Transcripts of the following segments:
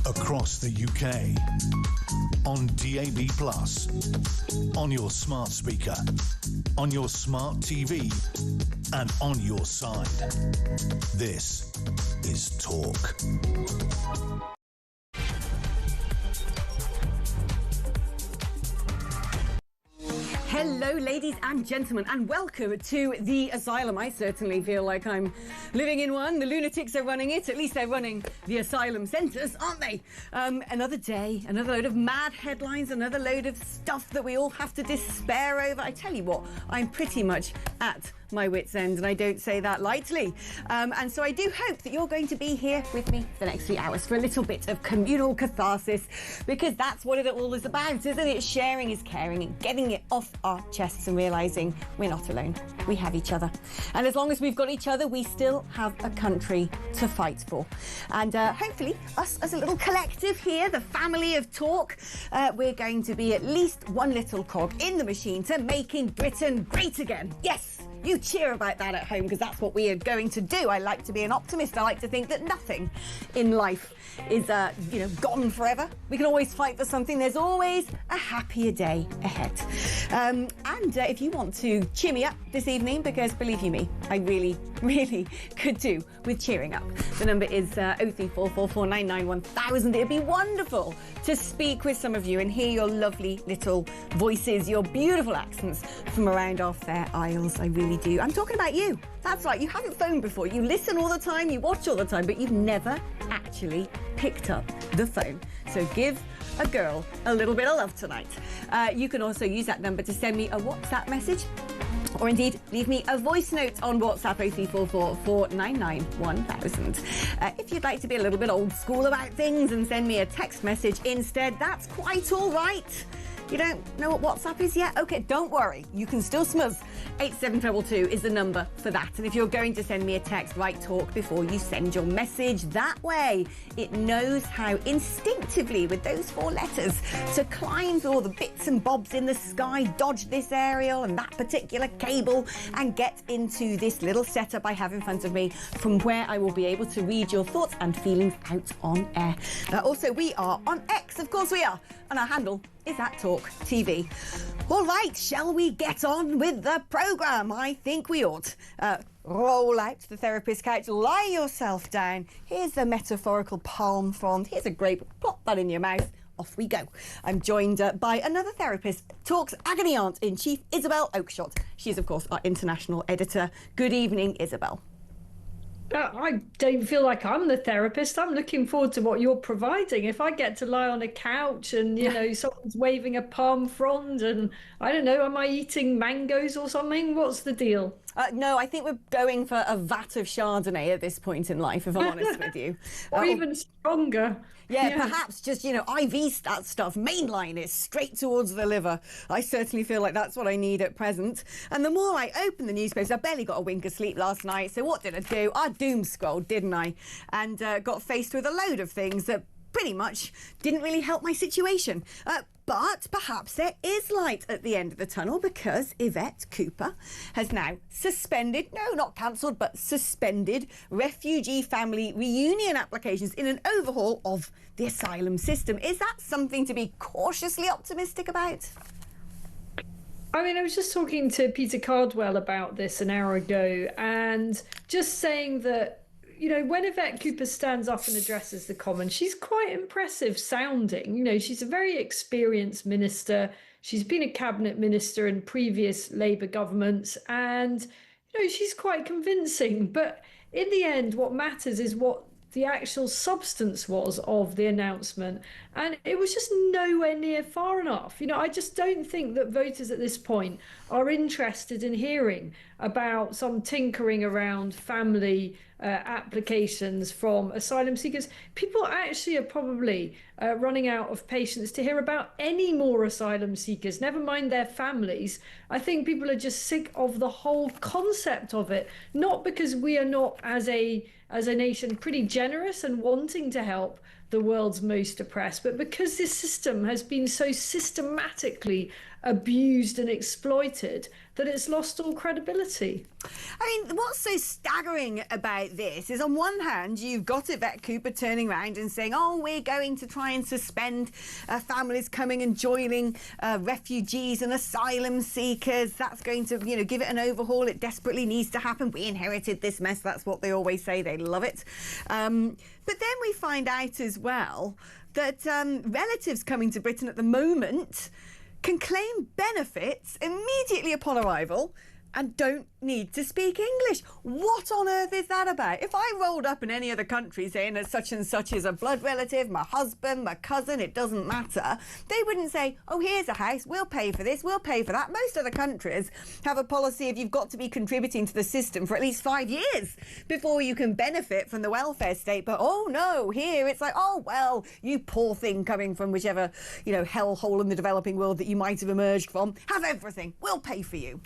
across the UK, on DAB+, on your smart speaker, on your smart TV, and on your side. This is Talk. Hello, ladies and gentlemen, and welcome to the Asylum. I certainly feel like I'm living in one. The lunatics are running it. At least they're running the asylum centres, aren't they? Another day, another load of mad headlines, another load of stuff that we all have to despair over. I tell you what, I'm pretty much at my wit's end, and I don't say that lightly. And so I do hope that you're going to be here with me for the next 3 hours for a little bit of communal catharsis, because that's what it all is about, isn't it? Sharing is caring and getting it off our chests and realising we're not alone. We have each other. And as long as we've got each other, we still have a country to fight for. And hopefully, us as a little collective here, the family of Talk, we're going to be at least one little cog in the machine to making Britain great again. Yes! You cheer about that at home, because that's what we are going to do. I like to be an optimist. I like to think that nothing in life is, gone forever. We can always fight for something. There's always a happier day ahead. And if you want to cheer me up this evening, because believe you me, I really, really could do with cheering up. The number is 03444991000. It'd be wonderful to speak with some of you and hear your lovely little voices, your beautiful accents from around our fair isles. I really do. I'm talking about you. That's right, you haven't phoned before. You listen all the time, you watch all the time, but you've never actually picked up the phone. So give a girl a little bit of love tonight. You can also use that number to send me a WhatsApp message, or indeed leave me a voice note on WhatsApp 03444991000. If you'd like to be a little bit old school about things and send me a text message instead, that's quite all right. You don't know what WhatsApp is yet? OK, don't worry. You can still smuzz. 8722 is the number for that. And if you're going to send me a text, write Talk before you send your message. That way, it knows how instinctively, with those 4 letters, to climb through all the bits and bobs in the sky, dodge this aerial and that particular cable, and get into this little setup I have in front of me, from where I will be able to read your thoughts and feelings out on air. Also, we are on X, of course we are, and our handle is at talkTV. All right, shall we get on with the programme? I think we ought. Roll out the therapist couch, lie yourself down. Here's the metaphorical palm frond. Here's a grape, plop that in your mouth. Off we go. I'm joined by another therapist, Talk's agony aunt-in-chief, Isabel Oakeshott. She's, of course, our international editor. Good evening, Isabel. I don't feel like I'm the therapist. I'm looking forward to what you're providing. If I get to lie on a couch and, someone's waving a palm frond and, I don't know, am I eating mangoes or something? What's the deal? No, I think we're going for a vat of Chardonnay at this point in life, if I'm honest with you. Or even stronger. Yeah, perhaps just, IV that stuff, mainline it straight towards the liver. I certainly feel like that's what I need at present. And the more I open the newspapers, I barely got a wink of sleep last night. So what did I do? I doom scrolled, didn't I? And got faced with a load of things that pretty much didn't really help my situation. But perhaps there is light at the end of the tunnel, because Yvette Cooper has now suspended, no, not cancelled, but suspended refugee family reunion applications in an overhaul of the asylum system. Is that something to be cautiously optimistic about? I mean, I was just talking to Peter Cardwell about this an hour ago, and just saying that, when Yvette Cooper stands up and addresses the Commons, she's quite impressive sounding. She's a very experienced minister. She's been a cabinet minister in previous Labour governments, and, she's quite convincing. But in the end, what matters is what the actual substance was of the announcement, and it was just nowhere near far enough. I just don't think that voters at this point are interested in hearing about some tinkering around family applications from asylum seekers. People actually are probably running out of patience to hear about any more asylum seekers, never mind their families. I think people are just sick of the whole concept of it, not because we are not, as a nation, pretty generous and wanting to help the world's most oppressed, but because this system has been so systematically abused and exploited that it's lost all credibility. I mean, what's so staggering about this is on one hand, you've got Yvette Cooper turning around and saying, oh, we're going to try and suspend families coming and joining refugees and asylum seekers. That's going to, give it an overhaul. It desperately needs to happen. We inherited this mess. That's what they always say. They love it. But then we find out as well that relatives coming to Britain at the moment can claim benefits immediately upon arrival and don't need to speak English. What on earth is that about? If I rolled up in any other country saying that such and such is a blood relative, my husband, my cousin, it doesn't matter, they wouldn't say, oh, here's a house, we'll pay for this, we'll pay for that. Most other countries have a policy of you've got to be contributing to the system for at least 5 years before you can benefit from the welfare state. But oh no, here it's like, oh, well, you poor thing coming from whichever, hellhole in the developing world that you might have emerged from, have everything, we'll pay for you.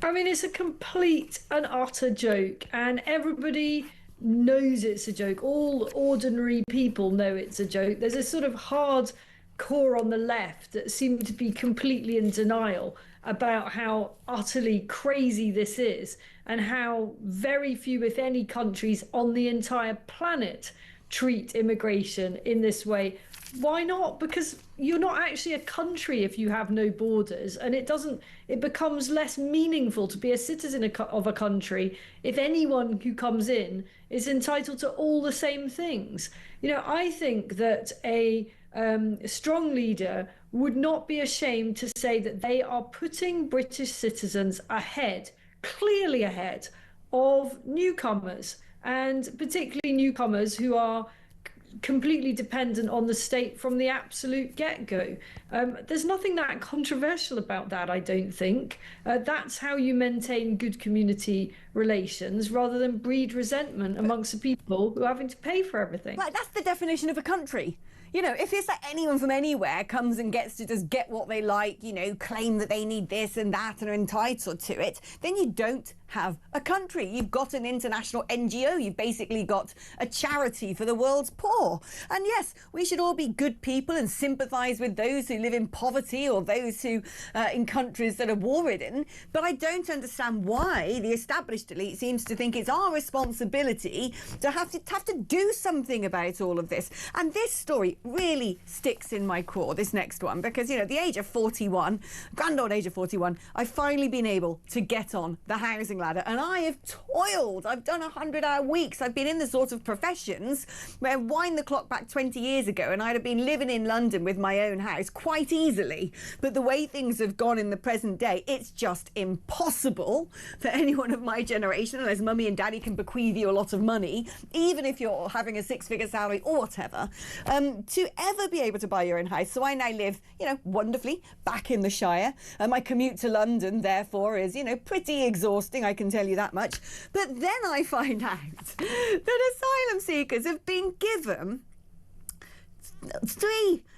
I mean, it's a complete and utter joke, and everybody knows it's a joke. All ordinary people know it's a joke. There's a sort of hard core on the left that seem to be completely in denial about how utterly crazy this is and how very few, if any, countries on the entire planet treat immigration in this way. Why not? Because you're not actually a country if you have no borders, and it becomes less meaningful to be a citizen of a country if anyone who comes in is entitled to all the same things. I think that a strong leader would not be ashamed to say that they are putting British citizens ahead, clearly ahead, of newcomers, and particularly newcomers who are completely dependent on the state from the absolute get-go. There's nothing that controversial about that, I don't think. That's how you maintain good community relations rather than breed resentment amongst the people who are having to pay for everything. Right, that's the definition of a country. If it's like anyone from anywhere comes and gets to just get what they like, claim that they need this and that and are entitled to it, then you don't have a country. You've got an international NGO. You've basically got a charity for the world's poor. And yes, we should all be good people and sympathise with those who live in poverty or those who in countries that are war-ridden. But I don't understand why the established elite seems to think it's our responsibility to have to do something about all of this. And this story really sticks in my craw, this next one, because, at the age of 41, grand old age of 41, I've finally been able to get on the housing ladder, and I have toiled. I've done 100-hour weeks. I've been in the sort of professions where wind the clock back 20 years ago and I'd have been living in London with my own house quite easily. But the way things have gone in the present day, it's just impossible for anyone of my generation, unless mummy and daddy can bequeath you a lot of money, even if you're having a six-figure salary or whatever, to ever be able to buy your own house. So I now live, wonderfully back in the Shire. My commute to London, therefore, is, pretty exhausting, I can tell you that much. But then I find out that asylum seekers have been given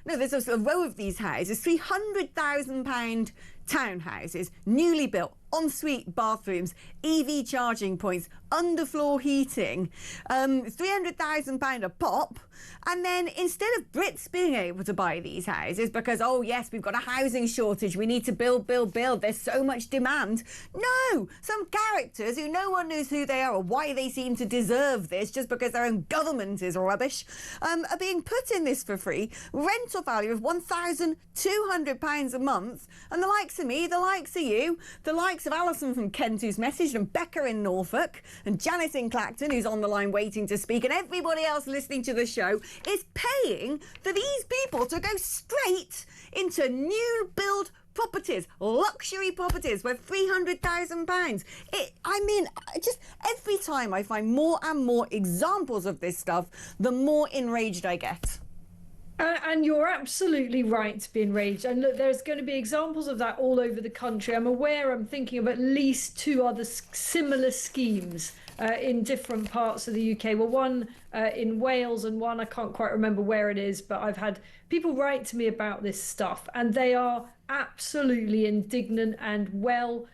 there's a row of these houses, £300,000 townhouses, newly built, ensuite bathrooms, EV charging points, underfloor heating, £300,000 a pop. And then instead of Brits being able to buy these houses because, oh yes, we've got a housing shortage, we need to build, there's so much demand. No, some characters who no one knows who they are or why they seem to deserve this just because their own government is rubbish, are being put in this for free. Rental value of £1,200 a month. And the likes of me, the likes of you, the likes of Alison from Kent who's messaged, and Becca in Norfolk, and Janice in Clacton who's on the line waiting to speak, and everybody else listening to the show is paying for these people to go straight into new build properties, luxury properties worth £300,000. Just every time I find more and more examples of this stuff, the more enraged I get. And you're absolutely right to be enraged. And look, there's going to be examples of that all over the country. I'm thinking of at least two other similar schemes in different parts of the UK. Well, one in Wales and one, I can't quite remember where it is, but I've had people write to me about this stuff and they are absolutely indignant, and well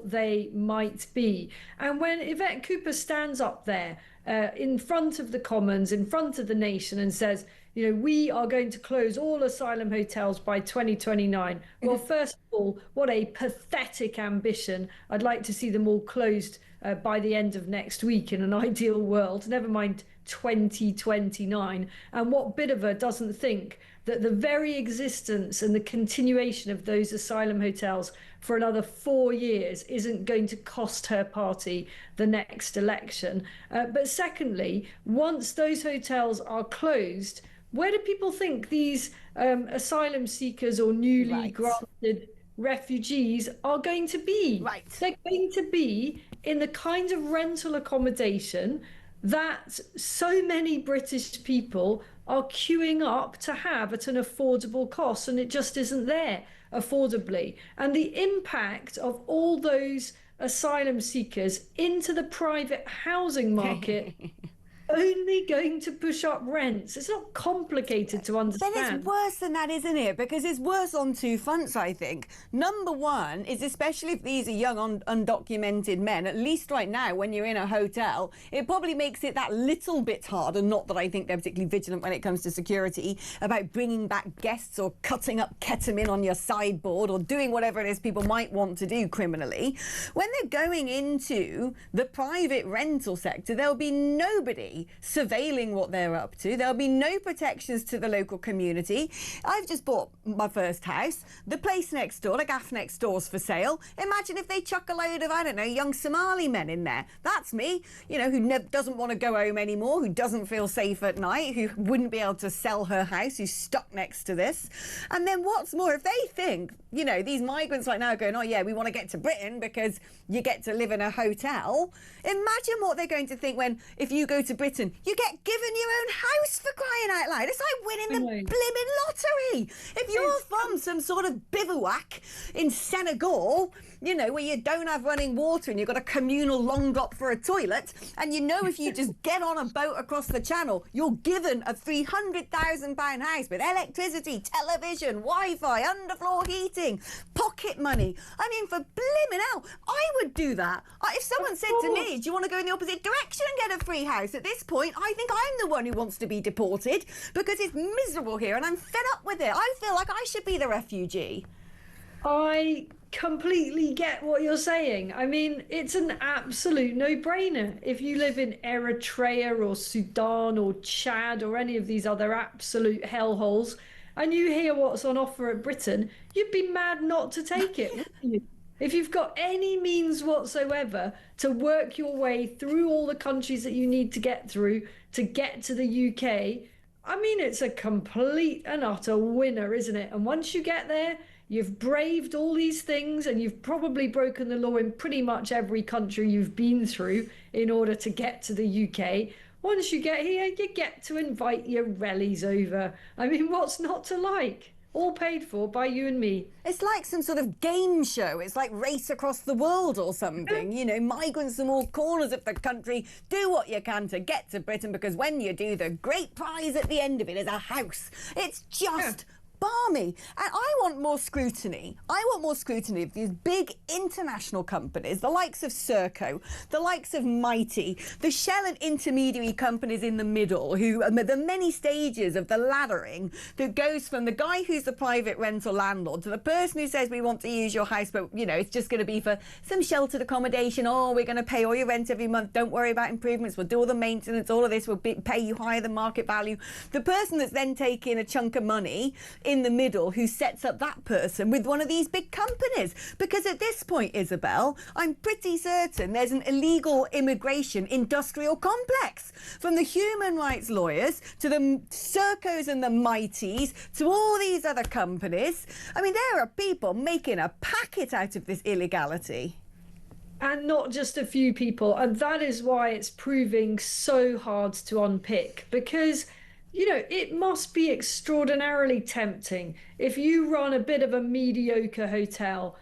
they might be. And when Yvette Cooper stands up there in front of the Commons, in front of the nation, and says, you know, we are going to close all asylum hotels by 2029. Well, first of all, what a pathetic ambition. I'd like to see them all closed by the end of next week in an ideal world, never mind 2029. And what bit of her doesn't think that the very existence and the continuation of those asylum hotels for another 4 years isn't going to cost her party the next election? But secondly, once those hotels are closed, where do people think these asylum seekers or newly granted refugees are going to be? Right. They're going to be in the kind of rental accommodation that so many British people are queuing up to have at an affordable cost, and it just isn't there affordably. And the impact of all those asylum seekers into the private housing market only going to push up rents. It's not complicated to understand. But it's worse than that, isn't it? Because it's worse on two fronts, I think. Number one is, especially if these are young, undocumented men, at least right now, when you're in a hotel, it probably makes it that little bit harder, not that I think they're particularly vigilant when it comes to security, about bringing back guests or cutting up ketamine on your sideboard or doing whatever it is people might want to do criminally. When they're going into the private rental sector, there'll be nobody surveilling what they're up to. There'll be no protections to the local community. I've just bought my first house. The place next door, the gaff next door's for sale. Imagine if they chuck a load of, I don't know, young Somali men in there. That's me, you know, who doesn't want to go home anymore, who doesn't feel safe at night, who wouldn't be able to sell her house, who's stuck next to this. And then what's more, if they think, you know, these migrants right now are going, oh yeah, we want to get to Britain because you get to live in a hotel. Imagine what they're going to think when, if you go to Britain, you get given your own house, for crying out loud. It's like winning the blimmin' lottery. If you're from some sort of bivouac in Senegal, you know, where you don't have running water and you've got a communal long drop for a toilet, and you know if you just get on a boat across the channel, you're given a £300,000 house with electricity, television, Wi-Fi, underfloor heating, pocket money. I mean, for blimmin' hell, I would do that. If someone said to me, do you want to go in the opposite direction and get a free house? At this point, I think I'm the one who wants to be deported because it's miserable here and I'm fed up with it. I feel like I should be the refugee. I completely get what you're saying. I mean, it's an absolute no-brainer. If you live in Eritrea or Sudan or Chad or any of these other absolute hellholes, and you hear what's on offer at Britain, you'd be mad not to take it, wouldn't you? If you've got any means whatsoever to work your way through all the countries that you need to get through to get to the UK, I mean, it's a complete and utter winner, isn't it? And once you get there, you've braved all these things and you've probably broken the law in pretty much every country you've been through in order to get to the UK. Once you get here, you get to invite your rellies over. I mean, what's not to like? All paid for by you and me. It's like some sort of game show. It's like Race Across the World or something. You know, migrants from all corners of the country, do what you can to get to Britain, because when you do, the great prize at the end of it is a house. It's just balmy. And I want more scrutiny. I want more scrutiny of these big international companies, the likes of Serco, the likes of Mighty, the shell and intermediary companies in the middle, who the many stages of the laddering that goes from the guy who's the private rental landlord to the person who says, we want to use your house, but, you know, it's just going to be for some sheltered accommodation. Oh, we're going to pay all your rent every month. Don't worry about improvements. We'll do all the maintenance. All of this will pay you higher than market value. The person that's then taking a chunk of money in the middle, who sets up that person with one of these big companies. Because at this point, Isabel, I'm pretty certain there's an illegal immigration industrial complex, from the human rights lawyers to the Sercos and the Mighties to all these other companies. I mean, there are people making a packet out of this illegality. And not just a few people. And that is why it's proving so hard to unpick, because you know, it must be extraordinarily tempting if you run a bit of a mediocre hotel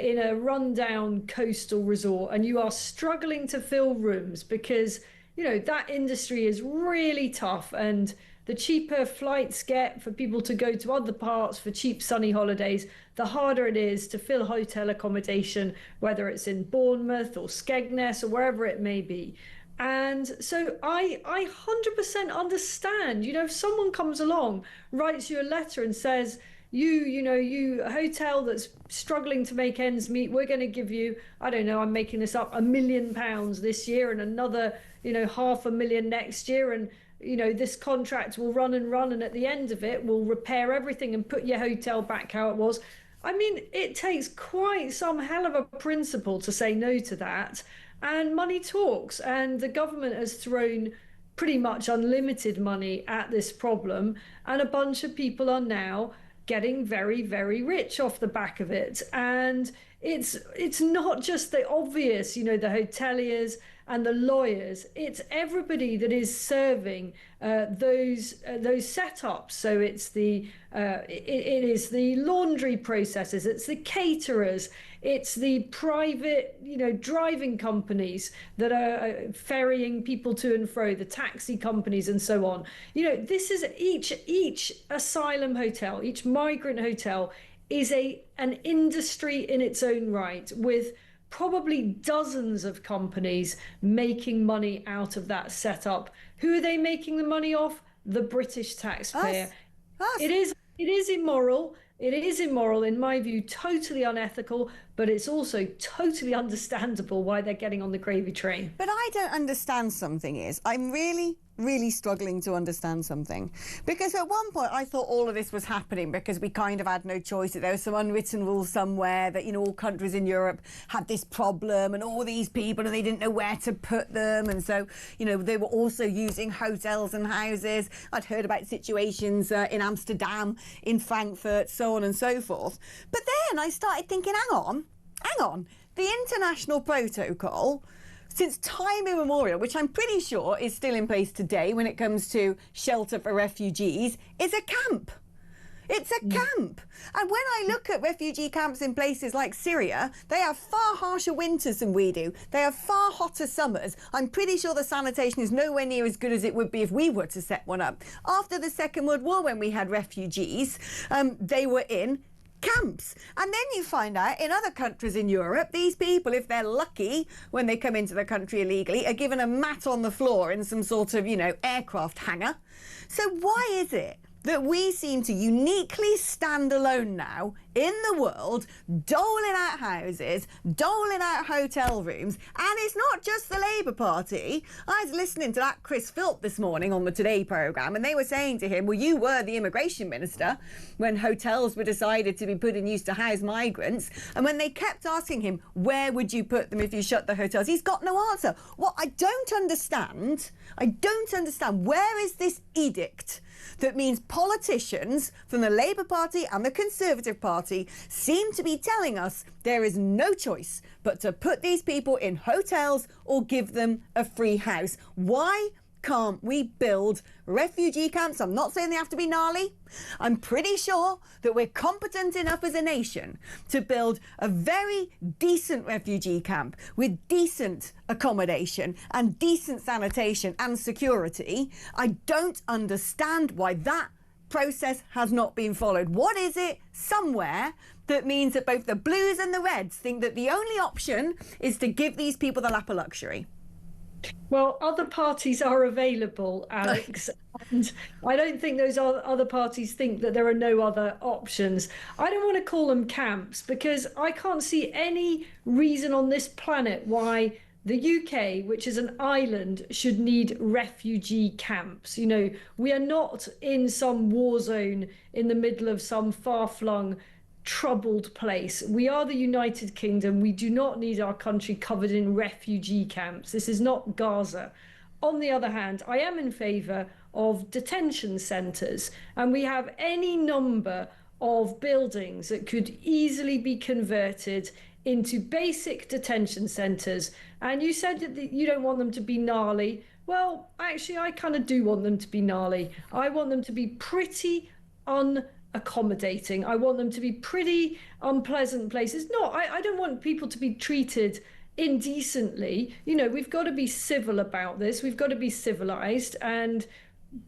in a rundown coastal resort and you are struggling to fill rooms because, you know, that industry is really tough, and the cheaper flights get for people to go to other parts for cheap sunny holidays, the harder it is to fill hotel accommodation, whether it's in Bournemouth or Skegness or wherever it may be. And so I 100% understand, if someone comes along, writes you a letter and says, you a hotel that's struggling to make ends meet, we're going to give you, I don't know, I'm making this up, £1 million this year and another, £500,000 next year. And, this contract will run and run. And at the end of it, we'll repair everything and put your hotel back how it was. I mean, it takes quite some hell of a principle to say no to that. And money talks. And the government has thrown pretty much unlimited money at this problem. And a bunch of people are now getting very, very rich off the back of it. And it's not just the obvious, the hoteliers and the lawyers. It's everybody that is serving those setups. So it's it is the laundry processes, it's the caterers, it's the private, driving companies that are ferrying people to and fro, the taxi companies and so on. This is each asylum hotel, each migrant hotel is an industry in its own right, with probably dozens of companies making money out of that setup. Who are they making the money off? The British taxpayer. Us. It is immoral. It is immoral, in my view, totally unethical, but it's also totally understandable why they're getting on the gravy train. But I don't understand something I'm really struggling to understand something. Because at one point I thought all of this was happening because we kind of had no choice, that there was some unwritten rule somewhere that, all countries in Europe had this problem and all these people and they didn't know where to put them. And so, they were also using hotels and houses. I'd heard about situations in Amsterdam, in Frankfurt, so on and so forth. But then I started thinking, hang on, the international protocol, since time immemorial, which I'm pretty sure is still in place today when it comes to shelter for refugees, is a camp. It's a camp. And when I look at refugee camps in places like Syria, they have far harsher winters than we do. They have far hotter summers. I'm pretty sure the sanitation is nowhere near as good as it would be if we were to set one up. After the Second World War, when we had refugees, they were in camps. And then you find out in other countries in Europe, these people, if they're lucky, when they come into the country illegally, are given a mat on the floor in some sort of, aircraft hangar. So why is it that we seem to uniquely stand alone now in the world, doling out houses, doling out hotel rooms? And it's not just the Labour Party. I was listening to that Chris Philp this morning on the Today programme, and they were saying to him, well, you were the immigration minister when hotels were decided to be put in use to house migrants. And when they kept asking him, where would you put them if you shut the hotels? He's got no answer. What I don't understand, where is this edict that means politicians from the Labour Party and the Conservative Party seem to be telling us there is no choice but to put these people in hotels or give them a free house? Why can't we build refugee camps? I'm not saying they have to be gnarly. I'm pretty sure that we're competent enough as a nation to build a very decent refugee camp with decent accommodation and decent sanitation and security. I don't understand why that process has not been followed. What is it somewhere that means that both the Blues and the Reds think that the only option is to give these people the lap of luxury? Well, other parties are available, Alex, and I don't think those other parties think that there are no other options. I don't want to call them camps because I can't see any reason on this planet why the UK, which is an island, should need refugee camps. We are not in some war zone in the middle of some far-flung troubled place. We are the United Kingdom. We do not need our country covered in refugee camps. This is not Gaza. On the other hand, I am in favour of detention centres, and we have any number of buildings that could easily be converted into basic detention centres. And you said that you don't want them to be gnarly. Well, actually, I kind of do want them to be gnarly. I want them to be pretty accommodating. I want them to be pretty unpleasant places. No, I don't want people to be treated indecently. We've got to be civil about this. We've got to be civilized and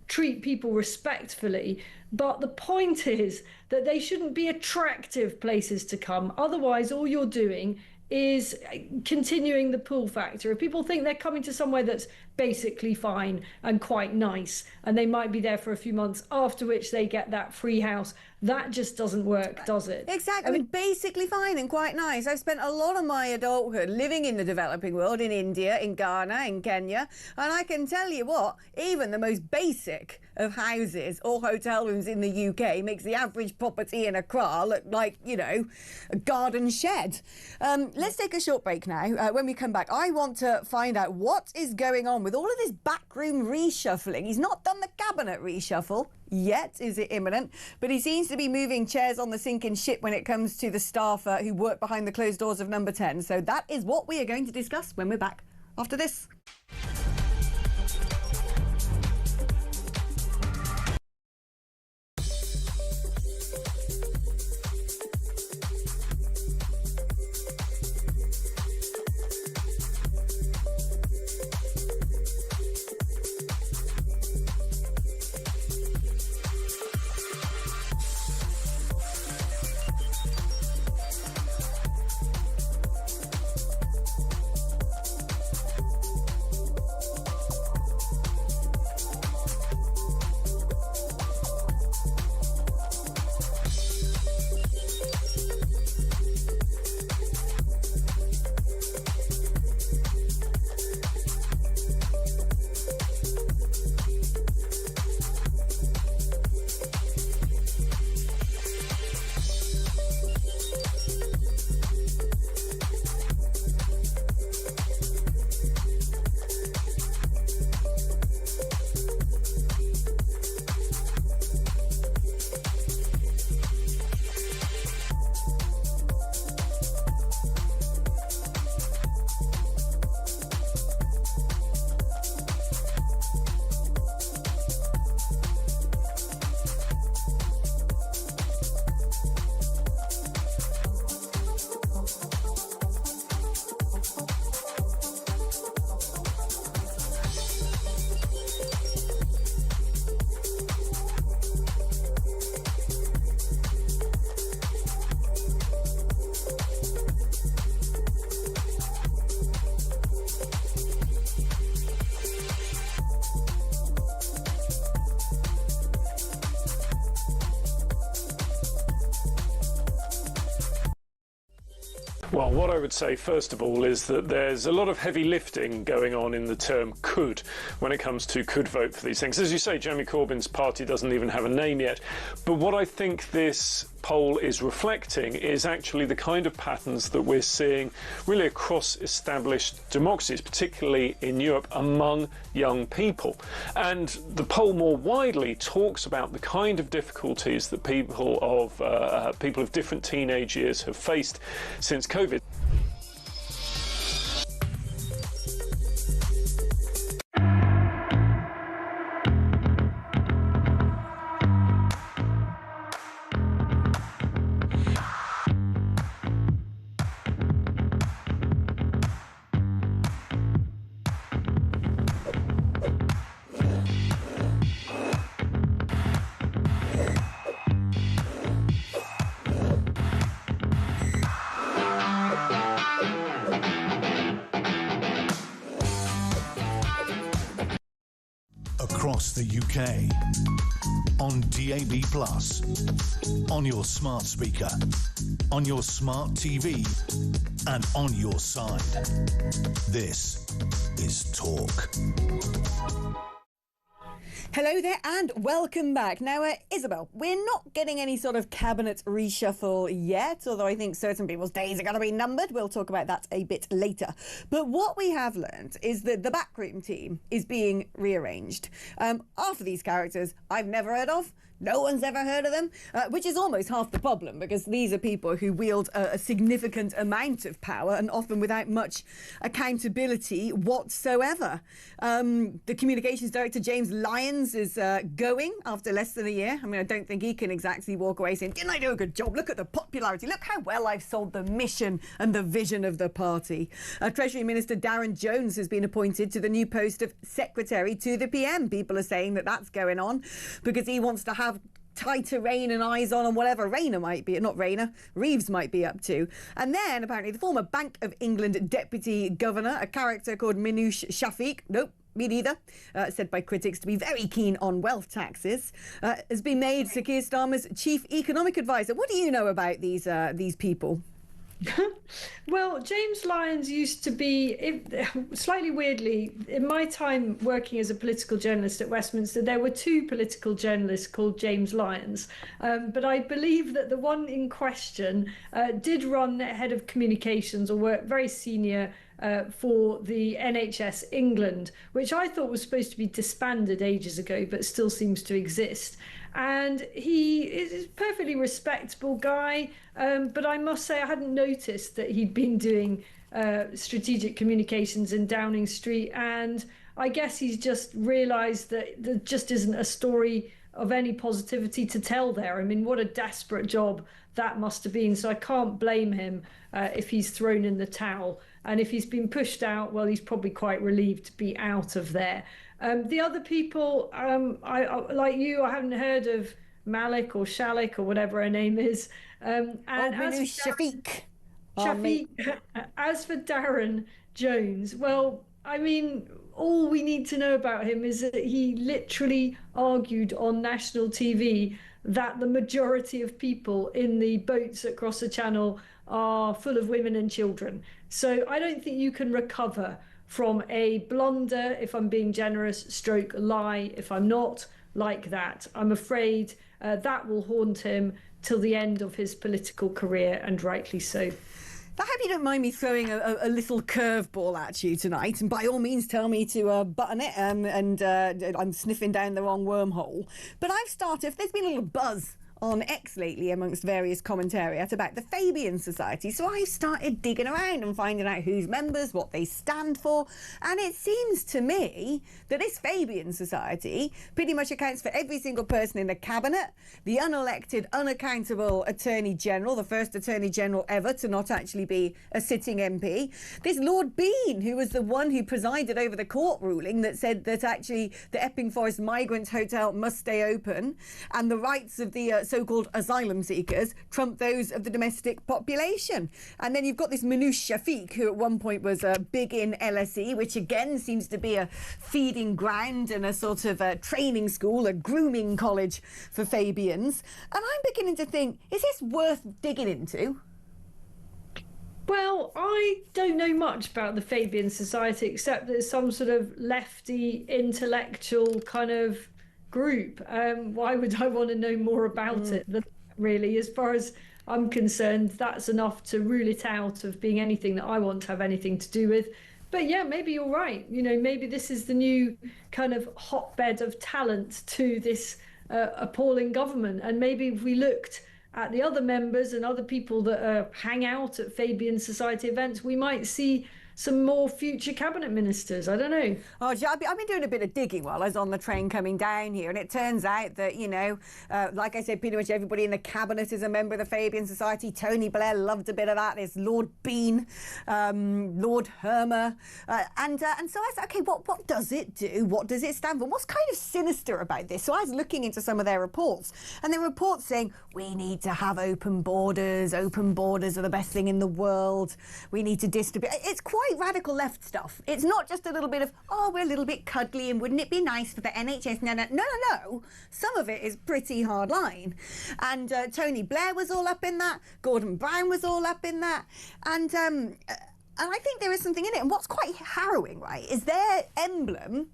treat people respectfully. But the point is that they shouldn't be attractive places to come. Otherwise, all you're doing is continuing the pull factor. If people think they're coming to somewhere that's basically fine and quite nice, and they might be there for a few months, after which they get that free house. That just doesn't work, does it? Exactly. I mean, basically fine and quite nice. I've spent a lot of my adulthood living in the developing world, in India, in Ghana, in Kenya, and I can tell you what, even the most basic of houses or hotel rooms in the UK makes the average property in Accra look like, you know, a garden shed. Let's take a short break now. When we come back, I want to find out what is going on with all of this backroom reshuffling. He's not done the cabinet reshuffle yet. Is it imminent? But he seems to be moving chairs on the sinking ship when it comes to the staff who work behind the closed doors of Number 10. So that is what we are going to discuss when we're back after this. Well, what I would say, first of all, is that there's a lot of heavy lifting going on in the term could when it comes to could vote for these things. As you say, Jeremy Corbyn's party doesn't even have a name yet. But what I think this poll is reflecting is actually the kind of patterns that we're seeing really across established democracies, particularly in Europe, among young people. And the poll more widely talks about the kind of difficulties that people of different teenage years have faced since COVID. Across the UK, on DAB+, on your smart speaker, on your smart TV, and on your side. This is Talk. Hello there and welcome back. Now, Isabel, we're not getting any sort of cabinet reshuffle yet, although I think certain people's days are going to be numbered. We'll talk about that a bit later. But what we have learned is that the Backroom team is being rearranged. Half of these characters I've never heard of. No one's ever heard of them, which is almost half the problem, because these are people who wield a significant amount of power and often without much accountability whatsoever. The communications director, James Lyons, is going after less than a year. I mean, I don't think he can exactly walk away saying, didn't I do a good job? Look at the popularity. Look how well I've sold the mission and the vision of the party. Treasury Minister Darren Jones has been appointed to the new post of Secretary to the PM. People are saying that that's going on because he wants to have tighter rein and eyes on whatever Rayner might be, not Rayner, Reeves might be up to. And then apparently the former Bank of England Deputy Governor, a character called Minouche Shafiq, me neither, said by critics to be very keen on wealth taxes, has been made Sir Keir Starmer's chief economic advisor. What do you know about these people? Well, James Lyons used to be, slightly weirdly, in my time working as a political journalist at Westminster, there were two political journalists called James Lyons. But I believe that the one in question did run head of communications or work very senior for the NHS England, which I thought was supposed to be disbanded ages ago, but still seems to exist. And he is a perfectly respectable guy, but I must say I hadn't noticed that he'd been doing strategic communications in Downing Street, and I guess he's just realised that there just isn't a story of any positivity to tell there. I mean, what a desperate job that must have been, so I can't blame him if he's thrown in the towel. And if he's been pushed out, well, he's probably quite relieved to be out of there. The other people, I like you, I haven't heard of Malik or Shalik or whatever her name is. And Shafiq. As for Darren Jones, well, I mean, all we need to know about him is that he literally argued on national TV that the majority of people in the boats that cross the channel are full of women and children. So I don't think you can recover from a blunder, if I'm being generous, stroke lie, if I'm not, like that. I'm afraid that will haunt him till the end of his political career, and rightly so. I hope you don't mind me throwing a little curveball at you tonight, and by all means tell me to button it, and I'm sniffing down the wrong wormhole. But I've started, there's been a little buzz on X lately amongst various commentariat about the Fabian Society, so I've started digging around and finding out who's members, what they stand for, and it seems to me that this Fabian Society pretty much accounts for every single person in the cabinet, the unelected, unaccountable Attorney General, the first Attorney General ever to not actually be a sitting MP, this Lord Bean, who was the one who presided over the court ruling that said that actually the Epping Forest Migrant Hotel must stay open, and the rights of the so-called asylum seekers trump those of the domestic population. And then you've got this Manoush Shafiq, who at one point was big in LSE, which again seems to be a feeding ground and a sort of a training school, a grooming college for Fabians. And I'm beginning to think, is this worth digging into? Well, I don't know much about the Fabian Society, except that it's some sort of lefty intellectual kind of group. Why would I want to know more about it than really? As far as I'm concerned, that's enough to rule it out of being anything that I want to have anything to do with. But yeah, maybe you're right. You know, maybe this is the new kind of hotbed of talent to this appalling government. And maybe if we looked at the other members and other people that hang out at Fabian Society events, we might see some more future cabinet ministers. I don't know. Oh, I've been doing a bit of digging while I was on the train coming down here, and it turns out that, you know, like I said, pretty much everybody in the cabinet is a member of the Fabian Society. Tony Blair loved a bit of that. There's Lord Bean, Lord Hermer, and so I said, okay, what does it do? What does it stand for? What's kind of sinister about this? So I was looking into some of their reports, and there were reports saying we need to have open borders. Open borders are the best thing in the world. We need to distribute. It's quite radical left stuff. It's not just a little bit of, oh, we're a little bit cuddly and wouldn't it be nice for the NHS? No. Some of it is pretty hard line. And Tony Blair was all up in that. Gordon Brown was all up in that. And I think there is something in it. And what's quite harrowing, right, is their emblem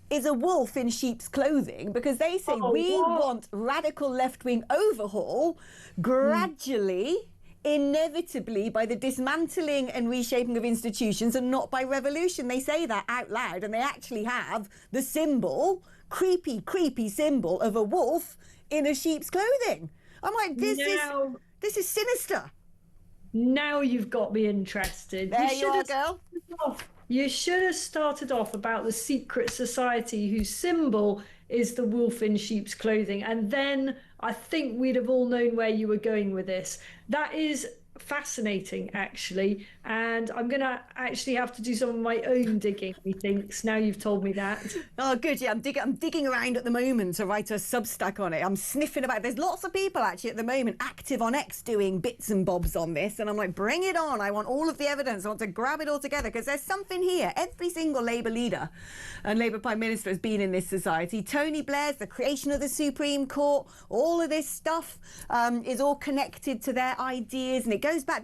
is a wolf in sheep's clothing, because they say want radical left-wing overhaul gradually, inevitably, by the dismantling and reshaping of institutions and not by revolution. They say that out loud, and they actually have the symbol, creepy symbol of a wolf in a sheep's clothing. I'm like, this is sinister. Now you've got me interested. There you are, girl. You should have started off about the secret society whose symbol is the wolf in sheep's clothing, and then I think we'd have all known where you were going with this. That is fascinating, actually, and I'm going to actually have to do some of my own digging, methinks, now you've told me that. Oh, good. Yeah, I'm digging around at the moment to write a Substack on it. I'm sniffing about. There's lots of people actually at the moment active on X doing bits and bobs on this, and I'm like, bring it on. I want all of the evidence. I want to grab it all together because there's something here. Every single Labour leader and Labour Prime Minister has been in this society. Tony Blair's, the creation of the Supreme Court, all of this stuff is all connected to their ideas, and it goes back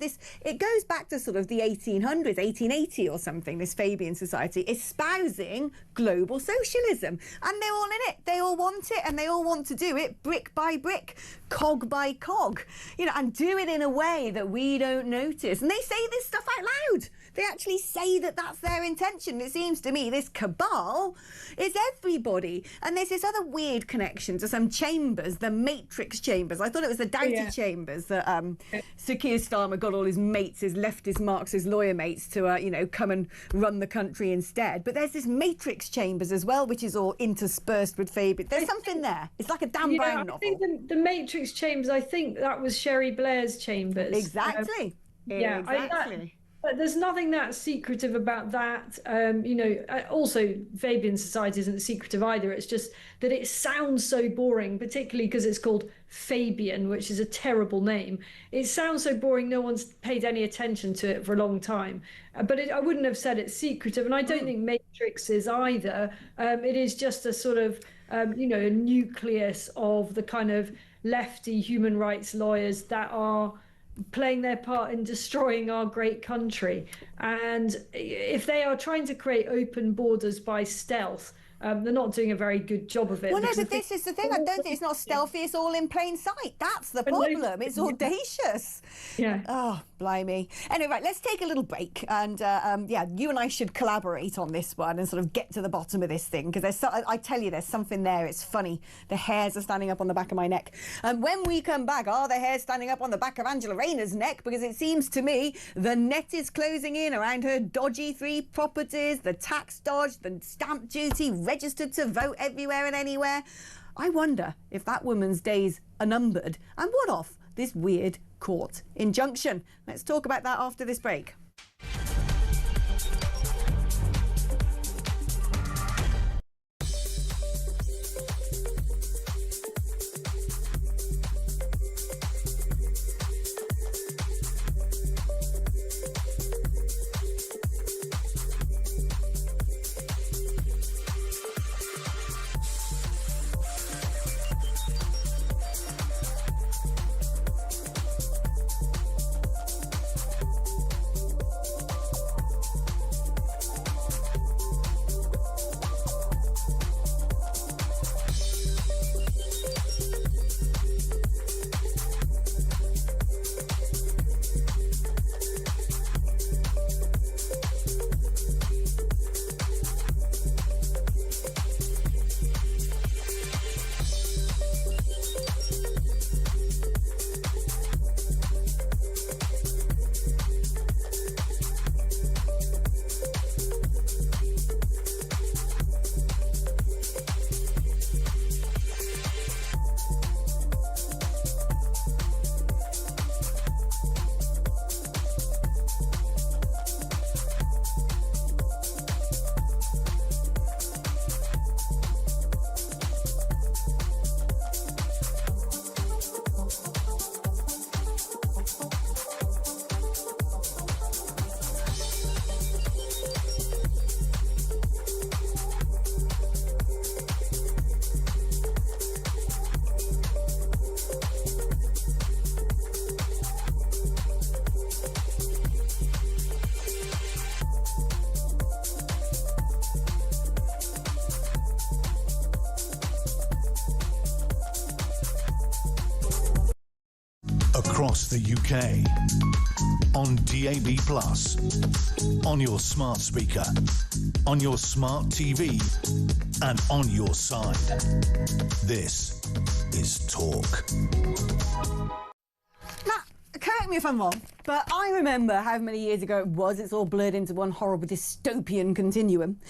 to sort of the 1800s, 1880 or something. This Fabian Society espousing global socialism, and they're all in it. They all want it, and they all want to do it brick by brick, cog by cog, you know, and do it in a way that we don't notice. And they say this stuff out loud. They actually say that that's their intention. It seems to me this cabal is everybody. And there's this other weird connection to some chambers, the matrix chambers. I thought it was the Doughty chambers that Sir Keir Starmer got all his mates, his leftist Marxist lawyer mates to, you know, come and run the country instead. But there's this matrix chambers as well, which is all interspersed with Fabian. There's something there. It's like a Dan Brown novel. I think the matrix chambers, I think that was Sherry Blair's chambers. Exactly. Exactly. But there's nothing that secretive about that. You know, also Fabian Society isn't secretive either. It's just that it sounds so boring, particularly because it's called Fabian, which is a terrible name. It sounds so boring, no one's paid any attention to it for a long time. But I wouldn't have said it's secretive, and I don't think Matrix is either. It is just a sort of, you know, a nucleus of the kind of lefty human rights lawyers that are playing their part in destroying our great country. And if they are trying to create open borders by stealth, they're not doing a very good job of it. Well, no, but this is the thing. I don't think it's not stealthy. It's all in plain sight. That's the problem. It's audacious. Yeah. Oh, blimey. Anyway, right, let's take a little break. And, yeah, you and I should collaborate on this one and sort of get to the bottom of this thing. Because I tell you, there's something there. It's funny. The hairs are standing up on the back of my neck. And when we come back, are the hairs standing up on the back of Angela Rayner's neck? Because it seems to me the net is closing in around her dodgy 3 properties, the tax dodge, the stamp duty, registered to vote everywhere and anywhere. I wonder if that woman's days are numbered. And what of this weird court injunction? Let's talk about that after this break. Across the UK, on DAB+, on your smart speaker, on your smart TV, and on your side. This is Talk. Now, correct me if I'm wrong, but I remember how many years ago it was. It's all blurred into one horrible dystopian continuum.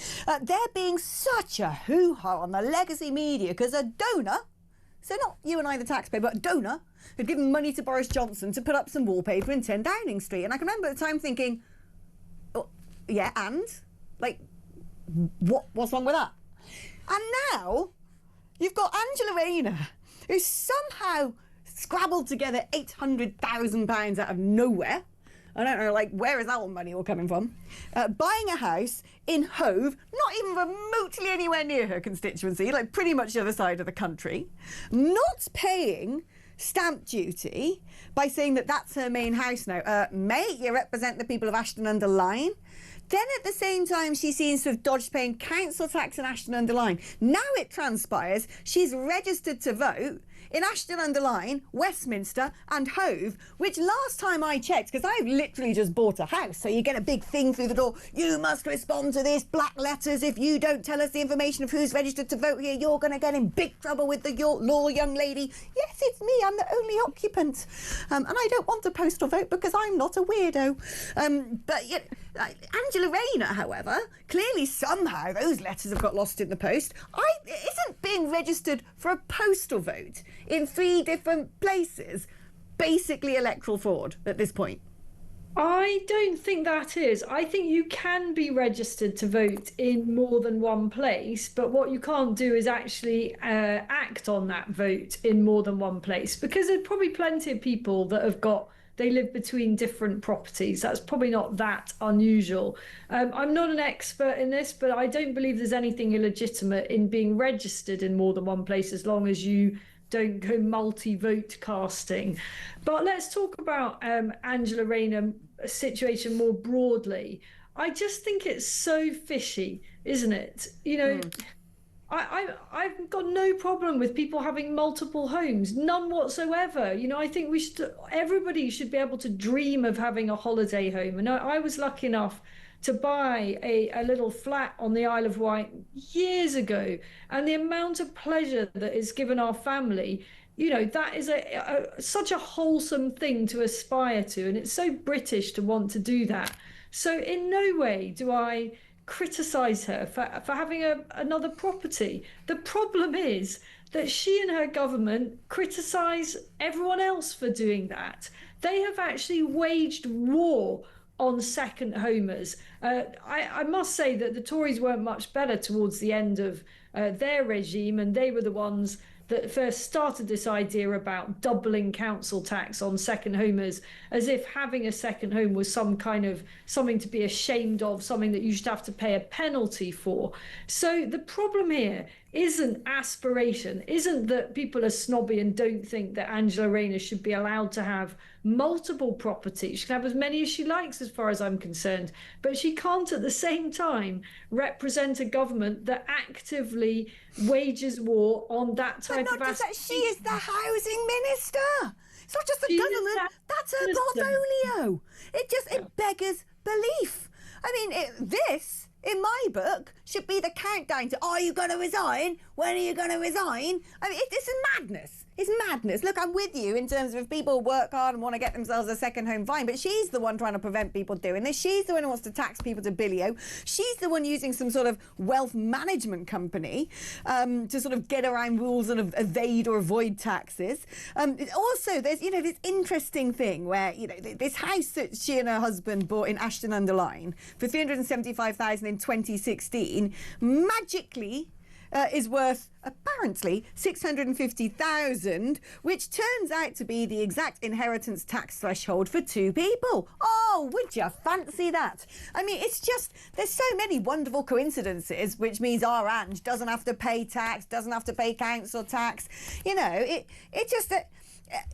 There being such a hoo-ha on the legacy media because a donor so not you and I, the taxpayer, but a donor, had given money to Boris Johnson to put up some wallpaper in 10 Downing Street. And I can remember at the time thinking, oh, yeah, and? Like, what's wrong with that? And now, you've got Angela Rayner, who somehow scrabbled together £800,000 out of nowhere. I don't know, like, where is that money all coming from? Buying a house in Hove, not even remotely anywhere near her constituency, like pretty much the other side of the country, not paying stamp duty by saying that that's her main house now. Mate, you represent the people of Ashton-under-Lyne. Then at the same time, she seems to have dodged paying council tax in Ashton-under-Lyne. Now it transpires she's registered to vote in Ashton-under-Lyne, Westminster and Hove, which last time I checked, because I've literally just bought a house, so you get a big thing through the door, you must respond to this, black letters, if you don't tell us the information of who's registered to vote here, you're going to get in big trouble with the law, young lady. Yes, it's me, I'm the only occupant. And I don't want a postal vote because I'm not a weirdo. But yet, Angela Rayner, however, clearly somehow those letters have got lost in the post. Isn't being registered for a postal vote in 3 different places basically electoral fraud at this point? I don't think that is. I think you can be registered to vote in more than one place, but what you can't do is actually act on that vote in more than one place, because there's probably plenty of people that they live between different properties. That's probably not that unusual. I'm not an expert in this, but I don't believe there's anything illegitimate in being registered in more than one place as long as you don't go multi-vote casting. But let's talk about Angela Rayner situation more broadly. I just think it's so fishy, isn't it? You know, I've got no problem with people having multiple homes, none whatsoever. You know, I think everybody should be able to dream of having a holiday home. And I was lucky enough to buy a little flat on the Isle of Wight years ago, and the amount of pleasure that is given our family, you know, that is such a wholesome thing to aspire to, and it's so British to want to do that. So in no way do I criticise her for having another property. The problem is that she and her government criticise everyone else for doing that. They have actually waged war on second homers. I must say that the Tories weren't much better towards the end of their regime, and they were the ones that first started this idea about doubling council tax on second homers, as if having a second home was some kind of something to be ashamed of, something that you should have to pay a penalty for. So the problem here isn't aspiration, isn't that people are snobby and don't think that Angela Rayner should be allowed to have multiple properties. She can have as many as she likes, as far as I'm concerned, but she can't at the same time represent a government that actively wages war on that type of aspect. She is the housing minister. It's not just the government, that's her portfolio. It beggars belief. I mean, this, in my book, should be the countdown to, are you going to resign? When are you going to resign? I mean, this is madness. It's madness. Look, I'm with you in terms of if people work hard and want to get themselves a second home, fine, but she's the one trying to prevent people doing this. She's the one who wants to tax people to billio. She's the one using some sort of wealth management company to sort of get around rules and evade or avoid taxes. Also, there's, you know, this interesting thing where, you know, this house that she and her husband bought in Ashton-under-Lyne for $375,000 in 2016 magically is worth apparently $650,000, which turns out to be the exact inheritance tax threshold for 2 people. Oh, would you fancy that? I mean, it's just, there's so many wonderful coincidences, which means our Ange doesn't have to pay tax, doesn't have to pay council tax. You know, it just...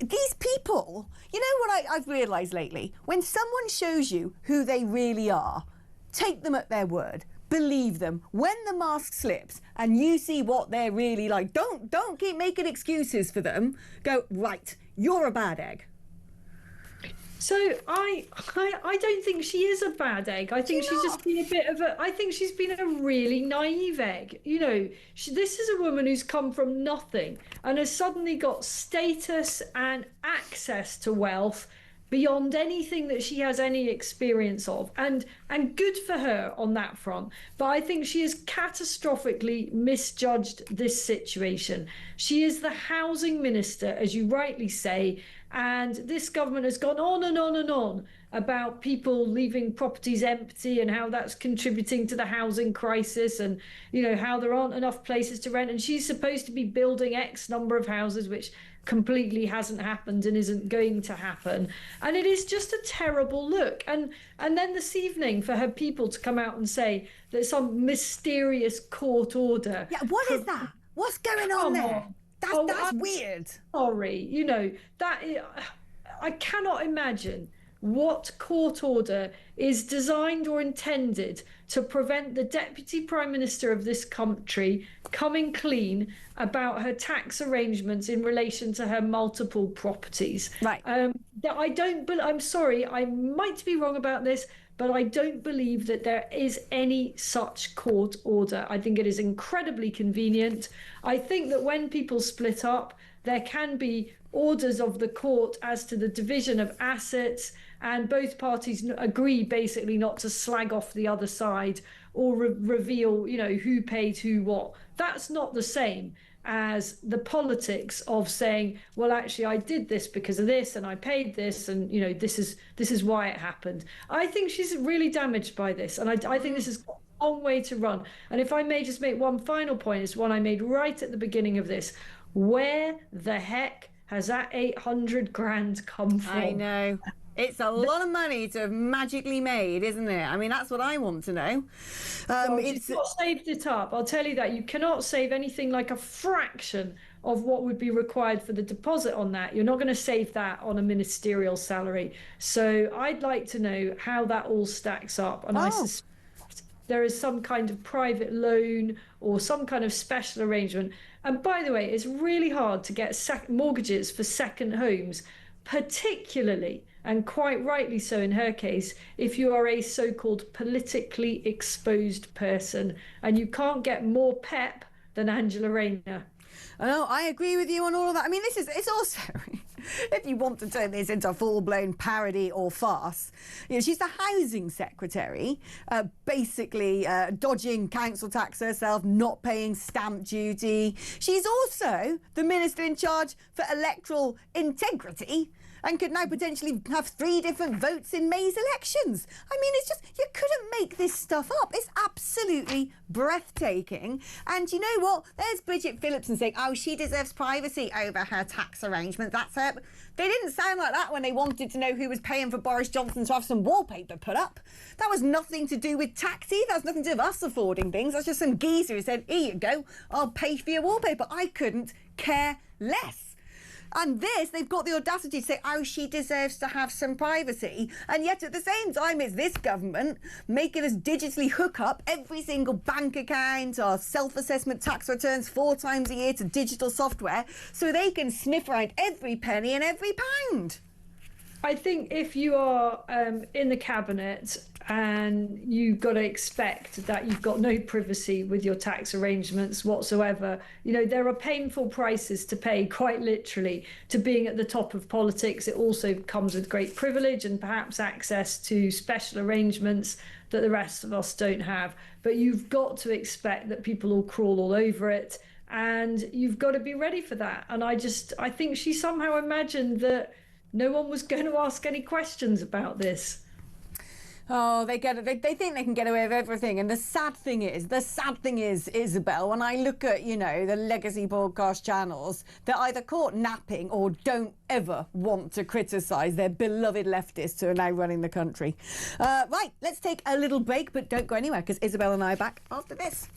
these people, you know what I've realised lately? When someone shows you who they really are, take them at their word. Believe them. When the mask slips and you see what they're really like, don't keep making excuses for them. Go, right, you're a bad egg. So I don't think she is a bad egg. I think she's just been I think she's been a really naive egg. You know, this is a woman who's come from nothing and has suddenly got status and access to wealth beyond anything that she has any experience of, and good for her on that front. But I think she has catastrophically misjudged this situation. She is the housing minister, as you rightly say, and this government has gone on and on and on about people leaving properties empty and how that's contributing to the housing crisis, and how there aren't enough places to rent, and she's supposed to be building X number of houses, which completely hasn't happened and isn't going to happen. And it is just a terrible look. And then this evening for her people to come out and say that some mysterious court order. Yeah, what is that? What's going on there? That's weird. Sorry, I cannot imagine what court order is designed or intended to prevent the Deputy Prime Minister of this country coming clean about her tax arrangements in relation to her multiple properties. Right. I'm sorry, I might be wrong about this, but I don't believe that there is any such court order. I think it is incredibly convenient. I think that when people split up, there can be orders of the court as to the division of assets, and both parties agree basically not to slag off the other side or reveal, who paid who what. That's not the same as the politics of saying, well, actually, I did this because of this, and I paid this, and this is why it happened. I think she's really damaged by this, and I think this is a long way to run. And if I may just make one final point, it's one I made right at the beginning of this. Where the heck has that 800 grand come from? I know. It's a lot of money to have magically made, isn't it? I mean, that's what I want to know. It's not saved it up. I'll tell you that. You cannot save anything like a fraction of what would be required for the deposit on that. You're not going to save that on a ministerial salary. So I'd like to know how that all stacks up. And I suspect there is some kind of private loan or some kind of special arrangement. And by the way, it's really hard to get mortgages for second homes, particularly, and quite rightly so in her case, if you are a so-called politically exposed person, and you can't get more pep than Angela Rayner. Oh, I agree with you on all of that. I mean, it's also, if you want to turn this into a full-blown parody or farce, she's the housing secretary, basically dodging council tax herself, not paying stamp duty. She's also the minister in charge for electoral integrity, and could now potentially have 3 different votes in May's elections. I mean, it's just, you couldn't make this stuff up. It's absolutely breathtaking. And you know what? There's Greta Phillips saying, oh, she deserves privacy over her tax arrangement. That's her. They didn't sound like that when they wanted to know who was paying for Boris Johnson to have some wallpaper put up. That was nothing to do with tax either. That was nothing to do with us affording things. That's just some geezer who said, here you go, I'll pay for your wallpaper. I couldn't care less. And they've got the audacity to say, oh, she deserves to have some privacy. And yet at the same time, it's this government making us digitally hook up every single bank account or self-assessment tax returns 4 times a year to digital software so they can sniff around every penny and every pound. I think if you are in the cabinet and you've got to expect that you've got no privacy with your tax arrangements whatsoever, there are painful prices to pay, quite literally, to being at the top of politics. It also comes with great privilege and perhaps access to special arrangements that the rest of us don't have. But you've got to expect that people will crawl all over it, and you've got to be ready for that. And I think she somehow imagined that no one was going to ask any questions about this. Oh, they think they can get away with everything. And the sad thing is, Isabel, when I look at, the legacy broadcast channels, they're either caught napping or don't ever want to criticise their beloved leftists who are now running the country. Right, let's take a little break, but don't go anywhere, because Isabel and I are back after this.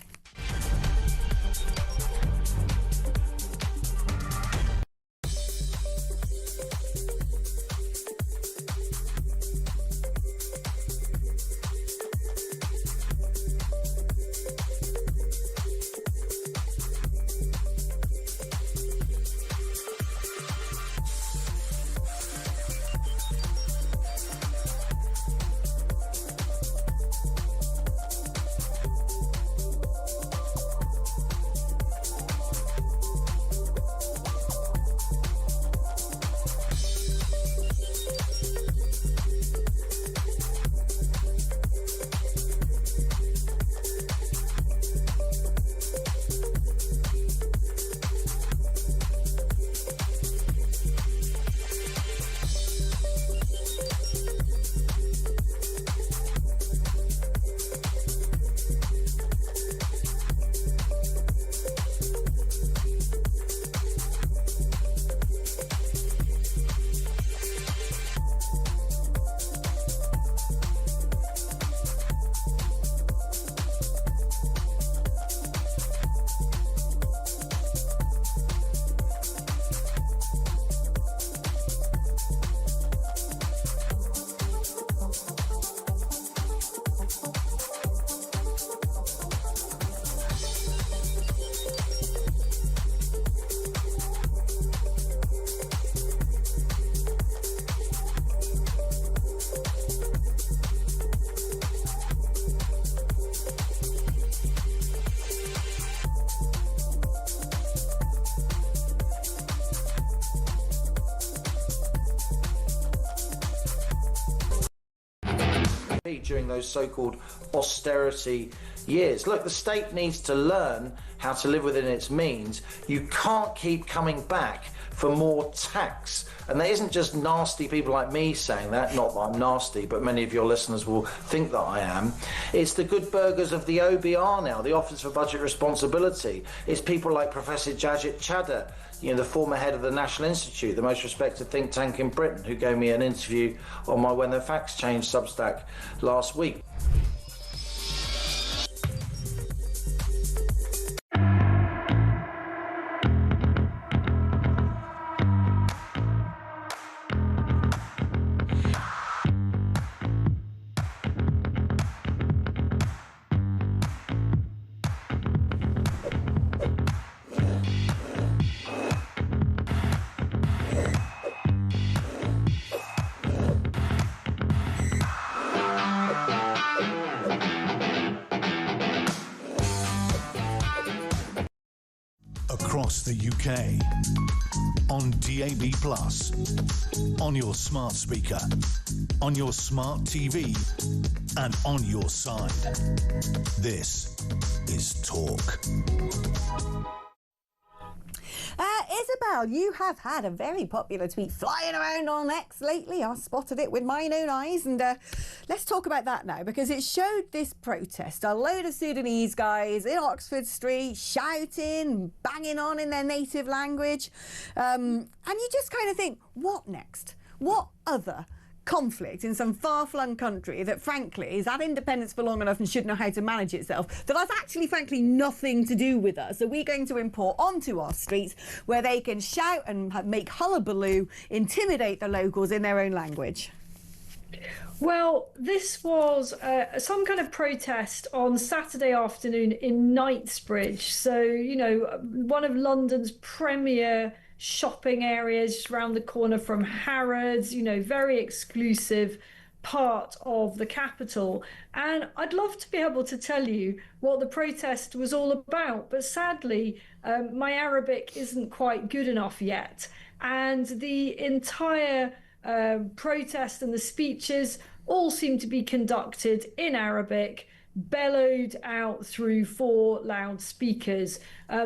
during those so-called austerity years. Look, the state needs to learn how to live within its means. You can't keep coming back for more tax. And there isn't just nasty people like me saying that, not that I'm nasty, but many of your listeners will think that I am. It's the good burgers of the OBR now, the Office for Budget Responsibility. It's people like Professor Jajit Chadha, the former head of the National Institute, the most respected think tank in Britain, who gave me an interview on my When the Facts Change Substack last week. Across the UK, on DAB+, on your smart speaker, on your smart TV, and on your side. This is Talk. Isabel, you have had a very popular tweet flying around on X lately. I spotted it with my own eyes, and let's talk about that now, because it showed this protest. A load of Sudanese guys in Oxford Street shouting, banging on in their native language. And you just kind of think, what next? What other conflict in some far-flung country that frankly is had independence for long enough and should know how to manage itself, that has actually frankly nothing to do with us, are we going to import onto our streets where they can shout and make hullabaloo, intimidate the locals in their own language? Well, this was some kind of protest on Saturday afternoon in Knightsbridge. So, one of London's premier shopping areas, just around the corner from Harrods, very exclusive part of the capital. And I'd love to be able to tell you what the protest was all about, but sadly, my Arabic isn't quite good enough yet. And the entire protest and the speeches all seem to be conducted in Arabic, bellowed out through 4 loudspeakers,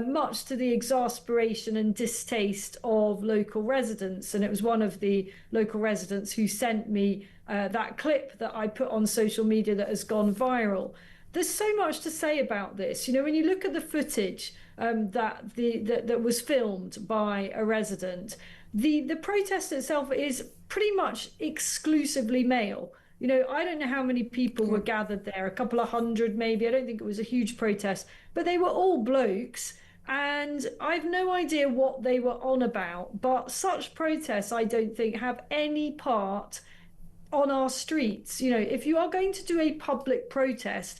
much to the exasperation and distaste of local residents. And it was one of the local residents who sent me that clip that I put on social media that has gone viral. There's so much to say about this. When you look at the footage that was filmed by a resident, the protest itself is pretty much exclusively male. I don't know how many people were gathered there, a couple of hundred maybe. I don't think it was a huge protest, but they were all blokes, and I've no idea what they were on about. But such protests, I don't think, have any part on our streets. If you are going to do a public protest,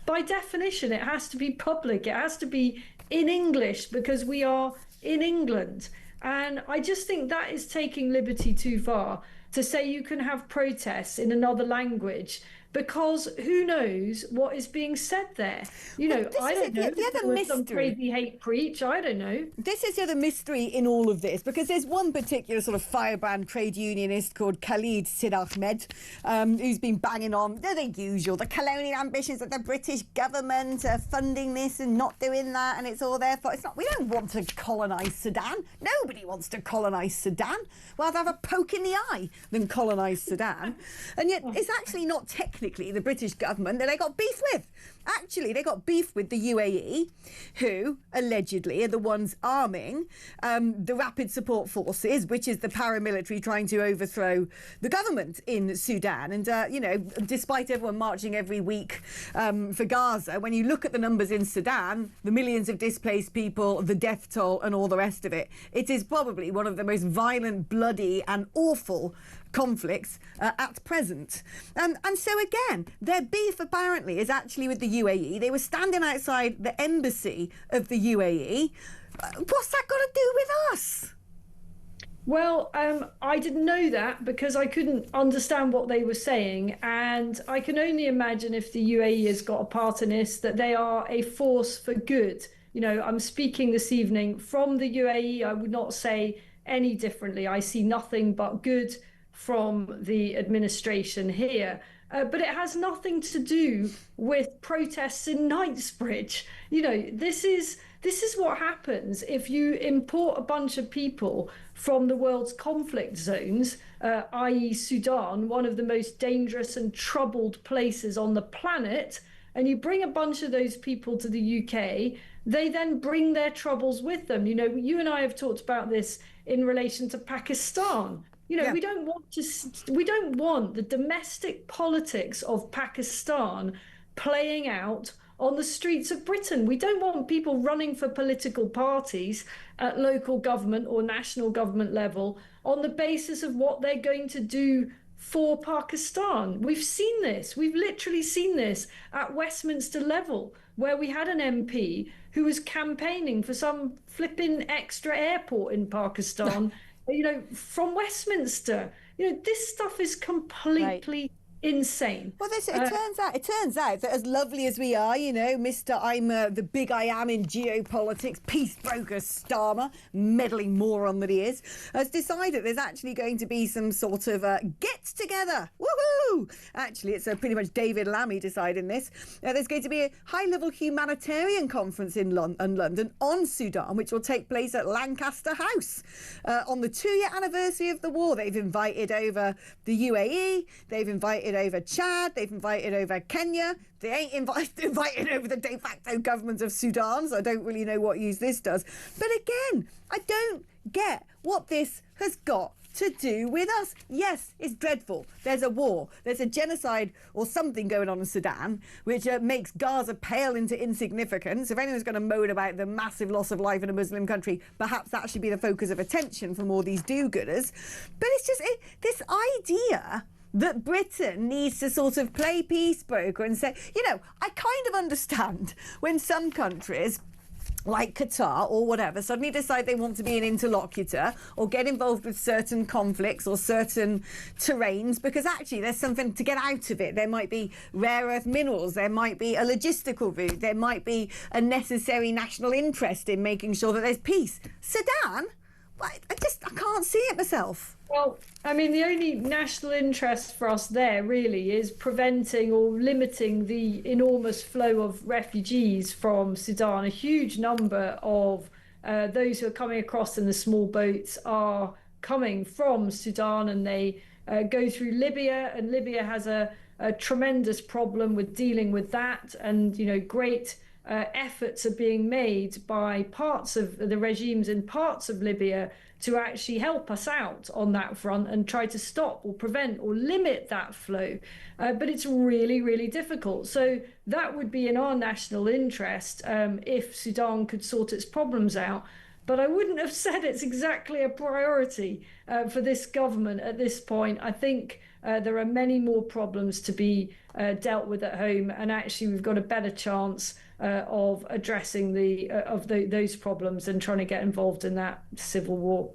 by definition, it has to be public. It has to be in English, because we are in England. And I just think that is taking liberty too far, to say you can have protests in another language, because who knows what is being said there. I don't know. The other mystery, some crazy hate preach, I don't know. This is the other mystery in all of this, because there's one particular sort of firebrand trade unionist called Khalid Sid Ahmed, who's been banging on the usual, the colonial ambitions of the British government, funding this and not doing that, and it's all their fault. We don't want to colonise Sudan. Nobody wants to colonise Sudan. We'll have a poke in the eye than colonise Sudan. And yet it's actually not technically the British government that they got beef with. Actually, they got beef with the UAE, who allegedly are the ones arming the Rapid Support Forces, which is the paramilitary trying to overthrow the government in Sudan. And, despite everyone marching every week for Gaza, when you look at the numbers in Sudan, the millions of displaced people, the death toll and all the rest of it, it is probably one of the most violent, bloody and awful conflicts at present. And so again, their beef apparently is actually with the UAE. They were standing outside the embassy of the UAE. What's that got to do with us? Well, I didn't know that, because I couldn't understand what they were saying. And I can only imagine, if the UAE has got a part in this, that they are a force for good. I'm speaking this evening from the UAE. I would not say any differently. I see nothing but good from the administration here. but it has nothing to do with protests in Knightsbridge. You know, this is what happens if you import a bunch of people from the world's conflict zones, i.e. Sudan, one of the most dangerous and troubled places on the planet, and you bring a bunch of those people to the UK. They then bring their troubles with them. You know, you and I have talked about this in relation to Pakistan. You know, we don't want the domestic politics of Pakistan playing out on the streets of Britain. We don't want people running for political parties at local government or national government level on the basis of what they're going to do for Pakistan. We've seen this. We've literally seen this at Westminster level, where we had an MP who was campaigning for some flipping extra airport in Pakistan, you know, from Westminster. You know, this stuff is completely insane. Well, it turns out that as lovely as we are, you know, Mr. I'm the big I am in geopolitics, peace broker Starmer, meddling moron that he is, has decided there's actually going to be some sort of get-together. Woohoo! Actually, it's pretty much David Lammy deciding this. There's going to be a high-level humanitarian conference in London on Sudan, which will take place at Lancaster House. On the 2-year anniversary of the war, they've invited over the UAE, they've invited over Chad, they've invited over Kenya, they ain't invited over the de facto government of Sudan, so I don't really know what use this does. But again, I don't get what this has got to do with us. Yes, it's dreadful. There's a war. There's a genocide or something going on in Sudan, which makes Gaza pale into insignificance. If anyone's going to moan about the massive loss of life in a Muslim country, perhaps that should be the focus of attention from all these do-gooders. But it's just this idea that Britain needs to sort of play peace broker and say, you know, I kind of understand when some countries like Qatar or whatever suddenly decide they want to be an interlocutor or get involved with certain conflicts or certain terrains because actually there's something to get out of it. There might be rare earth minerals, there might be a logistical route, there might be a necessary national interest in making sure that there's peace. Sudan? I can't see it myself. Well, I mean, the only national interest for us there really is preventing or limiting the enormous flow of refugees from Sudan. A huge number of those who are coming across in the small boats are coming from Sudan, and they go through Libya, and Libya has a tremendous problem with dealing with that. And, you know, great efforts are being made by parts of the regimes in parts of Libya to actually help us out on that front and try to stop or prevent or limit that flow. But it's really, really difficult. So that would be in our national interest if Sudan could sort its problems out. But I wouldn't have said it's exactly a priority for this government at this point. I think there are many more problems to be dealt with at home, and actually we've got a better chance of addressing those problems and trying to get involved in that civil war.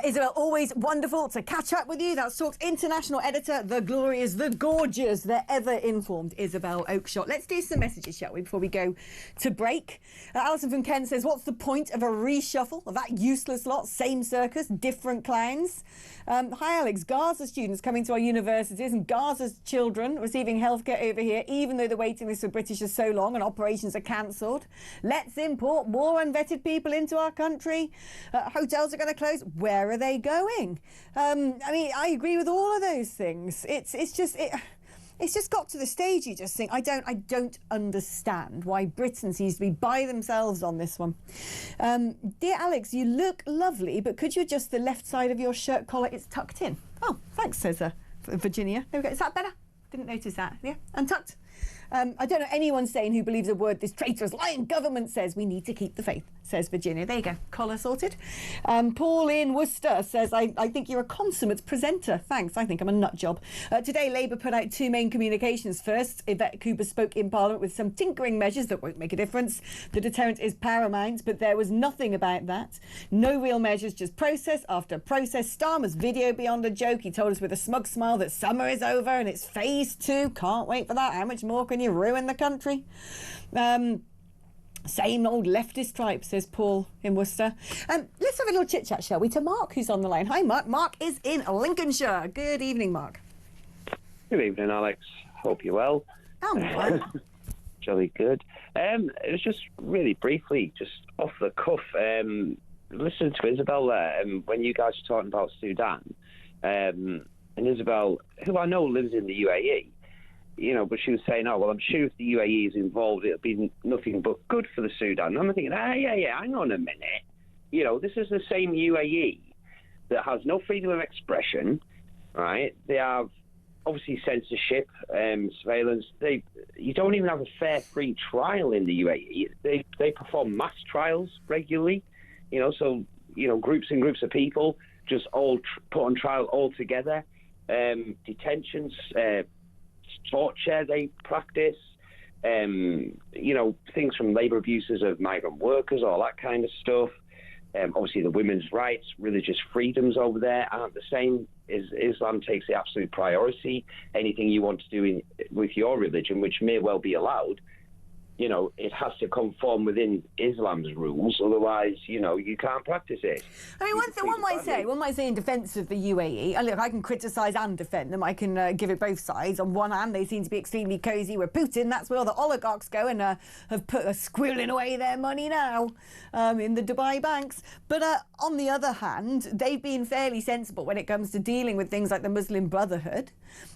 Isabel, always wonderful to catch up with you. That's Talk's international editor, the glorious, the gorgeous, the ever-informed Isabel Oakeshott. Let's do some messages, shall we, before we go to break? Alison from Kent says, what's the point of a reshuffle of that useless lot? Same circus, different clowns. Hi, Alex. Gaza students coming to our universities and Gaza's children receiving healthcare over here, even though the waiting list for British is so long and operations are cancelled. Let's import more unvetted people into our country. Hotels are going to close. Where are they going? I mean, I agree with all of those things. It's just got to the stage you just think, I don't understand why Britain seems to be by themselves on this one. Dear Alex, you look lovely, but could you adjust the left side of your shirt collar? It's tucked in. Oh, thanks, says Virginia. There we go. Is that better? Didn't notice that. Yeah, untucked. I don't know anyone saying who believes a word this traitorous lying government says. We need to keep the faith, says Virginia. There you go. Collar sorted. Paul in Worcester says, I think you're a consummate presenter. Thanks. I think I'm a nut job. Today, Labour put out two main communications. First, Yvette Cooper spoke in Parliament with some tinkering measures that won't make a difference. The deterrent is paramount, but there was nothing about that. No real measures, just process after process. Starmer's video beyond a joke. He told us with a smug smile that summer is over and it's phase 2. Can't wait for that. How much more can you ruin the country? Same old leftist tripe, says Paul in Worcester. Let's have a little chit chat, shall we, to Mark, who's on the line. Hi, Mark. Mark is in Lincolnshire. Good evening, Mark. Good evening, Alex. Hope you're well. Oh, well. Jolly good. It was just really briefly, just off the cuff, listen to Isabel there, when you guys were talking about Sudan, and Isabel, who I know lives in the UAE, you know, but she was saying, oh, well, I'm sure if the UAE is involved, it'll be nothing but good for the Sudan. And I'm thinking, yeah, hang on a minute. You know, this is the same UAE that has no freedom of expression, right? They have, obviously, censorship, surveillance. You don't even have a fair, free trial in the UAE. They perform mass trials regularly, you know, so, you know, groups and groups of people just all put on trial all together. Detentions, torture they practice, you know, things from labour abuses of migrant workers, all that kind of stuff. Obviously, the women's rights, religious freedoms over there aren't the same. Islam takes the absolute priority. Anything you want to do with your religion, which may well be allowed, you know, it has to conform within Islam's rules. Otherwise, you know, you can't practice it. I mean, one might say in defence of the UAE, and look, I can criticise and defend them. I can give it both sides. On one hand, they seem to be extremely cosy with Putin. That's where all the oligarchs go and have put squirreling away their money now in the Dubai banks. But on the other hand, they've been fairly sensible when it comes to dealing with things like the Muslim Brotherhood,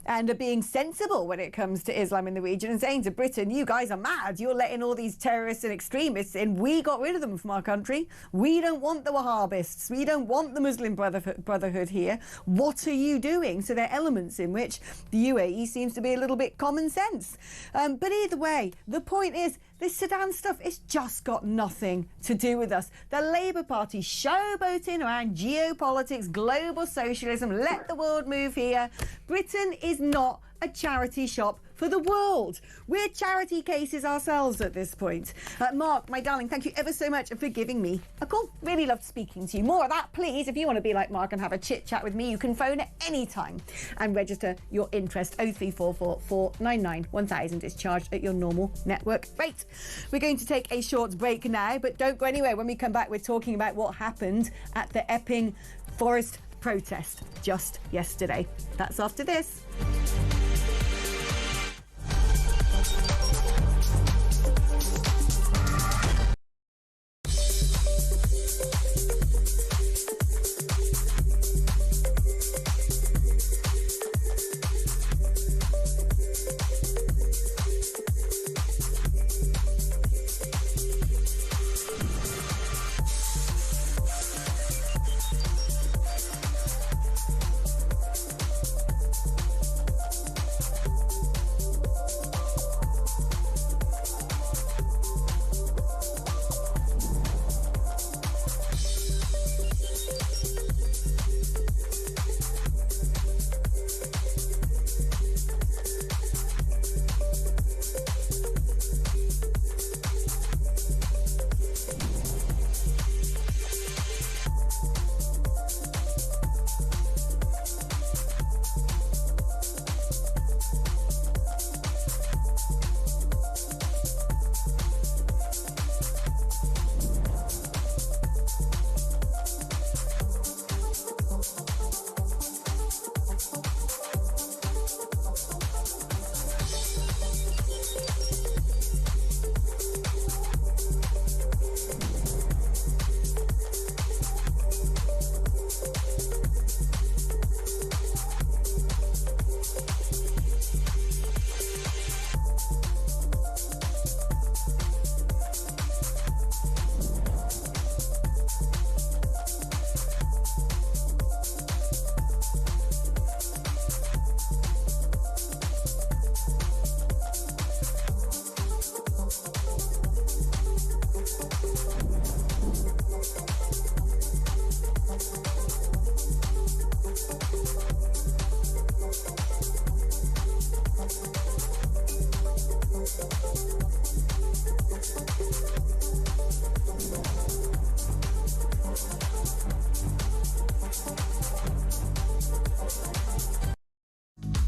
and are being sensible when it comes to Islam in the region, and saying to Britain, you guys are mad. You're letting all these terrorists and extremists in. We got rid of them from our country. We don't want the Wahhabists. We don't want the Muslim Brotherhood here. What are you doing? So there are elements in which the UAE seems to be a little bit common sense. But either way, the point is, this Sudan stuff, it's just got nothing to do with us. The Labour Party showboating around geopolitics, global socialism, let the world move here. Britain is not a charity shop for the world. We're charity cases ourselves at this point. Mark, my darling, thank you ever so much for giving me a call. Really loved speaking to you. More of that, please. If you want to be like Mark and have a chit-chat with me, you can phone at any time and register your interest. 0344 499 1000 is charged at your normal network rate. We're going to take a short break now, but don't go anywhere. When we come back, we're talking about what happened at the Epping forest protest just yesterday. That's after this.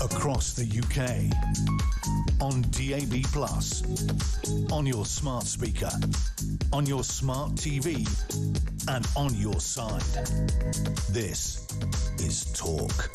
across the UK, on DAB+, on your smart speaker, on your smart TV, and on your side. This is Talk.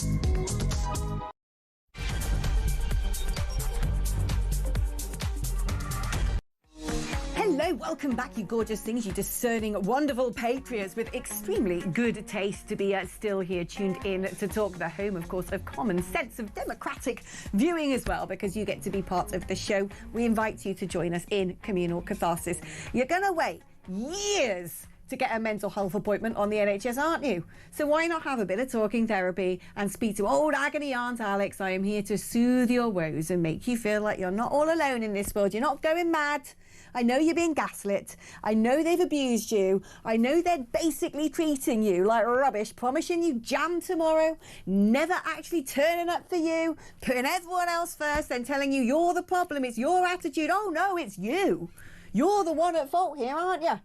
welcome back, you gorgeous things, you discerning, wonderful patriots with extremely good taste to be still here, tuned in to Talk, the home, of course, of common sense, of democratic viewing as well, because you get to be part of the show. We invite you to join us in communal catharsis. You're going to wait years to get a mental health appointment on the NHS, aren't you? So why not have a bit of talking therapy and speak to old agony Aunt Alex? I am here to soothe your woes and make you feel like you're not all alone in this world. You're not going mad. I know you're being gaslit. I know they've abused you. I know they're basically treating you like rubbish, promising you jam tomorrow, never actually turning up for you, putting everyone else first, then telling you you're the problem, it's your attitude. Oh no, it's you. You're the one at fault here, aren't you?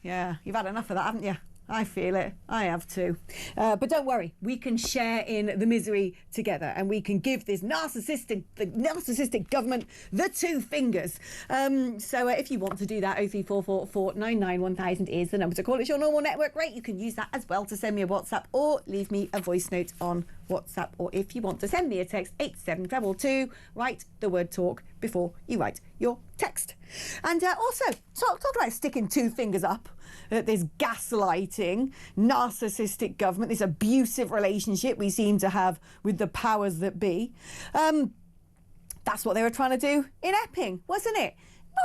Yeah, you've had enough of that, haven't you? I feel it. I have too. But don't worry, we can share in the misery together, and we can give this narcissistic government the two fingers. So if you want to do that, 0344 499 1000 is the number to call. It's your normal network rate. You can use that as well to send me a WhatsApp or leave me a voice note on WhatsApp, or if you want to send me a text, 87222, write the word talk before you write your text. And also, talk about sticking two fingers up at this gaslighting, narcissistic government, this abusive relationship we seem to have with the powers that be. That's what they were trying to do in Epping, wasn't it?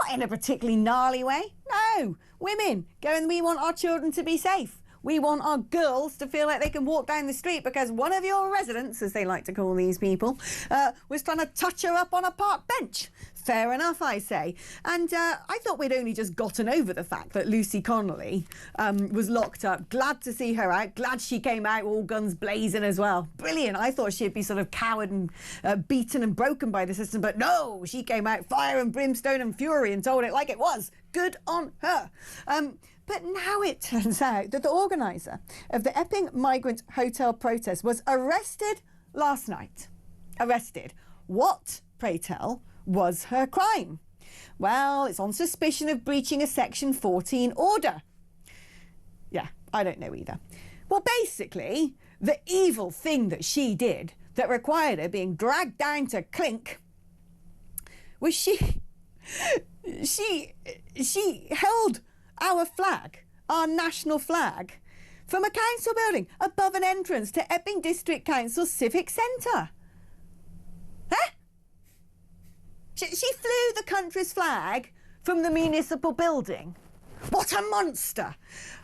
Not in a particularly gnarly way. No, women going, we want our children to be safe. We want our girls to feel like they can walk down the street because one of your residents, as they like to call these people, was trying to touch her up on a park bench. Fair enough, I say. And I thought we'd only just gotten over the fact that Lucy Connolly was locked up. Glad to see her out. Glad she came out all guns blazing as well. Brilliant. I thought she'd be sort of cowed and beaten and broken by the system. But no, she came out fire and brimstone and fury and told it like it was. Good on her. But now it turns out that the organiser of the Epping migrant hotel protest was arrested last night. Arrested. What, pray tell, was her crime? Well, it's on suspicion of breaching a Section 14 order. Yeah, I don't know either. Well, basically, the evil thing that she did that required her being dragged down to clink was she held our flag, our national flag, from a council building above an entrance to Epping District Council Civic Centre. Huh? She flew the country's flag from the municipal building. What a monster!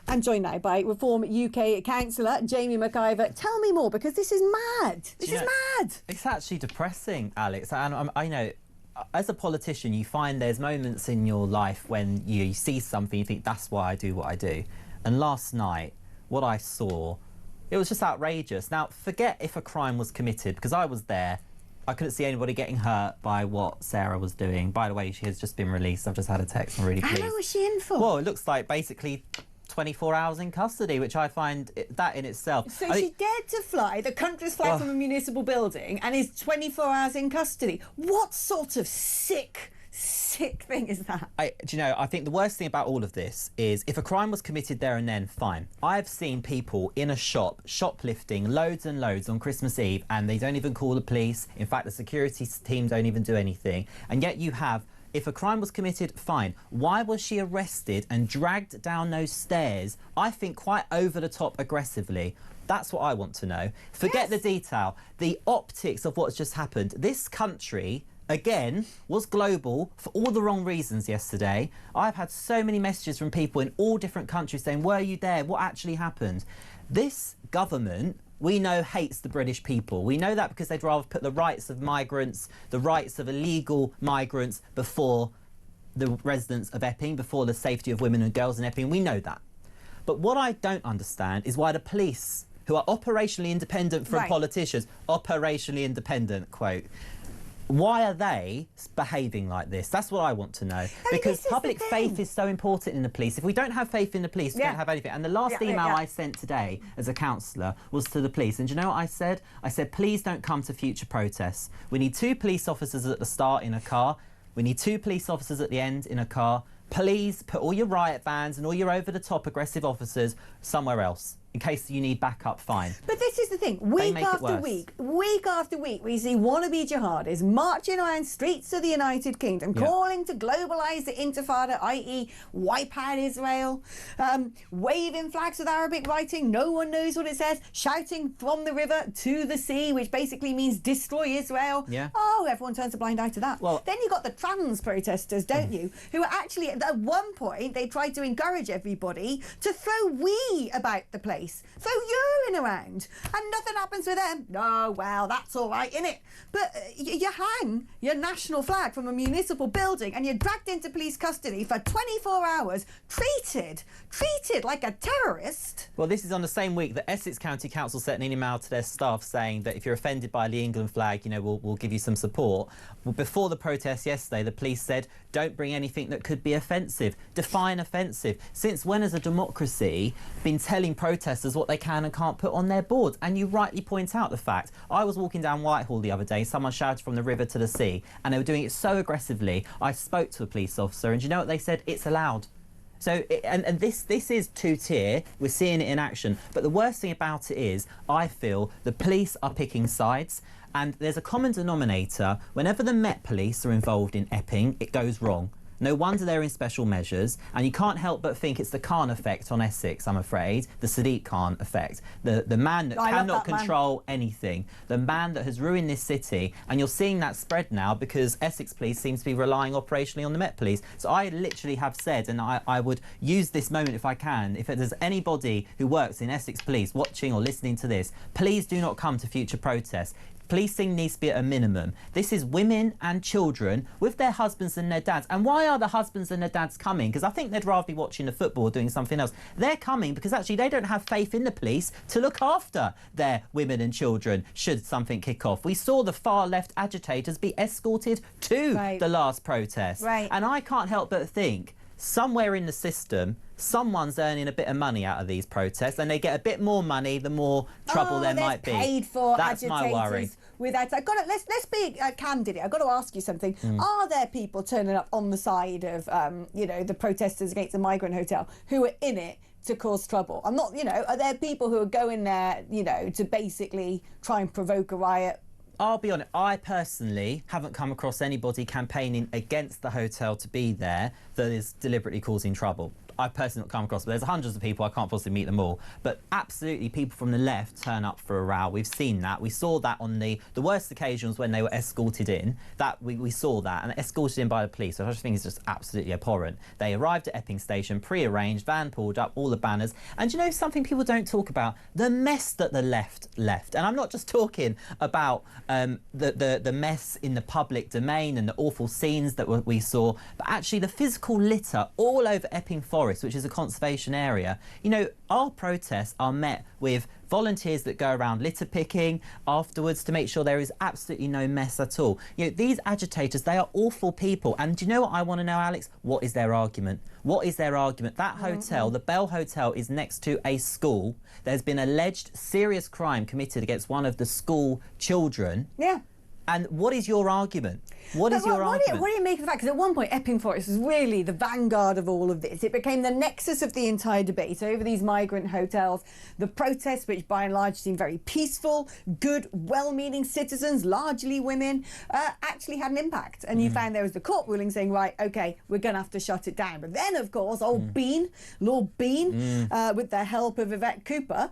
I'm joined now by Reform UK councillor Jamie McIver. Tell me more, because this is mad. This is mad. It's actually depressing, Alex. And I know, as a politician, you find there's moments in your life when you see something, you think, that's why I do what I do. And last night, what I saw, it was just outrageous. Now, forget if a crime was committed, because I was there. I couldn't see anybody getting hurt by what Sarah was doing. By the way, she has just been released. I've just had a text. I'm really pleased. How long was she in for? Well, it looks like basically 24 hours in custody, which I find that in itself. So she dared to fly the country's flag from a municipal building and is 24 hours in custody. What sort of sick thing is that? Do you know, I think the worst thing about all of this is if a crime was committed there and then, fine. I've seen people in a shop shoplifting loads and loads on Christmas Eve, and they don't even call the police. In fact, the security team don't even do anything. And yet you have, if a crime was committed, fine. Why was she arrested and dragged down those stairs, I think quite over the top aggressively? That's what I want to know. Forget the detail, the optics of what's just happened. This country, again, was global for all the wrong reasons yesterday. I've had so many messages from people in all different countries saying, were you there? What actually happened? This government, we know, hates the British people. We know that because they'd rather put the rights of migrants, the rights of illegal migrants before the residents of Epping, before the safety of women and girls in Epping. We know that. But what I don't understand is why the police, who are operationally independent from politicians, operationally independent, quote, why are they behaving like this? That's what I want to know. Because public faith is so important in the police. If we don't have faith in the police, we don't have anything. And the last email I sent today as a councillor was to the police. And do you know what I said? I said, please don't come to future protests. We need 2 police officers at the start in a car. We need 2 police officers at the end in a car. Please put all your riot vans and all your over-the-top aggressive officers somewhere else. in case you need backup, fine. But this is the thing, week after week, we see wannabe jihadis marching around streets of the United Kingdom, calling to globalise the intifada, i.e. wipe out Israel, waving flags with Arabic writing, no one knows what it says, shouting from the river to the sea, which basically means destroy Israel. Yeah. Oh, everyone turns a blind eye to that. Well, then you've got the trans protesters, don't you, who are actually, at one point, they tried to encourage everybody to throw wee about the place, throw urine around, and nothing happens with them. Oh, well, that's all right, innit? But you hang your national flag from a municipal building and you're dragged into police custody for 24 hours, treated like a terrorist. Well, this is on the same week that Essex County Council sent an email to their staff saying that if you're offended by the England flag, you know, we'll give you some support. Well, before the protest yesterday, the police said, don't bring anything that could be offensive. Define offensive. Since when has a democracy been telling protesters what they can and can't put on their boards? And you rightly point out the fact. I was walking down Whitehall the other day, someone shouted from the river to the sea, and they were doing it so aggressively. I spoke to a police officer, and do you know what they said? It's allowed. So, and this is two-tier. We're seeing it in action. But the worst thing about it is, I feel the police are picking sides. And there's a common denominator. Whenever the Met Police are involved in Epping, it goes wrong. No wonder they're in special measures, and you can't help but think it's the Khan effect on Essex, I'm afraid, the Sadiq Khan effect, the man that cannot control anything, the man that has ruined this city, and you're seeing that spread now because Essex Police seems to be relying operationally on the Met Police. So I literally have said, and I would use this moment if I can, if there's anybody who works in Essex Police watching or listening to this, please do not come to future protests. Policing needs to be at a minimum. This is women and children with their husbands and their dads. And why are the husbands and the dads coming? Because I think they'd rather be watching the football or doing something else. They're coming because actually they don't have faith in the police to look after their women and children should something kick off. We saw the far left agitators be escorted to the last protest. And I can't help but think somewhere in the system, someone's earning a bit of money out of these protests, and they get a bit more money the more trouble there might be. Paid for That's agitators my worry. Without, let's be candid. I've got to ask you something. Are there people turning up on the side of, the protesters against the migrant hotel who are in it to cause trouble? I'm not, are there people who are going there, to basically try and provoke a riot? I'll be honest, I personally haven't come across anybody campaigning against the hotel to be there that is deliberately causing trouble. I've personally not come across, but there's hundreds of people, I can't possibly meet them all. But absolutely, people from the left turn up for a row. We've seen that. We saw that on the worst occasions when they were escorted in. That we saw that, and escorted in by the police. So I just think it's just absolutely abhorrent. They arrived at Epping Station, pre-arranged, van pulled up, all the banners. And you know something people don't talk about? The mess that the left left. And I'm not just talking about the mess in the public domain and the awful scenes that we saw, but actually the physical litter all over Epping Forest, which is a conservation area. Our protests are met with volunteers that go around litter picking afterwards to make sure there is absolutely no mess at all. These agitators, they are awful people. And do you know what I want to know, Alex? What is their argument? What is their argument? That hotel, the Bell Hotel, is next to a school. There's been alleged serious crime committed against one of the school children. Yeah. And what is your argument? What do you make of the fact? Because at one point, Epping Forest was really the vanguard of all of this. It became the nexus of the entire debate over these migrant hotels. The protests, which by and large seemed very peaceful, good, well-meaning citizens, largely women, actually had an impact. And you found there was the court ruling saying, right, OK, we're going to have to shut it down. But then, of course, Lord Bean, with the help of Yvette Cooper,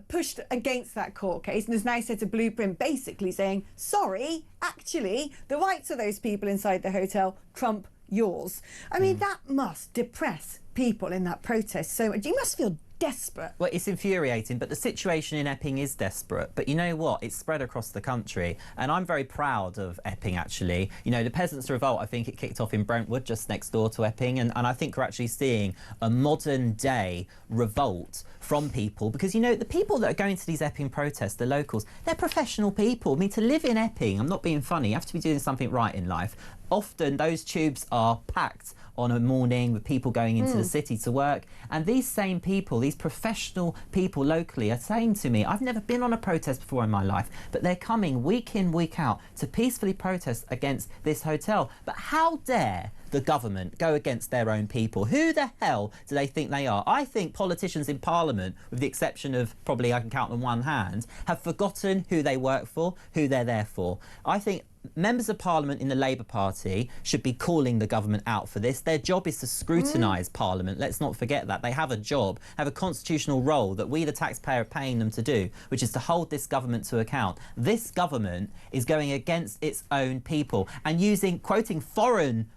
pushed against that court case and has now set a blueprint basically saying, sorry, actually, the rights of those people inside the hotel trump yours. I mean, that must depress people in that protest so much. You must feel desperate. Well, it's infuriating, but the situation in Epping is desperate. But you know what? It's spread across the country, and I'm very proud of Epping, actually. The Peasants' Revolt, I think it kicked off in Brentwood, just next door to Epping, and I think we're actually seeing a modern-day revolt from people, because, the people that are going to these Epping protests, the locals, they're professional people. I mean, to live in Epping, I'm not being funny, you have to be doing something right in life. Often those tubes are packed on a morning with people going into the city to work, and these same people, these professional people locally, are saying to me, I've never been on a protest before in my life, but they're coming week in, week out to peacefully protest against this hotel. But how dare the government go against their own people? Who the hell do they think they are? I think politicians in Parliament, with the exception of probably I can count on one hand, have forgotten who they work for, who they're there for. I think members of Parliament in the Labour Party should be calling the government out for this. Their job is to scrutinise Parliament. Let's not forget that. They have a job, have a constitutional role that we, the taxpayer, are paying them to do, which is to hold this government to account. This government is going against its own people and quoting foreign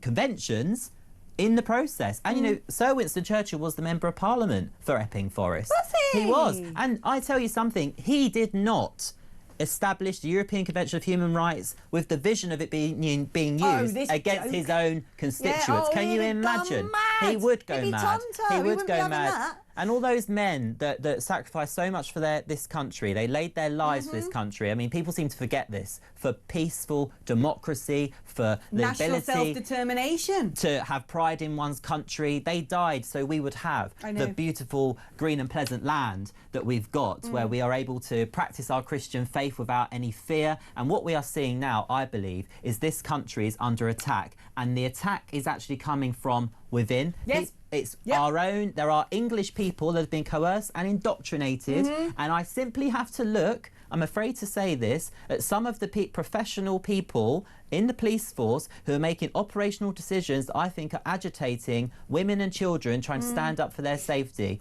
conventions in the process. And, you know, Sir Winston Churchill was the Member of Parliament for Epping Forest. Was he? He was. And I tell you something, he did not established the European Convention of Human Rights with the vision of it being used against his own constituents. Can you imagine? He would go mad. He would go mad. And all those men that sacrificed so much for this country, they laid their lives for this country. I mean, people seem to forget this. For peaceful democracy, for the national ability self-determination, to have pride in one's country. They died so we would have the beautiful green and pleasant land that we've got, where we are able to practice our Christian faith without any fear. And what we are seeing now, I believe, is this country is under attack, and the attack is actually coming from within. Yes. It's our own. There are English people that have been coerced and indoctrinated, and I simply have to look, I'm afraid to say this, at some of the professional people in the police force who are making operational decisions that I think are agitating women and children trying to stand up for their safety.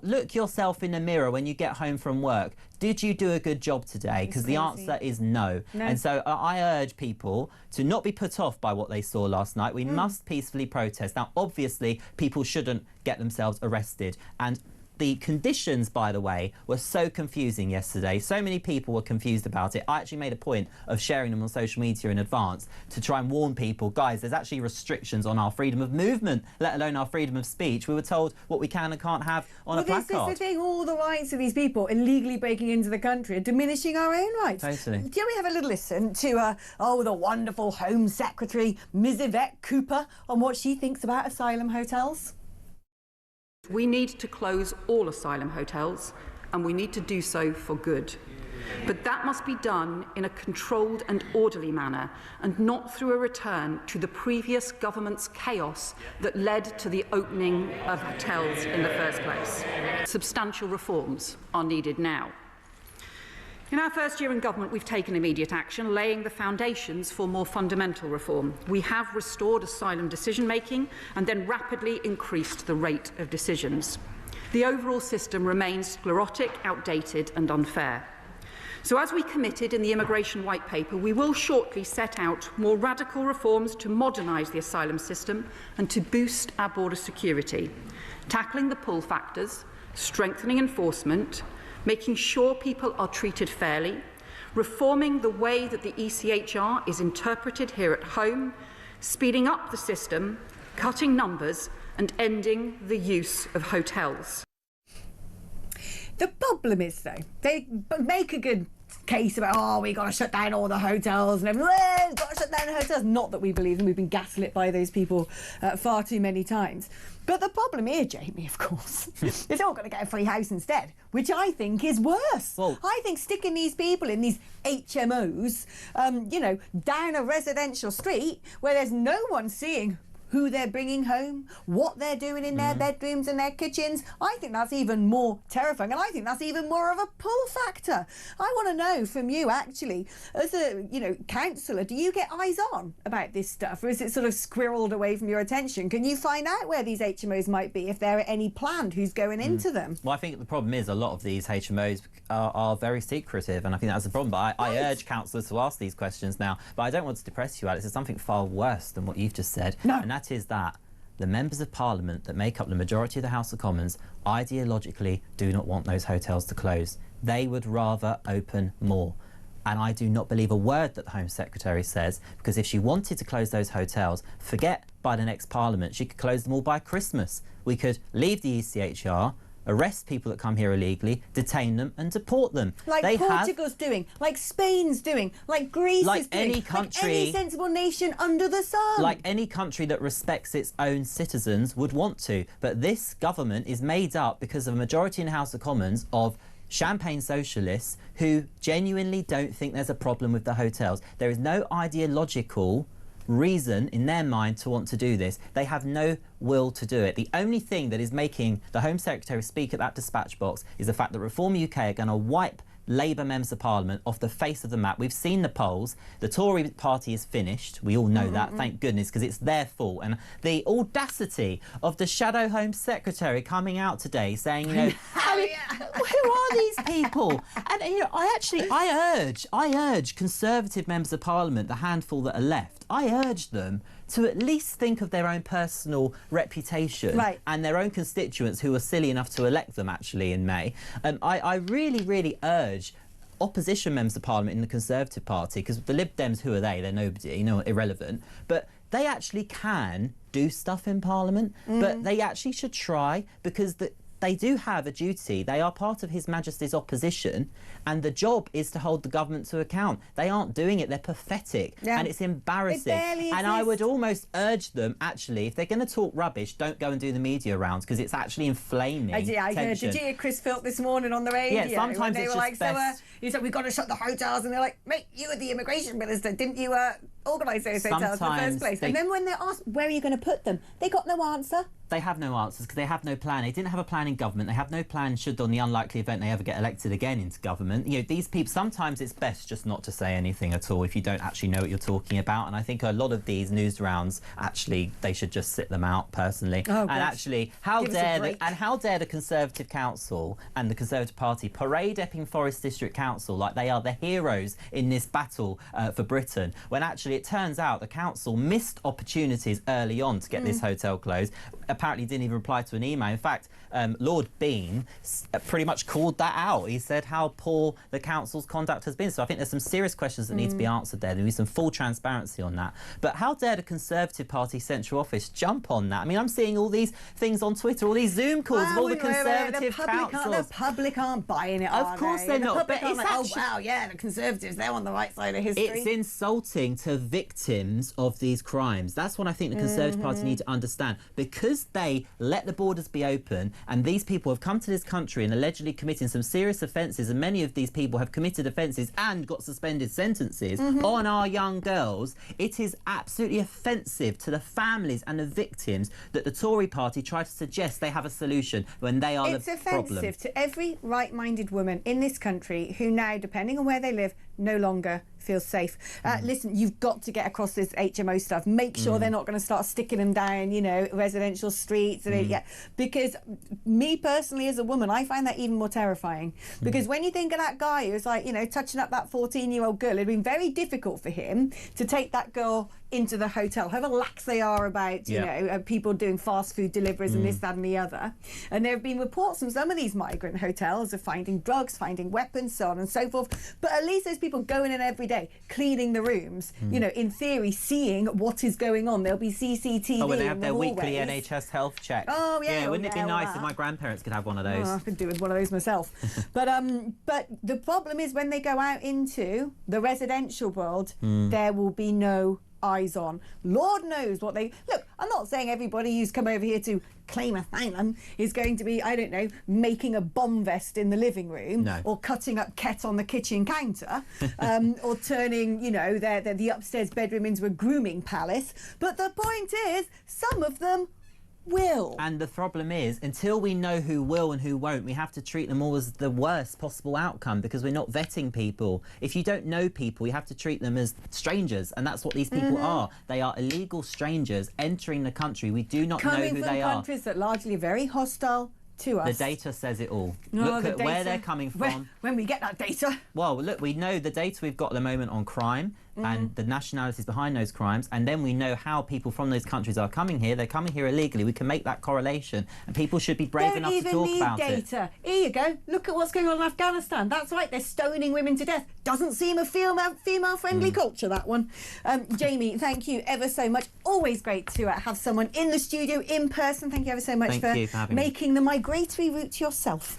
Look yourself in the mirror when you get home from work. Did you do a good job today? Because the answer is no. And so I urge people to not be put off by what they saw last night. We must peacefully protest. Now, obviously, people shouldn't get themselves arrested. And the conditions, by the way, were so confusing yesterday. So many people were confused about it. I actually made a point of sharing them on social media in advance to try and warn people, guys, there's actually restrictions on our freedom of movement, let alone our freedom of speech. We were told what we can and can't have on a placard. This is the thing, all the rights of these people illegally breaking into the country are diminishing our own rights. Totally. Shall we have a little listen to, the wonderful Home Secretary, Ms Yvette Cooper, on what she thinks about asylum hotels? We need to close all asylum hotels, and we need to do so for good. But that must be done in a controlled and orderly manner, and not through a return to the previous government's chaos that led to the opening of hotels in the first place. Substantial reforms are needed now. In our first year in government, we've taken immediate action, laying the foundations for more fundamental reform. We have restored asylum decision-making and then rapidly increased the rate of decisions. The overall system remains sclerotic, outdated and unfair. So as we committed in the Immigration White Paper, we will shortly set out more radical reforms to modernise the asylum system and to boost our border security, tackling the pull factors, strengthening enforcement, making sure people are treated fairly, reforming the way that the ECHR is interpreted here at home, speeding up the system, cutting numbers and ending the use of hotels. The problem is, though, they make a good case about, we've got to shut down all the hotels and everything. We've got to shut down the hotels. Not that we believe them. We've been gaslit by those people far too many times. But the problem here, Jamie, of course, is all going to get a free house instead, which I think is worse. Well, I think sticking these people in these HMOs, down a residential street where there's no one seeing who they're bringing home, what they're doing in their bedrooms and their kitchens. I think that's even more terrifying, and I think that's even more of a pull factor. I want to know from you, actually, as a counsellor, do you get eyes on about this stuff, or is it sort of squirreled away from your attention? Can you find out where these HMOs might be, if there are any planned, who's going into them? Well, I think the problem is a lot of these HMOs are very secretive, and I think that's the problem. But I urge councillors to ask these questions now. But I don't want to depress you, Alex. There's something far worse than what you've just said. No. And that is that the members of Parliament that make up the majority of the House of Commons ideologically do not want those hotels to close. They would rather open more. And I do not believe a word that the Home Secretary says, because if she wanted to close those hotels, forget by the next Parliament, she could close them all by Christmas. We could leave the ECHR, arrest people that come here illegally, detain them and deport them. Like Portugal's doing, like Spain's doing, like Greece is doing, any country, like any sensible nation under the sun. Like any country that respects its own citizens would want to. But this government is made up, because of a majority in the House of Commons, of champagne socialists who genuinely don't think there's a problem with the hotels. There is no ideological reason in their mind to want to do this. They have no will to do it. The only thing that is making the Home Secretary speak at that dispatch box is the fact that Reform UK are going to wipe Labour members of Parliament off the face of the map. We've seen the polls. The Tory party is finished. We all know that, thank goodness, because it's their fault. And the audacity of the Shadow Home Secretary coming out today saying, you know, I mean, who are these people? And, you know, I urge Conservative members of Parliament, the handful that are left, I urge them to at least think of their own personal reputation and their own constituents who are silly enough to elect them actually in May. I really, really urge opposition members of Parliament in the Conservative Party, because the Lib Dems, who are they? They're nobody, you know, irrelevant. But they actually can do stuff in Parliament, but they actually should try, because they do have a duty. They are part of His Majesty's opposition, and the job is to hold the government to account. They aren't doing it. They're pathetic, and it's embarrassing. And I would almost urge them, actually, if they're going to talk rubbish, don't go and do the media rounds, because it's actually inflaming tension. Did you hear Chris Phillips this morning on the radio? Yeah, sometimes they it's were just like, best. he said, we've got to shut the hotels, and they're like, mate, you were the immigration minister, didn't you organise those hotels in the first place? And then when they're asked, where are you going to put them? They got no answer. They have no answers because they have no plan. They didn't have a plan in government. They have no plan should, on the unlikely event they ever get elected again into government. You know, these people, sometimes it's best just not to say anything at all if you don't actually know what you're talking about. And I think a lot of these news rounds, actually, they should just sit them out personally. And actually, how dare the Conservative Council and the Conservative Party parade Epping Forest District Council like they are the heroes in this battle for Britain, when actually it turns out the council missed opportunities early on to get this hotel closed. Apparently didn't even reply to an email. In fact, Lord Bean pretty much called that out. He said how poor the council's conduct has been. So I think there's some serious questions that need to be answered there. There needs some full transparency on that. But how dare the Conservative Party Central Office jump on that? I mean, I'm seeing all these things on Twitter, all these Zoom calls of all the Conservative councils. The public aren't buying it, Of course they're not. But it's like, oh, wow, yeah, the Conservatives, they're on the right side of history. It's insulting to victims of these crimes. That's what I think the Conservative Party need to understand. Because they let the borders be open, and these people have come to this country and allegedly committing some serious offences, and many of these people have committed offences and got suspended sentences on our young girls, it is absolutely offensive to the families and the victims that the Tory party try to suggest they have a solution when they are the problem. It's offensive to every right-minded woman in this country who now, depending on where they live, no longer feels safe. Listen, you've got to get across this HMO stuff. Make sure they're not going to start sticking them down, you know, residential streets. And because me personally, as a woman, I find that even more terrifying. Because when you think of that guy who's like, you know, touching up that 14-year-old girl, it'd been very difficult for him to take that girl into the hotel, however lax they are about, you know, people doing fast food deliveries and this, that and the other. And there have been reports from some of these migrant hotels of finding drugs, finding weapons, so on and so forth. But at least those people going in every day, cleaning the rooms, you know, in theory, seeing what is going on. There'll be CCTV. Oh, when they have their hallways. Weekly NHS health check. Oh, yeah. Wouldn't it be nice if my grandparents could have one of those? Oh, I could do with one of those myself. But the problem is when they go out into the residential world, there will be no eyes on. Lord knows what they... Look, I'm not saying everybody who's come over here to claim asylum is going to be, I don't know, making a bomb vest in the living room or cutting up Ket on the kitchen counter or turning, you know, the upstairs bedroom into a grooming palace. But the point is, some of them will. And the problem is, until we know who will and who won't, we have to treat them all as the worst possible outcome, because we're not vetting people. If you don't know people, you have to treat them as strangers, and that's what these people are. They are illegal strangers entering the country. We do not know who they are. Coming from countries that largely are very hostile to us. The data says it all. Look at where they're coming from. When we get that data. Well, look, we know the data we've got at the moment on crime and the nationalities behind those crimes, and then we know how people from those countries are coming here. They're coming here illegally. We can make that correlation, and people should be brave enough to talk about it. Don't even need data. Here you go. Look at what's going on in Afghanistan. That's right, they're stoning women to death. Doesn't seem a female-friendly culture, that one. Jamie, thank you ever so much. Always great to have someone in the studio, in person. Thank you ever so much for making the migratory route yourself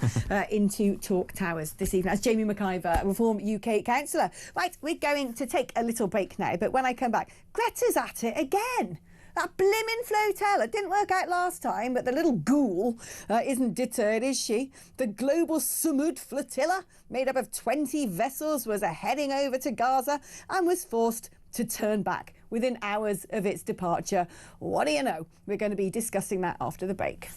into Talk Towers this evening. That's Jamie McIver, Reform UK councillor. Right, we're going to take a little break now, but when I come back, Greta's at it again. That blimmin' flotilla. It didn't work out last time, but the little ghoul isn't deterred, is she? The global Sumud flotilla, made up of 20 vessels, was heading over to Gaza and was forced to turn back within hours of its departure. What do you know? We're going to be discussing that after the break.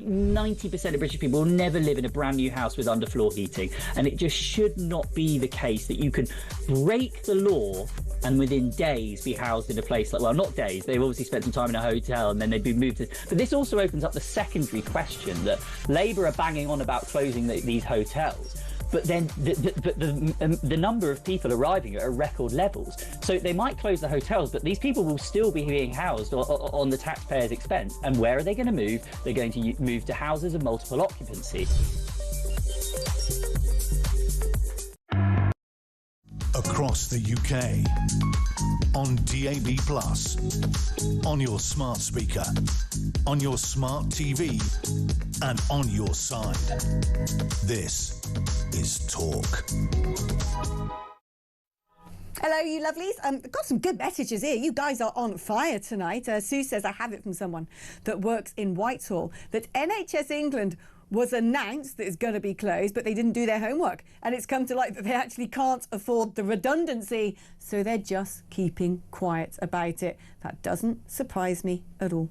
%90 of British people will never live in a brand new house with underfloor heating, and it just should not be the case that you can break the law and within days be housed in a place like, well, not days, they've obviously spent some time in a hotel and then they'd be moved to, but this also opens up the secondary question that Labour are banging on about closing these hotels. But then the number of people arriving are at record levels. So they might close the hotels, but these people will still be being housed on the taxpayers' expense. And where are they going to move? They're going to move to houses of multiple occupancy. Across the UK, on DAB+, on your smart speaker, on your smart TV, and on your side. This is Talk. Hello, you lovelies. I've got some good messages here. You guys are on fire tonight. Sue says, I have it from someone that works in Whitehall, that NHS England was announced that it's going to be closed, but they didn't do their homework. And it's come to light that they actually can't afford the redundancy, so they're just keeping quiet about it. That doesn't surprise me at all.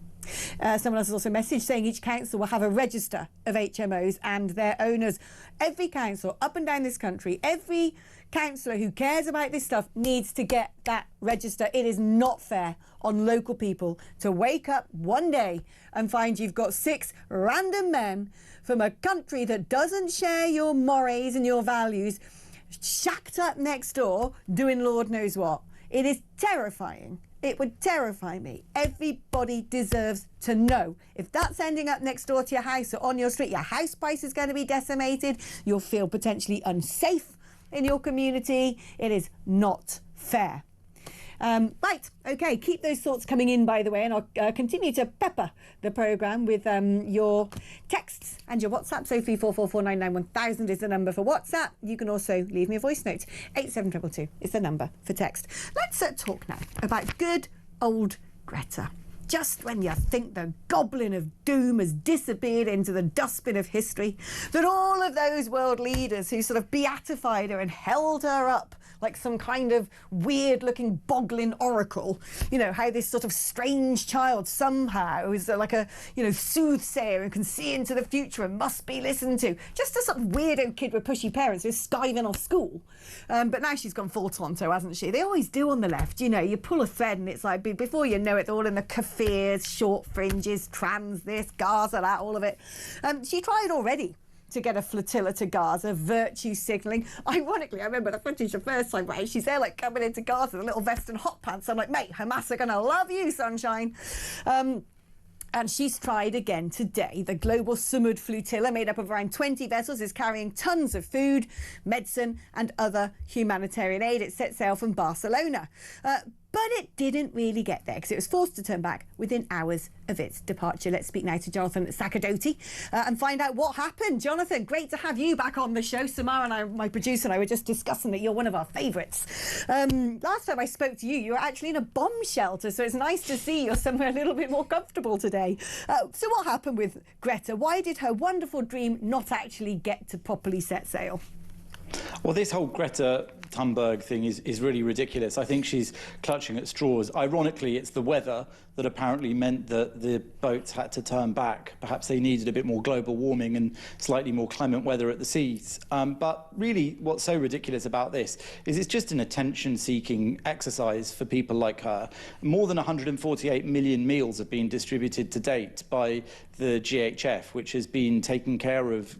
Someone else has also messaged saying each council will have a register of HMOs and their owners. Every council up and down this country, every councillor who cares about this stuff needs to get that register. It is not fair on local people to wake up one day and find you've got 6 random men from a country that doesn't share your mores and your values shacked up next door doing Lord knows what. It is terrifying. It would terrify me. Everybody deserves to know if that's ending up next door to your house or on your street, your house price is going to be decimated. You'll feel potentially unsafe in your community. It is not fair. Right, okay, keep those thoughts coming in, by the way, and I'll continue to pepper the programme with your texts and your WhatsApp. So 3444991,000 is the number for WhatsApp. You can also leave me a voice note. 87222 is the number for text. Let's talk now about good old Greta. Just when you think the goblin of doom has disappeared into the dustbin of history, that all of those world leaders who sort of beatified her and held her up like some kind of weird-looking boggling oracle, you know, how this sort of strange child somehow is like a, you know, soothsayer and can see into the future and must be listened to. Just a sort of weirdo kid with pushy parents who's skiving off school. But now she's gone full Tonto, hasn't she? They always do on the left, you know, you pull a thread and it's like, before you know it, they're all in the kafirs, short fringes, trans this, Gaza that, all of it. She tried already to get a flotilla to Gaza, virtue signalling. Ironically, I remember the footage the first time, right? She's there like coming into Gaza in a little vest and hot pants. I'm like, mate, Hamas are going to love you, sunshine. And she's tried again today. The global Sumud flotilla, made up of around 20 vessels, is carrying tons of food, medicine and other humanitarian aid. It set sail from Barcelona. But it didn't really get there because it was forced to turn back within hours of its departure. Let's speak now to Jonathan Sakadotti and find out what happened. Jonathan, great to have you back on the show. Samara and I, my producer, and I were just discussing that you're one of our favourites. Last time I spoke to you, you were actually in a bomb shelter, so it's nice to see you're somewhere a little bit more comfortable today. So what happened with Greta? Why did her wonderful dream not actually get to properly set sail? Well, this whole Greta Thunberg thing is really ridiculous. I think she's clutching at straws. Ironically, it's the weather that apparently meant that the boats had to turn back. Perhaps they needed a bit more global warming and slightly more clement weather at the seas. But really, what's so ridiculous about this is it's just an attention-seeking exercise for people like her. More than 148 million meals have been distributed to date by the GHF, which has been taking care of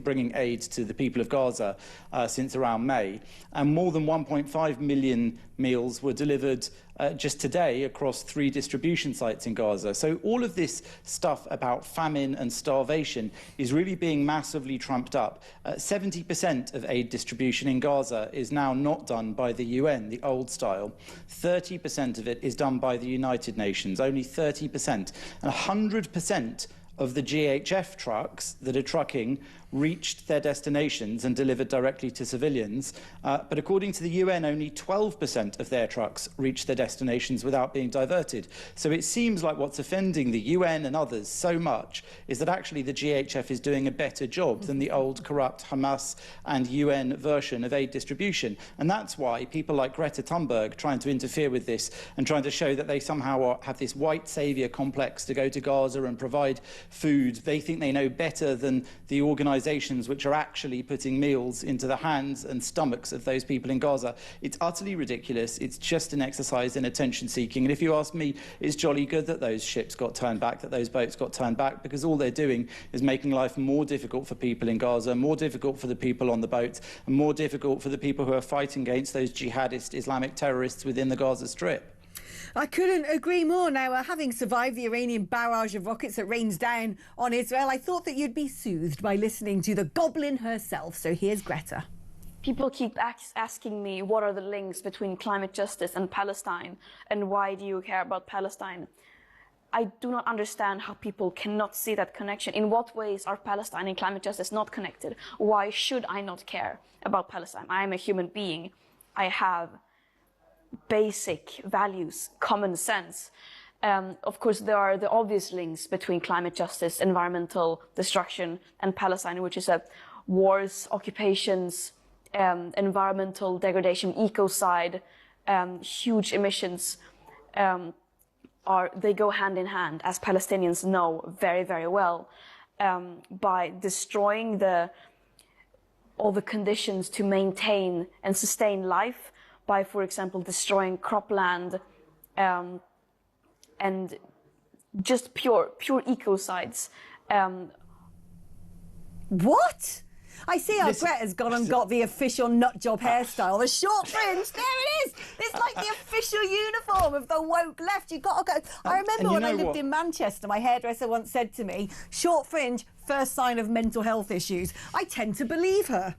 bringing aid to the people of Gaza since around May. And more than 1.5 million meals were delivered just today across 3 distribution sites in Gaza. So all of this stuff about famine and starvation is really being massively trumped up. 70% of aid distribution in Gaza is now not done by the UN, the old style. 30% of it is done by the United Nations, only 30%. And 100% of the GHF trucks that are trucking reached their destinations and delivered directly to civilians. But according to the UN, only 12% of their trucks reached their destinations without being diverted. So it seems like what's offending the UN and others so much is that actually the GHF is doing a better job than the old corrupt Hamas and UN version of aid distribution. And that's why people like Greta Thunberg trying to interfere with this and trying to show that they somehow have this white saviour complex to go to Gaza and provide food. They think they know better than the organisations which are actually putting meals into the hands and stomachs of those people in Gaza. It's utterly ridiculous. It's just an exercise in attention-seeking. And if you ask me, it's jolly good that those ships got turned back, that those boats got turned back, because all they're doing is making life more difficult for people in Gaza, more difficult for the people on the boats, and more difficult for the people who are fighting against those jihadist Islamic terrorists within the Gaza Strip. I couldn't agree more. Now, having survived the Iranian barrage of rockets that rains down on Israel, I thought that you'd be soothed by listening to the goblin herself. So here's Greta. People keep asking me, what are the links between climate justice and Palestine? And why do you care about Palestine? I do not understand how people cannot see that connection. In what ways are Palestine and climate justice not connected? Why should I not care about Palestine? I am a human being. I have basic values, common sense. Of course, there are the obvious links between climate justice, environmental destruction, and Palestine, which is wars, occupations, environmental degradation, ecocide, huge emissions. They go hand in hand, as Palestinians know very, very well, by destroying all the conditions to maintain and sustain life, by, for example, destroying cropland and just pure ecocides. What? I see how Greta's gone and got the official nutjob hairstyle, the short fringe. There it is. It's like the official uniform of the woke left. You've got to go. I remember when I lived in Manchester, my hairdresser once said to me, short fringe, first sign of mental health issues. I tend to believe her.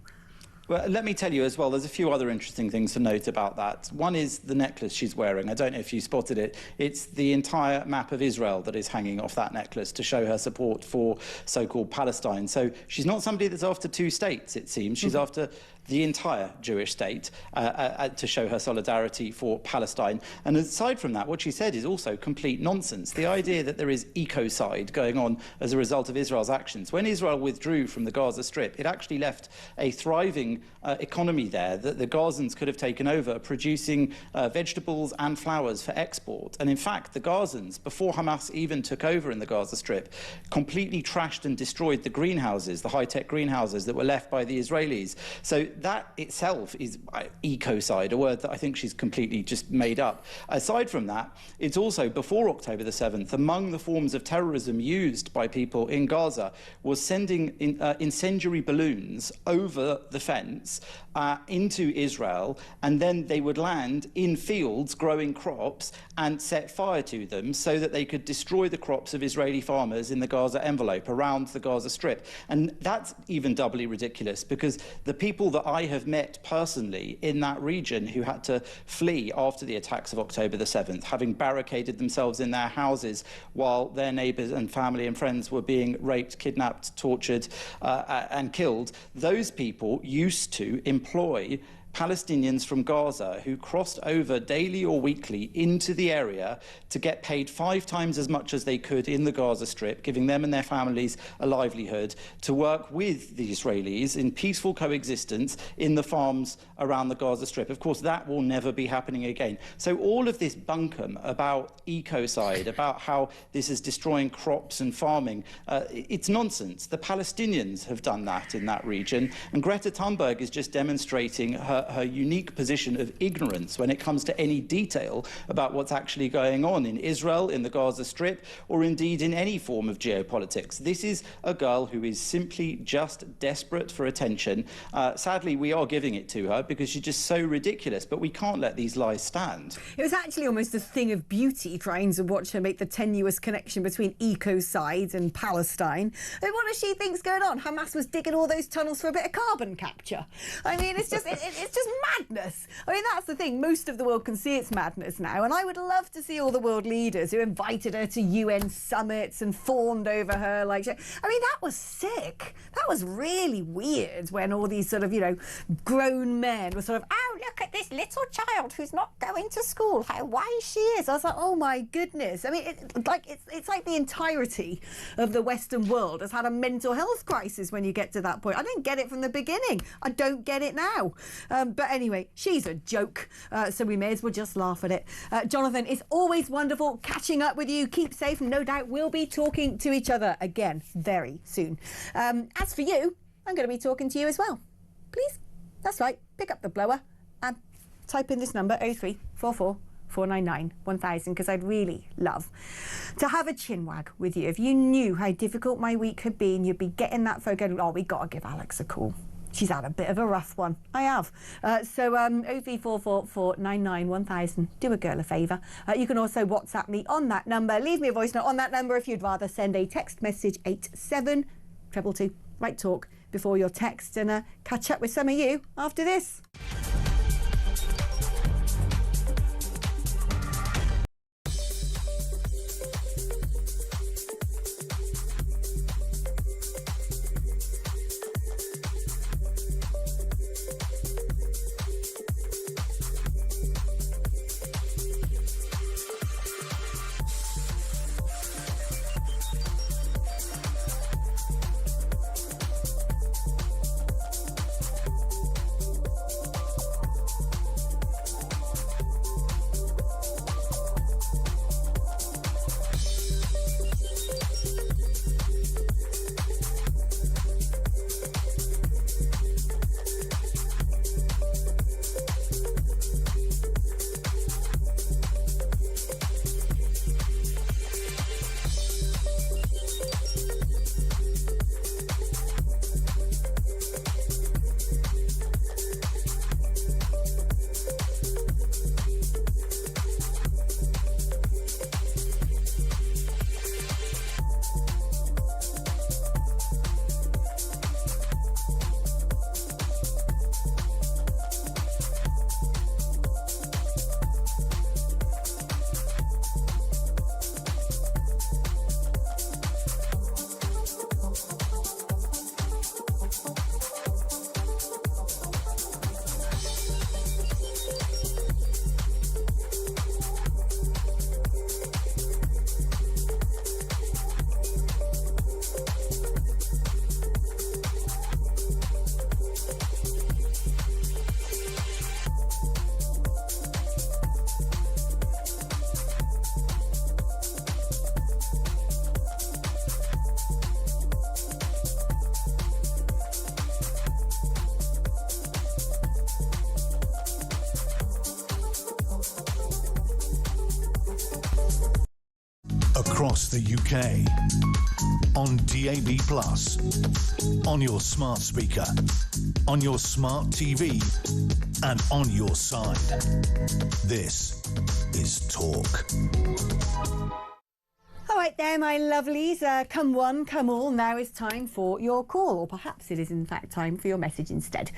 Well, let me tell you as well, there's a few other interesting things to note about that. One is the necklace she's wearing. I don't know if you spotted it. It's the entire map of Israel that is hanging off that necklace to show her support for so-called Palestine. So she's not somebody that's after 2 states, it seems. She's after the entire Jewish state to show her solidarity for Palestine. And aside from that, what she said is also complete nonsense. The idea that there is ecocide going on as a result of Israel's actions. When Israel withdrew from the Gaza Strip, it actually left a thriving economy there that the Gazans could have taken over, producing vegetables and flowers for export. And in fact, the Gazans, before Hamas even took over in the Gaza Strip, completely trashed and destroyed the greenhouses, the high-tech greenhouses that were left by the Israelis. So that itself is ecocide, a word that I think she's completely just made up. Aside from that, it's also, before October the 7th, among the forms of terrorism used by people in Gaza was sending incendiary balloons over the fence defence into Israel, and then they would land in fields growing crops and set fire to them so that they could destroy the crops of Israeli farmers in the Gaza envelope around the Gaza Strip. And that's even doubly ridiculous, because the people that I have met personally in that region who had to flee after the attacks of October the 7th, having barricaded themselves in their houses while their neighbours and family and friends were being raped, kidnapped, tortured and killed, those people used to employ Palestinians from Gaza who crossed over daily or weekly into the area to get paid 5 times as much as they could in the Gaza Strip, giving them and their families a livelihood, to work with the Israelis in peaceful coexistence in the farms around the Gaza Strip. Of course, that will never be happening again. So all of this bunkum about ecocide, about how this is destroying crops and farming, it's nonsense. The Palestinians have done that in that region, and Greta Thunberg is just demonstrating her unique position of ignorance when it comes to any detail about what's actually going on in Israel, in the Gaza Strip, or indeed in any form of geopolitics. This is a girl who is simply just desperate for attention. Sadly, we are giving it to her because she's just so ridiculous, but we can't let these lies stand. It was actually almost a thing of beauty trying to watch her make the tenuous connection between ecocide and Palestine. I mean, what does she think's going on? Hamas was digging all those tunnels for a bit of carbon capture. I mean, it's just it's just madness. I mean, that's the thing. Most of the world can see it's madness now, and I would love to see all the world leaders who invited her to UN summits and fawned over her like shit. I mean, that was sick. That was really weird when all these sort of, you know, grown men were sort of, oh, look at this little child who's not going to school, how wise she is. I was like, oh my goodness. I mean, it's like the entirety of the Western world has had a mental health crisis when you get to that point. I didn't get it from the beginning. I don't get it now. But anyway, she's a joke, so we may as well just laugh at it. Jonathan, it's always wonderful catching up with you. Keep safe, and no doubt we'll be talking to each other again very soon. As for you, I'm going to be talking to you as well. Please, that's right, pick up the blower and type in this number, 0344 499 1000, because I'd really love to have a chinwag with you. If you knew how difficult my week had been, you'd be getting that phone going, oh, we got to give Alex a call. She's had a bit of a rough one. I have. So 0344 499 1000. Do a girl a favour. You can also WhatsApp me on that number. Leave me a voice note on that number if you'd rather. Send a text message 87222. Right talk before your text, and catch up with some of you after this. across the UK, on DAB+, on your smart speaker, on your smart TV, and on your side. This is Talk. All right there, my lovelies. Come one, come all. Now it's time for your call, or perhaps it is in fact time for your message instead.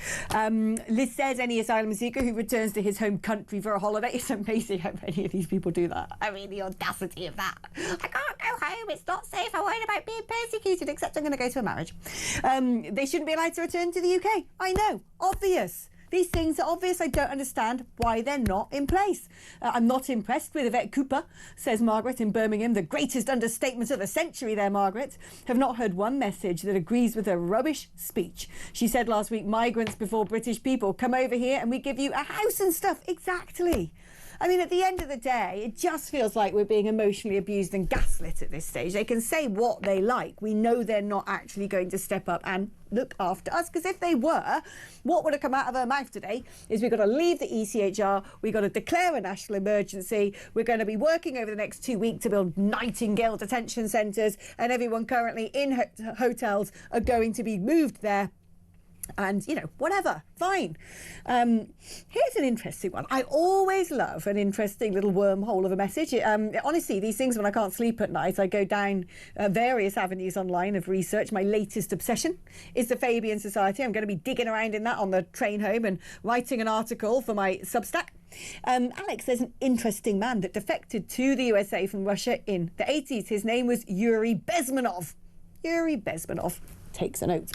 Liz says any asylum seeker who returns to his home country for a holiday. It's amazing how many of these people do that. I mean, the audacity of that. I can't go home. It's not safe. I'm worried about being persecuted, except I'm going to go to a marriage. They shouldn't be allowed to return to the UK. I know. Obvious. These things are obvious. I don't understand why they're not in place. I'm not impressed with Yvette Cooper, says Margaret in Birmingham. The greatest understatement of the century there, Margaret. Have not heard one message that agrees with her rubbish speech. She said last week, migrants before British people. Come over here and we give you a house and stuff. Exactly. I mean, at the end of the day, it just feels like we're being emotionally abused and gaslit at this stage. They can say what they like. We know they're not actually going to step up and look after us, because if they were, what would have come out of her mouth today is we've got to leave the ECHR, we've got to declare a national emergency, we're going to be working over the next 2 weeks to build Nightingale detention centres, and everyone currently in hotels are going to be moved there. And, you know, whatever, fine. Here's an interesting one. I always love an interesting little wormhole of a message. Honestly, these things, when I can't sleep at night, I go down various avenues online of research. My latest obsession is the Fabian Society. I'm going to be digging around in that on the train home and writing an article for my Substack. Alex, there's an interesting man that defected to the USA from Russia in the 80s. His name was Yuri Bezmenov. Yuri Bezmenov takes a note.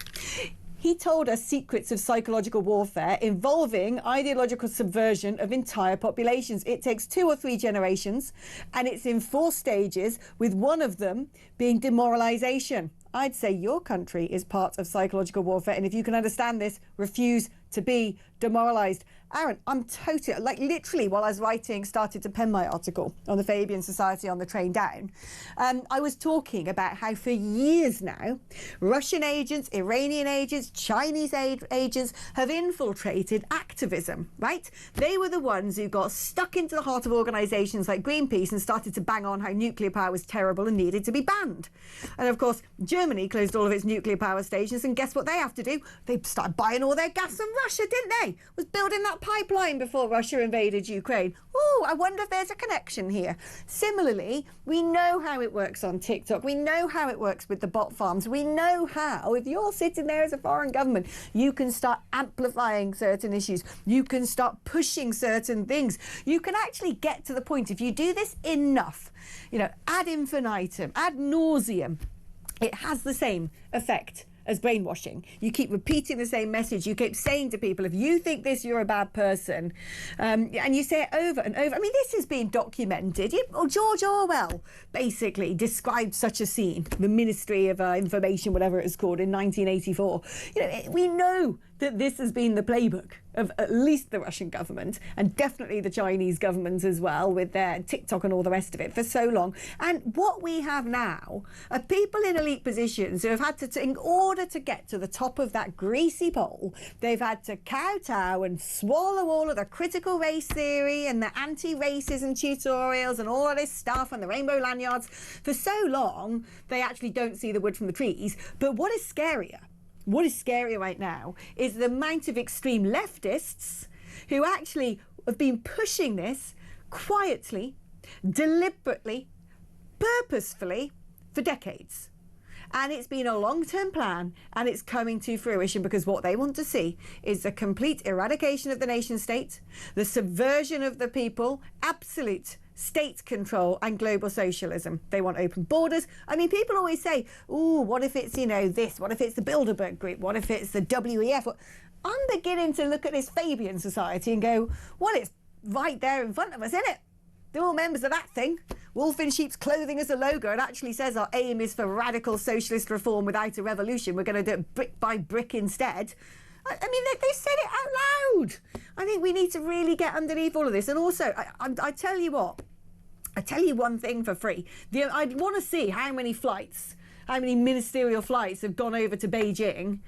He told us secrets of psychological warfare involving ideological subversion of entire populations. It takes 2 or 3 generations, and it's in 4 stages, with one of them being demoralisation. I'd say your country is part of psychological warfare, and if you can understand this, refuse to be demoralised. Aaron, I'm totally, like literally while I was writing, started to pen my article on the Fabian Society on the train down. I was talking about how for years now, Russian agents, Iranian agents, Chinese agents have infiltrated activism, right? They were the ones who got stuck into the heart of organisations like Greenpeace and started to bang on how nuclear power was terrible and needed to be banned. And of course, Germany closed all of its nuclear power stations, and guess what they have to do? They started buying all their gas from Russia, didn't they? Was building that pipeline before Russia invaded Ukraine. Oh, I wonder if there's a connection here. Similarly, we know how it works on TikTok. We know how it works with the bot farms. We know how, if you're sitting there as a foreign government, you can start amplifying certain issues. You can start pushing certain things. You can actually get to the point, if you do this enough, you know, ad infinitum, ad nauseum, it has the same effect as brainwashing. You keep repeating the same message. You keep saying to people, if you think this, you're a bad person. And you say it over and over. I mean, this has been documented. George Orwell basically described such a scene, the Ministry of Information, whatever it was called, in 1984. You know, we know that this has been the playbook of at least the Russian government, and definitely the Chinese government as well, with their TikTok and all the rest of it, for so long. And what we have now are people in elite positions who have had to, in order to get to the top of that greasy pole, they've had to kowtow and swallow all of the critical race theory and the anti-racism tutorials and all of this stuff and the rainbow lanyards for so long, they actually don't see the wood from the trees. But what is scarier right now is the amount of extreme leftists who actually have been pushing this quietly, deliberately, purposefully for decades. And it's been a long-term plan, and it's coming to fruition, because what they want to see is the complete eradication of the nation state, the subversion of the people, absolute state control and global socialism. They want open borders. I mean, people always say, ooh, what if it's, you know, this? What if it's the Bilderberg Group? What if it's the WEF? I'm beginning to look at this Fabian Society and go, well, it's right there in front of us, isn't it? They're all members of that thing. Wolf in sheep's clothing as a logo. It actually says our aim is for radical socialist reform without a revolution. We're going to do it brick by brick instead. I mean, they said it out loud. I think we need to really get underneath all of this. And also, I tell you what, I tell you one thing for free. I'd want to see how many ministerial flights have gone over to Beijing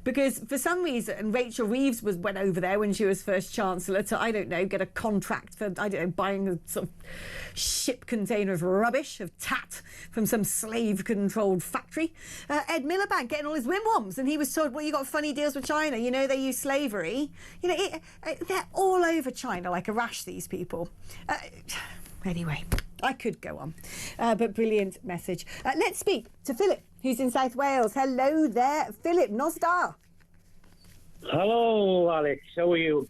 because for some reason Rachel Reeves went over there when she was first Chancellor to, I don't know, get a contract for, I don't know, buying a sort of ship container of rubbish, of tat, from some slave-controlled factory. Ed Miliband getting all his wimwoms, and he was told, well, you got funny deals with China, you know, they use slavery. You know, they're all over China like a rash, these people. Anyway, I could go on, but brilliant message. Let's speak to Philip, who's in South Wales. Hello there, Philip. Nosda. Hello, Alex. How are you?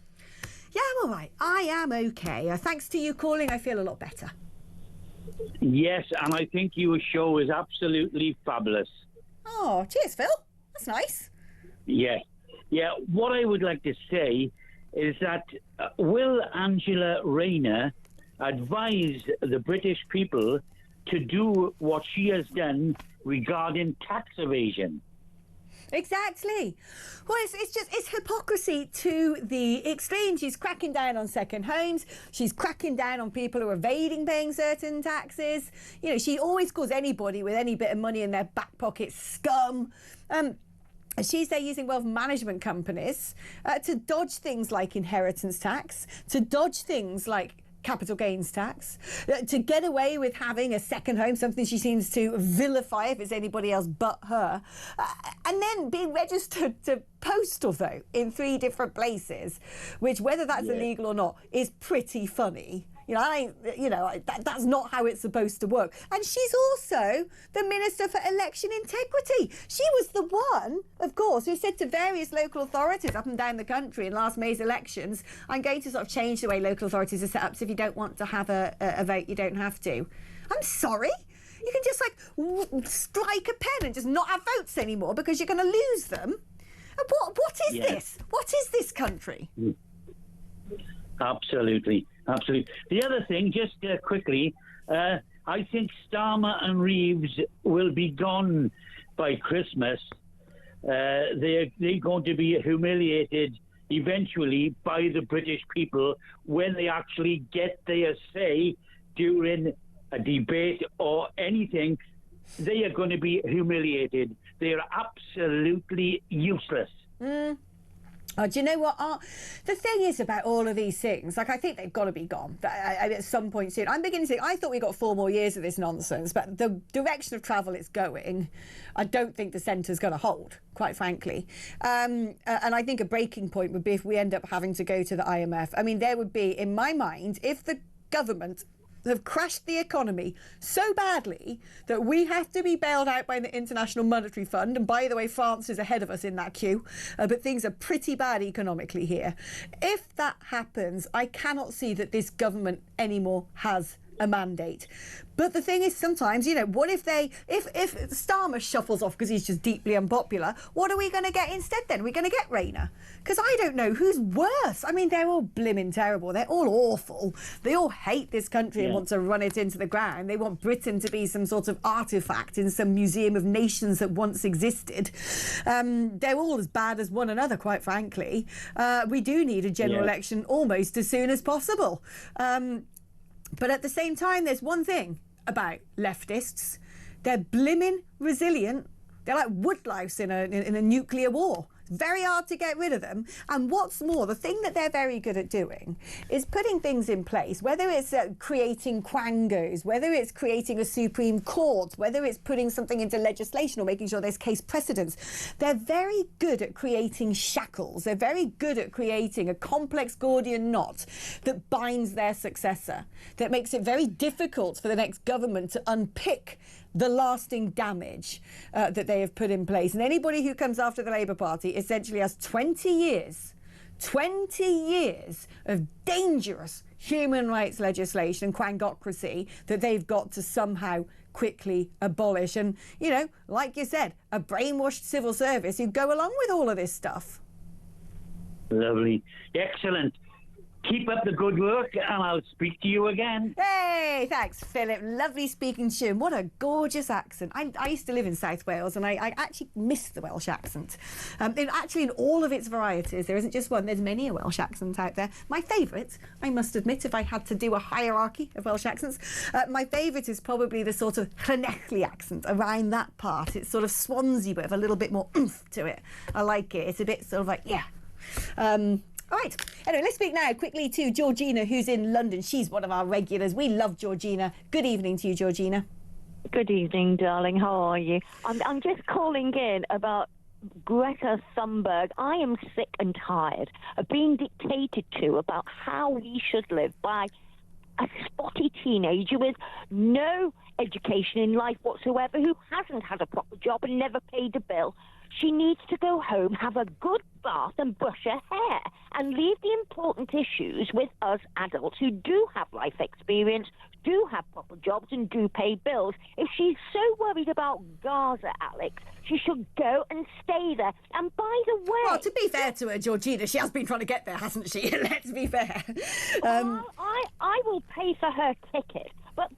Yeah, I'm all right. I am okay. Thanks to you calling, I feel a lot better. Yes, and I think your show is absolutely fabulous. Oh, cheers, Phil. That's nice. Yeah. Yeah, what I would like to say is that will Angela Rayner advise the British people to do what she has done regarding tax evasion? Exactly. Well, it's hypocrisy to the extreme. She's cracking down on second homes. She's cracking down on people who are evading paying certain taxes. You know, she always calls anybody with any bit of money in their back pocket scum. She's there using wealth management companies to dodge things like inheritance tax, to dodge things like capital gains tax, to get away with having a second home, something she seems to vilify if it's anybody else but her, and then being registered to postal vote in 3 different places, which, whether that's illegal or not, is pretty funny. You know, that's not how it's supposed to work. And she's also the Minister for Election Integrity. She was the one, of course, who said to various local authorities up and down the country in last May's elections, I'm going to sort of change the way local authorities are set up, so if you don't want to have a vote, you don't have to. I'm sorry? You can just, like, strike a pen and just not have votes anymore because you're going to lose them? What is this? What is this country? Absolutely. Absolutely. The other thing, just quickly, I think Starmer and Reeves will be gone by Christmas. They're going to be humiliated eventually by the British people when they actually get their say during a debate or anything. They are going to be humiliated. They are absolutely useless. Oh, do you know what? The thing is about all of these things, like, I think they've got to be gone at some point soon. I'm beginning to think, I thought we got 4 more years of this nonsense, but the direction of travel it's going, I don't think the centre's going to hold, quite frankly. And I think a breaking point would be if we end up having to go to the IMF. I mean, there would be, in my mind, if the government have crashed the economy so badly that we have to be bailed out by the International Monetary Fund. And by the way, France is ahead of us in that queue, but things are pretty bad economically here. If that happens, I cannot see that this government anymore has a mandate. But the thing is, sometimes, you know, what if if Starmer shuffles off because he's just deeply unpopular, what are we going to get instead then? We're going to get Rayner? Because I don't know who's worse. I mean, they're all blimmin' terrible. They're all awful. They all hate this country and want to run it into the ground. They want Britain to be some sort of artefact in some museum of nations that once existed. They're all as bad as one another, quite frankly. We do need a general election almost as soon as possible. But at the same time, there's one thing about leftists. They're blimmin' resilient. They're like woodlouse in a nuclear war. It's very hard to get rid of them. And what's more, the thing that they're very good at doing is putting things in place, whether it's creating quangos, whether it's creating a Supreme Court, whether it's putting something into legislation or making sure there's case precedents. They're very good at creating shackles. They're very good at creating a complex Gordian knot that binds their successor, that makes it very difficult for the next government to unpick the lasting damage that they have put in place. And anybody who comes after the Labour Party essentially has 20 years of dangerous human rights legislation and quangocracy that they've got to somehow quickly abolish. And, you know, like you said, a brainwashed civil service who'd go along with all of this stuff. Lovely. Excellent. keep up the good work, and I'll speak to you again. Hey, thanks, Philip. Lovely speaking to you. And what a gorgeous accent. I used to live in South Wales, and I actually miss the Welsh accent. In all of its varieties, there isn't just one. There's many a Welsh accent out there. My favourite, I must admit, if I had to do a hierarchy of Welsh accents, my favourite is probably the sort of Llanelli accent around that part. It's sort of Swansea, but with a little bit more oomph to it. I like it. It's a bit sort of like, yeah. All right. Anyway, let's speak now quickly to Georgina, who's in London. She's one of our regulars. We love Georgina. Good evening to you, Georgina. Good evening, darling. How are you? I'm just calling in about Greta Thunberg. I am sick and tired of being dictated to about how we should live by a spotty teenager with no education in life whatsoever, who hasn't had a proper job and never paid a bill. She needs to go home, have a good bath and brush her hair, and leave the important issues with us adults who do have life experience, do have proper jobs and do pay bills. If she's so worried about Gaza, Alex, she should go and stay there. And by the way... Well, to be fair to her, Georgina, she has been trying to get there, hasn't she? Let's be fair. I will pay for her ticket. But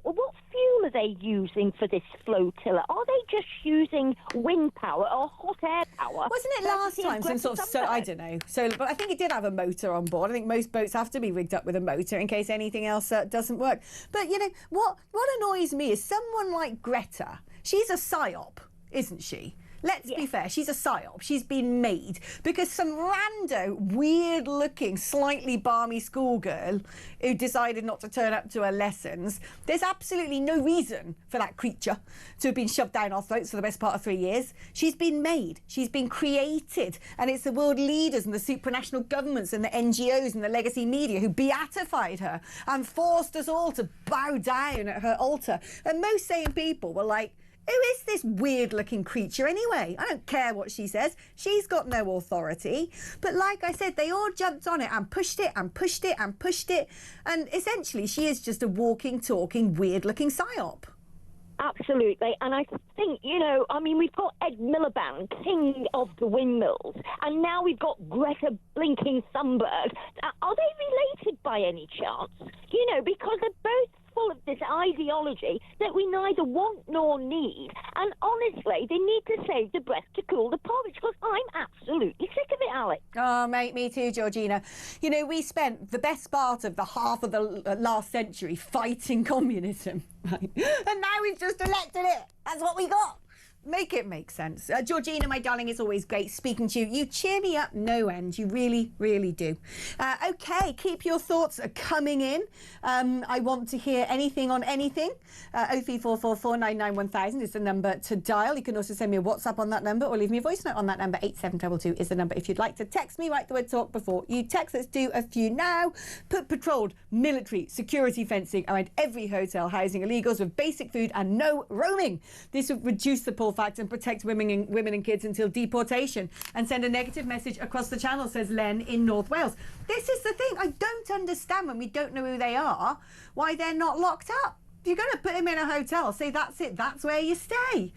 what fuel are they using for this flotilla? Are they just using wind power or hot air power? Wasn't it last time some sort of, I don't know. But I think it did have a motor on board. I think most boats have to be rigged up with a motor in case anything else doesn't work. But, you know, what annoys me is someone like Greta. She's a psyop, isn't she? Let's be fair, she's a psyop. She's been made because some rando, weird-looking, slightly balmy schoolgirl who decided not to turn up to her lessons. There's absolutely no reason for that creature to have been shoved down our throats for the best part of 3 years. She's been made. She's been created. And it's the world leaders and the supranational governments and the NGOs and the legacy media who beatified her and forced us all to bow down at her altar. And most sane people were like, who is this weird-looking creature anyway? I don't care what she says. She's got no authority. But like I said, they all jumped on it and pushed it and pushed it and pushed it. And essentially, she is just a walking, talking, weird-looking psyop. Absolutely. And I think, you know, I mean, we've got Ed Miliband, king of the windmills, and now we've got Greta blinking Thunberg. Are they related by any chance? You know, because they're both full of this ideology that we neither want nor need. And honestly, they need to save the breath to cool the porridge, because I'm absolutely sick of it, Alex. Oh, mate, me too, Georgina. You know, we spent the best part of the half of the last century fighting communism, right? And now we've just elected it. That's what we got. Make it make sense. Georgina, my darling, it's always great speaking to you. You cheer me up no end. You really, really do. OK, keep your thoughts coming in. I want to hear anything on anything. 03444 991 is the number to dial. You can also send me a WhatsApp on that number or leave me a voice note on that number. 8722 is the number if you'd like to text me. Write the word talk before you text. Let's do a few now. Put patrolled military security fencing around every hotel housing illegals with basic food and no roaming. This would reduce the pull factor and protect women and kids until deportation, and send a negative message across the channel, says Len in North Wales. This is the thing. I don't understand, when we don't know who they are, why they're not locked up. If you're going to put them in a hotel, say that's it, that's where you stay.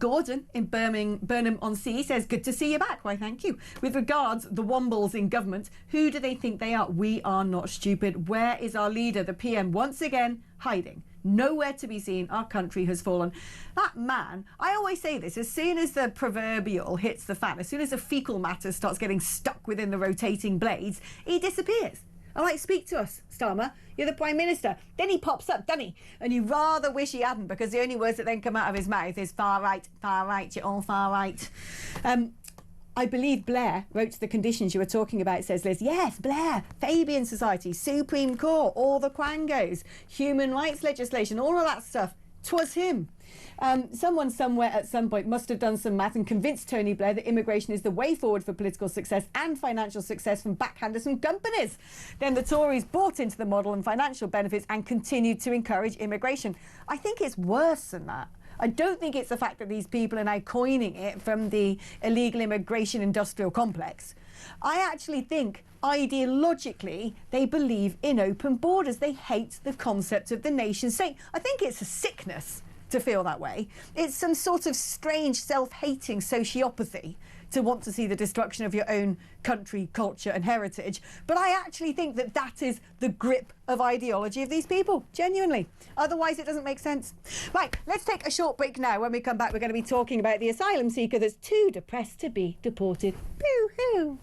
Gordon in Burnham-on-Sea says, good to see you back. Why, thank you. With regards, the Wombles in government, who do they think they are? We are not stupid. Where is our leader? The PM once again hiding. Nowhere to be seen. Our country has fallen. That man, I always say this, as soon as the proverbial hits the fan, as soon as the fecal matter starts getting stuck within the rotating blades, he disappears. I'm like, speak to us, Starmer. You're the Prime Minister. Then he pops up, doesn't he? And you rather wish he hadn't, because the only words that then come out of his mouth is far right, you're all far right. I believe Blair wrote the conditions you were talking about, says Liz. Yes, Blair, Fabian Society, Supreme Court, all the quangos, human rights legislation, all of that stuff. 'Twas him. Someone somewhere at some point must have done some math and convinced Tony Blair that immigration is the way forward for political success and financial success from backhanders and companies. Then the Tories bought into the model and financial benefits and continued to encourage immigration. I think it's worse than that. I don't think it's the fact that these people are now coining it from the illegal immigration industrial complex. I actually think ideologically they believe in open borders. They hate the concept of the nation state. I think it's a sickness to feel that way. It's some sort of strange self-hating sociopathy to want to see the destruction of your own country, culture and heritage. But I actually think that that is the grip of ideology of these people, genuinely. Otherwise, it doesn't make sense. Right, let's take a short break now. When we come back, we're going to be talking about the asylum seeker that's too depressed to be deported. Boo-hoo.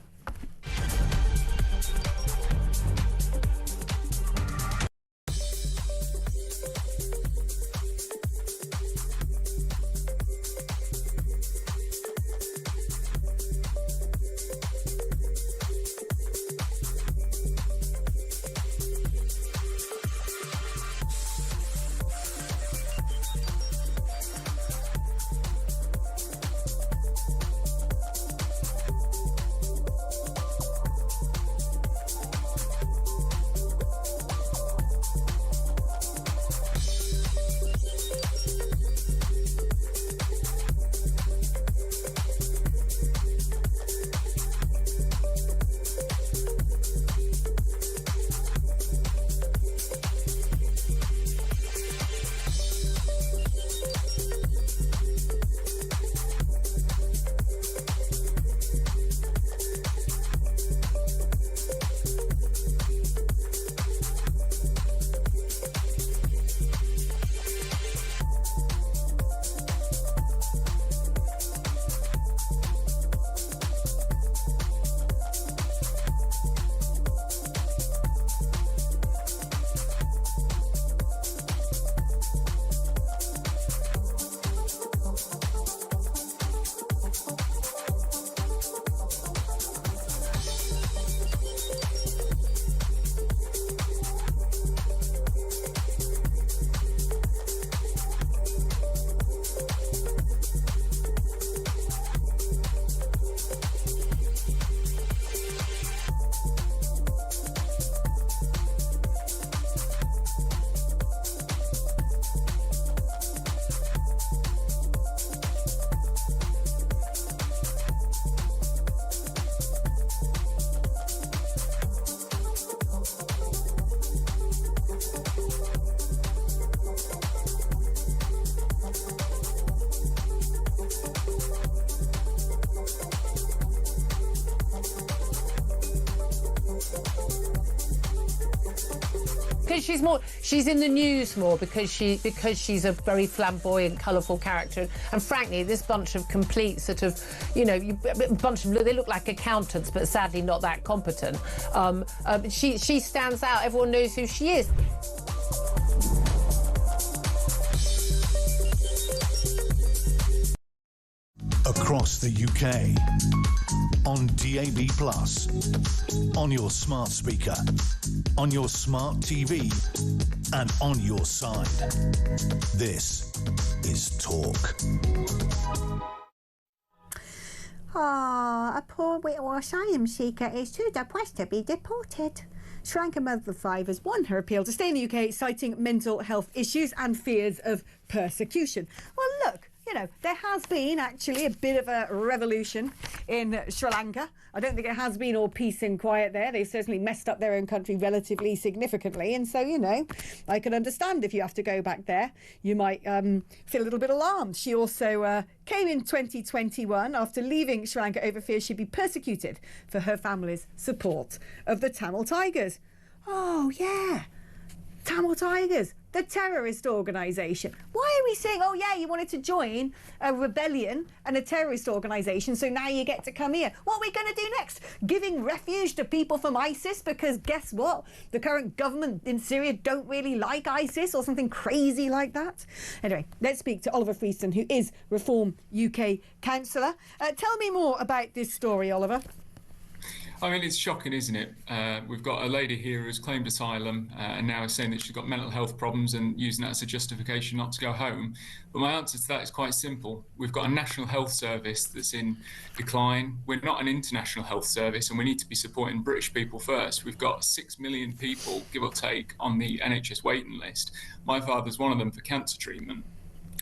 She's in the news more because she's a very flamboyant, colourful character. And frankly, this bunch of complete sort of, they look like accountants, but sadly not that competent. She stands out. Everyone knows who she is. Across the UK, on DAB+, on your smart speaker, on your smart TV, and on your side. This is Talk. A poor widow asylum seeker is too depressed to be deported. Sri Lankan mother of 5 has won her appeal to stay in the UK, citing mental health issues and fears of persecution. Well, look, there has been actually a bit of a revolution in Sri Lanka. I don't think it has been all peace and quiet there. They've certainly messed up their own country relatively significantly. And so, I can understand if you have to go back there, you might feel a little bit alarmed. She also came in 2021 after leaving Sri Lanka over fears she'd be persecuted for her family's support of the Tamil Tigers. Oh, yeah. Tamil Tigers, the terrorist organisation. Why are we saying, oh yeah, you wanted to join a rebellion and a terrorist organisation, so now you get to come here? What are we going to do next? Giving refuge to people from ISIS because guess what? The current government in Syria don't really like ISIS or something crazy like that. Anyway, let's speak to Oliver Freeston, who is Reform UK councillor. Tell me more about this story, Oliver. I mean, it's shocking, isn't it? We've got a lady here who's claimed asylum and now is saying that she's got mental health problems and using that as a justification not to go home. But my answer to that is quite simple. We've got a national health service that's in decline. We're not an international health service and we need to be supporting British people first. We've got 6 million people, give or take, on the NHS waiting list. My father's one of them for cancer treatment.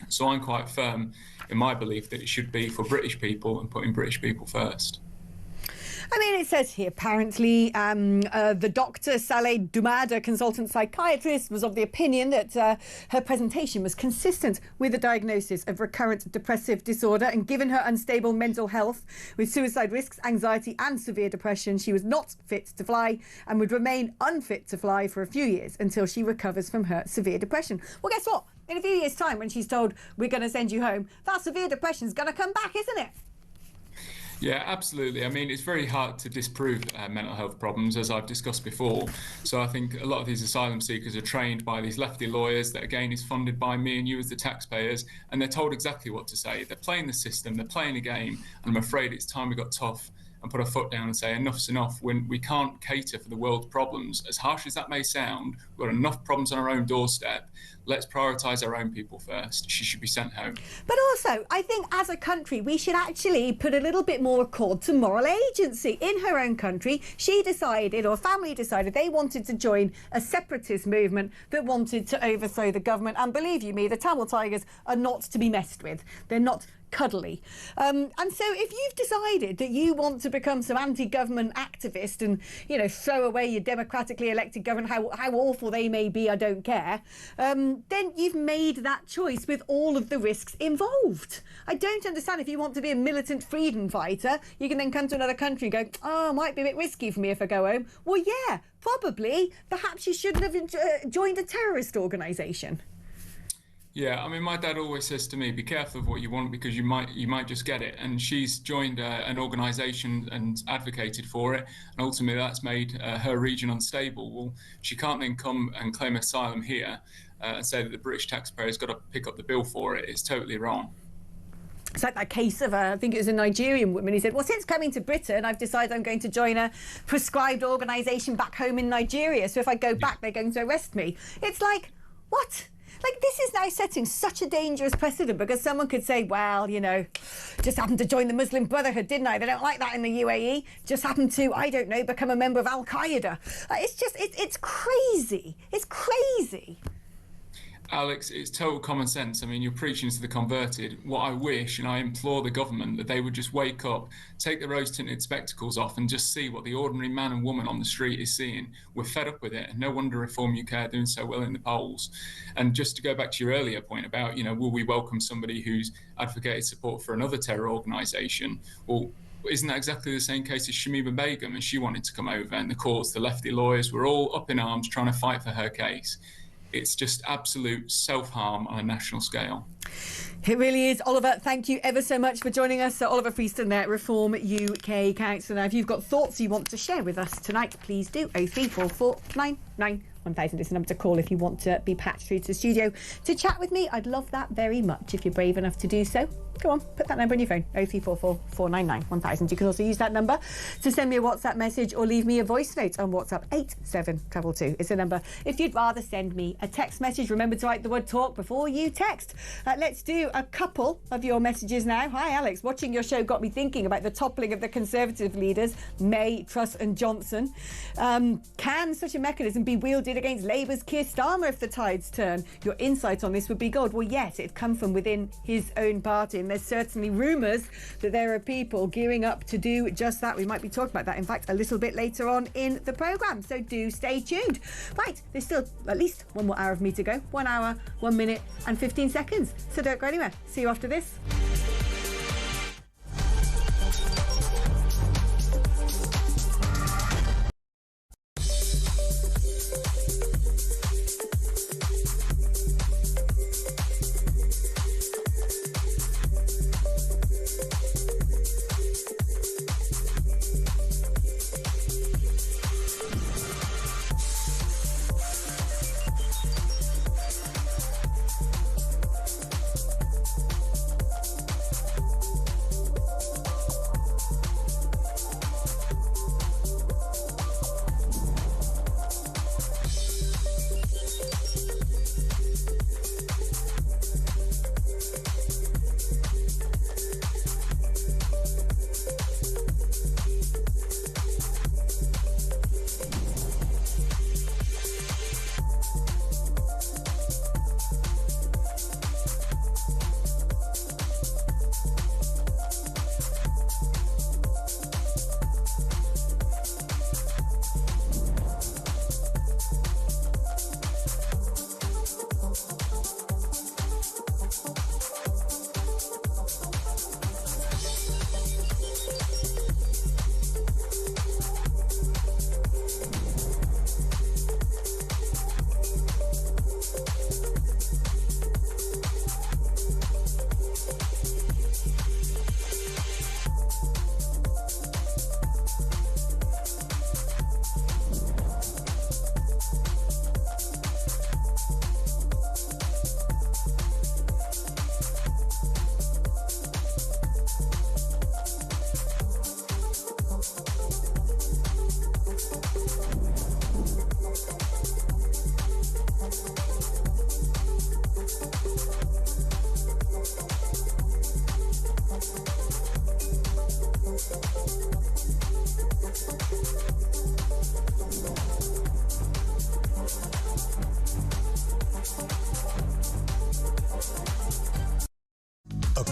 So I'm quite firm in my belief that it should be for British people and putting British people first. I mean, it says here, apparently, the Dr. Saleh Dumad, a consultant psychiatrist, was of the opinion that her presentation was consistent with a diagnosis of recurrent depressive disorder, and given her unstable mental health with suicide risks, anxiety and severe depression, she was not fit to fly and would remain unfit to fly for a few years until she recovers from her severe depression. Well, guess what? In a few years' time, when she's told, we're going to send you home, that severe depression's going to come back, isn't it? Yeah, absolutely. I mean, it's very hard to disprove mental health problems, as I've discussed before. So I think a lot of these asylum seekers are trained by these lefty lawyers that, again, is funded by me and you as the taxpayers, and they're told exactly what to say. They're playing the system, they're playing a game, and I'm afraid it's time we got tough and put our foot down and say enough's enough. When we can't cater for the world's problems, as harsh as that may sound, we've got enough problems on our own doorstep. Let's prioritise our own people first. She should be sent home. But also, I think as a country, we should actually put a little bit more accord to moral agency. In her own country, she decided, or family decided, they wanted to join a separatist movement that wanted to overthrow the government. And believe you me, the Tamil Tigers are not to be messed with. They're not cuddly. And so if you've decided that you want to become some anti-government activist and, you know, throw away your democratically elected government, how awful they may be, I don't care, then you've made that choice with all of the risks involved. I don't understand, if you want to be a militant freedom fighter, you can then come to another country and go, oh, it might be a bit risky for me if I go home. Well, yeah, probably. Perhaps you shouldn't have joined a terrorist organisation. Yeah, I mean, my dad always says to me, be careful of what you want because you might just get it. And she's joined an organisation and advocated for it. And ultimately, that's made her region unstable. Well, she can't then come and claim asylum here and say that the British taxpayer has got to pick up the bill for it. It's totally wrong. It's like that case of, I think it was a Nigerian woman. He said, well, since coming to Britain, I've decided I'm going to join a prescribed organisation back home in Nigeria. So if I go back, they're going to arrest me. It's like, what? Like, this is now setting such a dangerous precedent because someone could say, well, you know, just happened to join the Muslim Brotherhood, didn't I? They don't like that in the UAE. Just happened to, I don't know, become a member of Al-Qaeda. It's just, it's crazy. It's crazy. Alex, it's total common sense. I mean, you're preaching to the converted. What I wish, and I implore the government, that they would just wake up, take the rose-tinted spectacles off and just see what the ordinary man and woman on the street is seeing. We're fed up with it, and no wonder Reform UK are doing so well in the polls. And just to go back to your earlier point about, you know, will we welcome somebody who's advocated support for another terror organisation? Well, isn't that exactly the same case as Shamima Begum? And she wanted to come over, and the courts, the lefty lawyers were all up in arms trying to fight for her case. It's just absolute self-harm on a national scale. It really is. Oliver, thank you ever so much for joining us. Oliver Freeston there, Reform UK councillor. Now, if you've got thoughts you want to share with us tonight, please do. 0344991 1000 is the number to call if you want to be patched through to the studio to chat with me. I'd love that very much if you're brave enough to do so. Go on, put that number on your phone, 03444 499 1000. You can also use that number to send me a WhatsApp message or leave me a voice note on WhatsApp. 8722 is the number. If you'd rather send me a text message, remember to write the word talk before you text. Let's do a couple of your messages now. Hi, Alex. Watching your show got me thinking about the toppling of the Conservative leaders, May, Truss and Johnson. Can such a mechanism be wielded against Labour's Keir Starmer if the tides turn? Your insight on this would be gold. Well, yes, it'd come from within his own party, and there's certainly rumours that there are people gearing up to do just that. We might be talking about that, in fact, a little bit later on in the programme, so do stay tuned. Right, there's still at least one more hour of me to go. 1 hour, 1 minute and 15 seconds. So don't go anywhere. See you after this.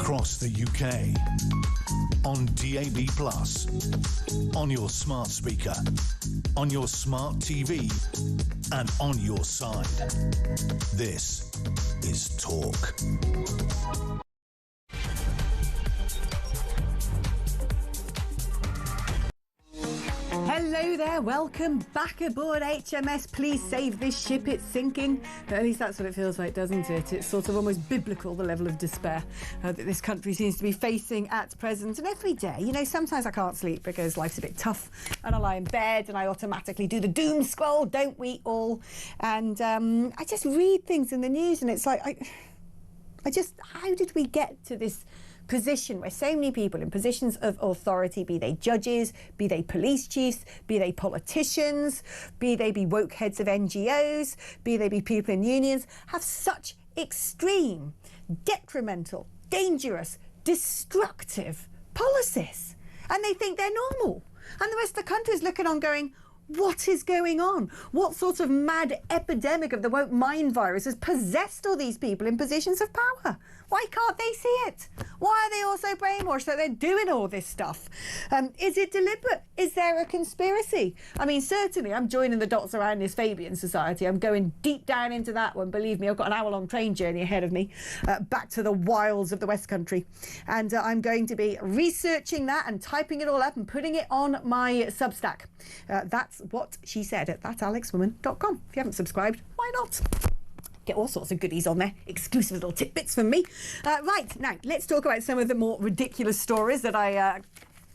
across the UK. On DAB+, on your smart speaker, on your smart TV, and on your side. This is Talk. Hello there, welcome back aboard HMS. Please save this ship, it's sinking. At least that's what it feels like, doesn't it? It's sort of almost biblical, the level of despair that this country seems to be facing at present. And every day, you know, sometimes I can't sleep because life's a bit tough and I lie in bed and I automatically do the doom scroll, don't we all? And I just read things in the news and it's like, how did we get to this position where so many people in positions of authority, be they judges, be they police chiefs, be they politicians, be they woke heads of NGOs, be they people in unions, have such extreme, detrimental, dangerous, destructive policies. And they think they're normal. And the rest of the country is looking on going, what is going on? What sort of mad epidemic of the woke mind virus has possessed all these people in positions of power? Why can't they see it? Why are they all so brainwashed that they're doing all this stuff? Is it deliberate? Is there a conspiracy? I mean, certainly I'm joining the dots around this Fabian Society. I'm going deep down into that one. Believe me, I've got an hour-long train journey ahead of me back to the wilds of the West Country. And I'm going to be researching that and typing it all up and putting it on my Substack. That's what she said at thatalexwoman.com. If you haven't subscribed, why not? Get all sorts of goodies on there, exclusive little tidbits from me. Right, now, let's talk about some of the more ridiculous stories that I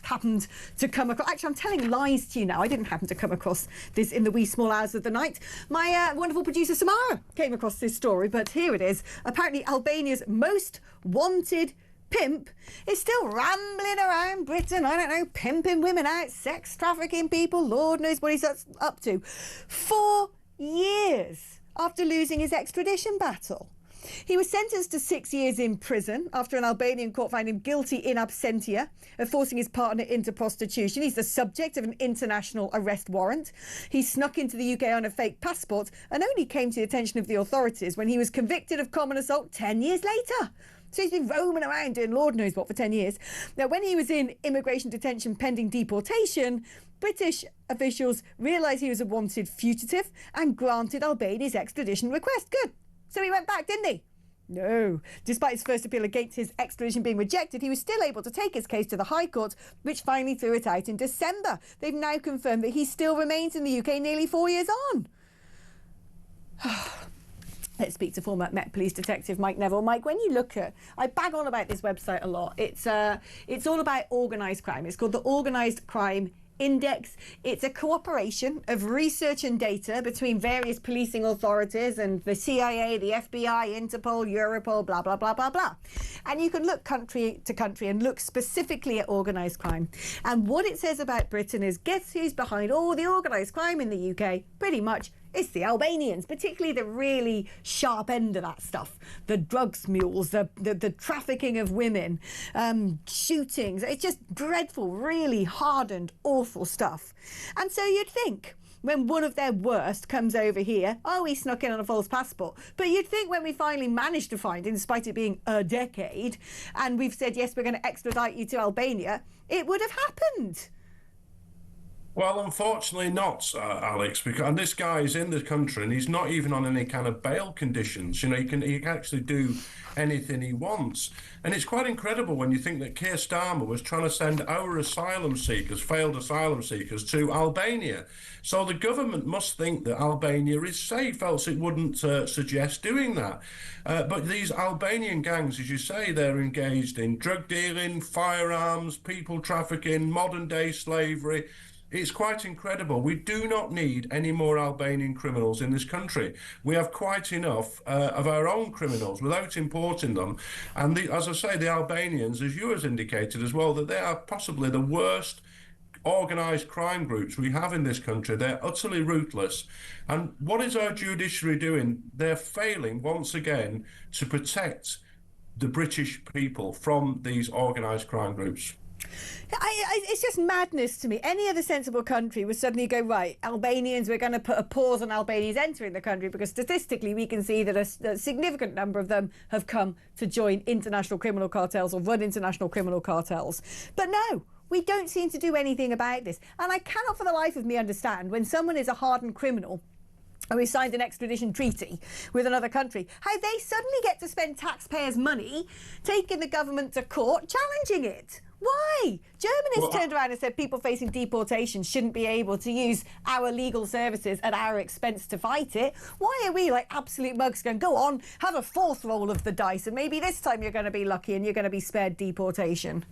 happened to come across. Actually, I'm telling lies to you now. I didn't happen to come across this in the wee small hours of the night. My wonderful producer, Samara, came across this story, but here it is. Apparently, Albania's most wanted pimp is still rambling around Britain, I don't know, pimping women out, sex trafficking people, Lord knows what he's up to. 4 years after losing his extradition battle. He was sentenced to 6 years in prison after an Albanian court found him guilty in absentia of forcing his partner into prostitution. He's the subject of an international arrest warrant. He snuck into the UK on a fake passport and only came to the attention of the authorities when he was convicted of common assault 10 years later. So he's been roaming around doing Lord knows what for 10 years. Now, when he was in immigration detention pending deportation, British officials realised he was a wanted fugitive and granted Albania's extradition request. Good. So he went back, didn't he? No. Despite his first appeal against his extradition being rejected, he was still able to take his case to the High Court, which finally threw it out in December. They've now confirmed that he still remains in the UK nearly 4 years on. Let's speak to former Met Police Detective Mike Neville. Mike, when you look at, I bag on about this website a lot. It's all about organised crime. It's called the Organised Crime Index. It's a cooperation of research and data between various policing authorities and the CIA, the FBI, Interpol, Europol, blah, blah, blah, blah, blah. And you can look country to country and look specifically at organised crime. And what it says about Britain is, guess who's behind all the organised crime in the UK? Pretty much it's the Albanians, particularly the really sharp end of that stuff. The drugs mules, the trafficking of women, shootings. It's just dreadful, really hardened, awful stuff. And so you'd think, when one of their worst comes over here, oh, he snuck in on a false passport. But you'd think when we finally managed to find him, despite it being a decade, and we've said, yes, we're going to extradite you to Albania, it would have happened. Well, unfortunately not, Alex, because this guy is in the country and he's not even on any kind of bail conditions. You know, he can actually do anything he wants. And it's quite incredible when you think that Keir Starmer was trying to send our asylum seekers, failed asylum seekers, to Albania. So the government must think that Albania is safe, else it wouldn't suggest doing that. But these Albanian gangs, as you say, they're engaged in drug dealing, firearms, people trafficking, modern-day slavery. It's quite incredible. We do not need any more Albanian criminals in this country. We have quite enough of our own criminals without importing them. And as I say, the Albanians, as you have indicated as well, that they are possibly the worst organised crime groups we have in this country. They're utterly ruthless. And what is our judiciary doing? They're failing once again to protect the British people from these organised crime groups. It's just madness to me. Any other sensible country would suddenly go, right, Albanians, we're going to put a pause on Albanians entering the country because statistically we can see that a significant number of them have come to join international criminal cartels or run international criminal cartels. But no, we don't seem to do anything about this. And I cannot for the life of me understand when someone is a hardened criminal and we signed an extradition treaty with another country, how they suddenly get to spend taxpayers' money taking the government to court, challenging it. Why? Germany's turned around and said people facing deportation shouldn't be able to use our legal services at our expense to fight it. Why are we like absolute mugs going, go on, have a fourth roll of the dice and maybe this time you're going to be lucky and you're going to be spared deportation?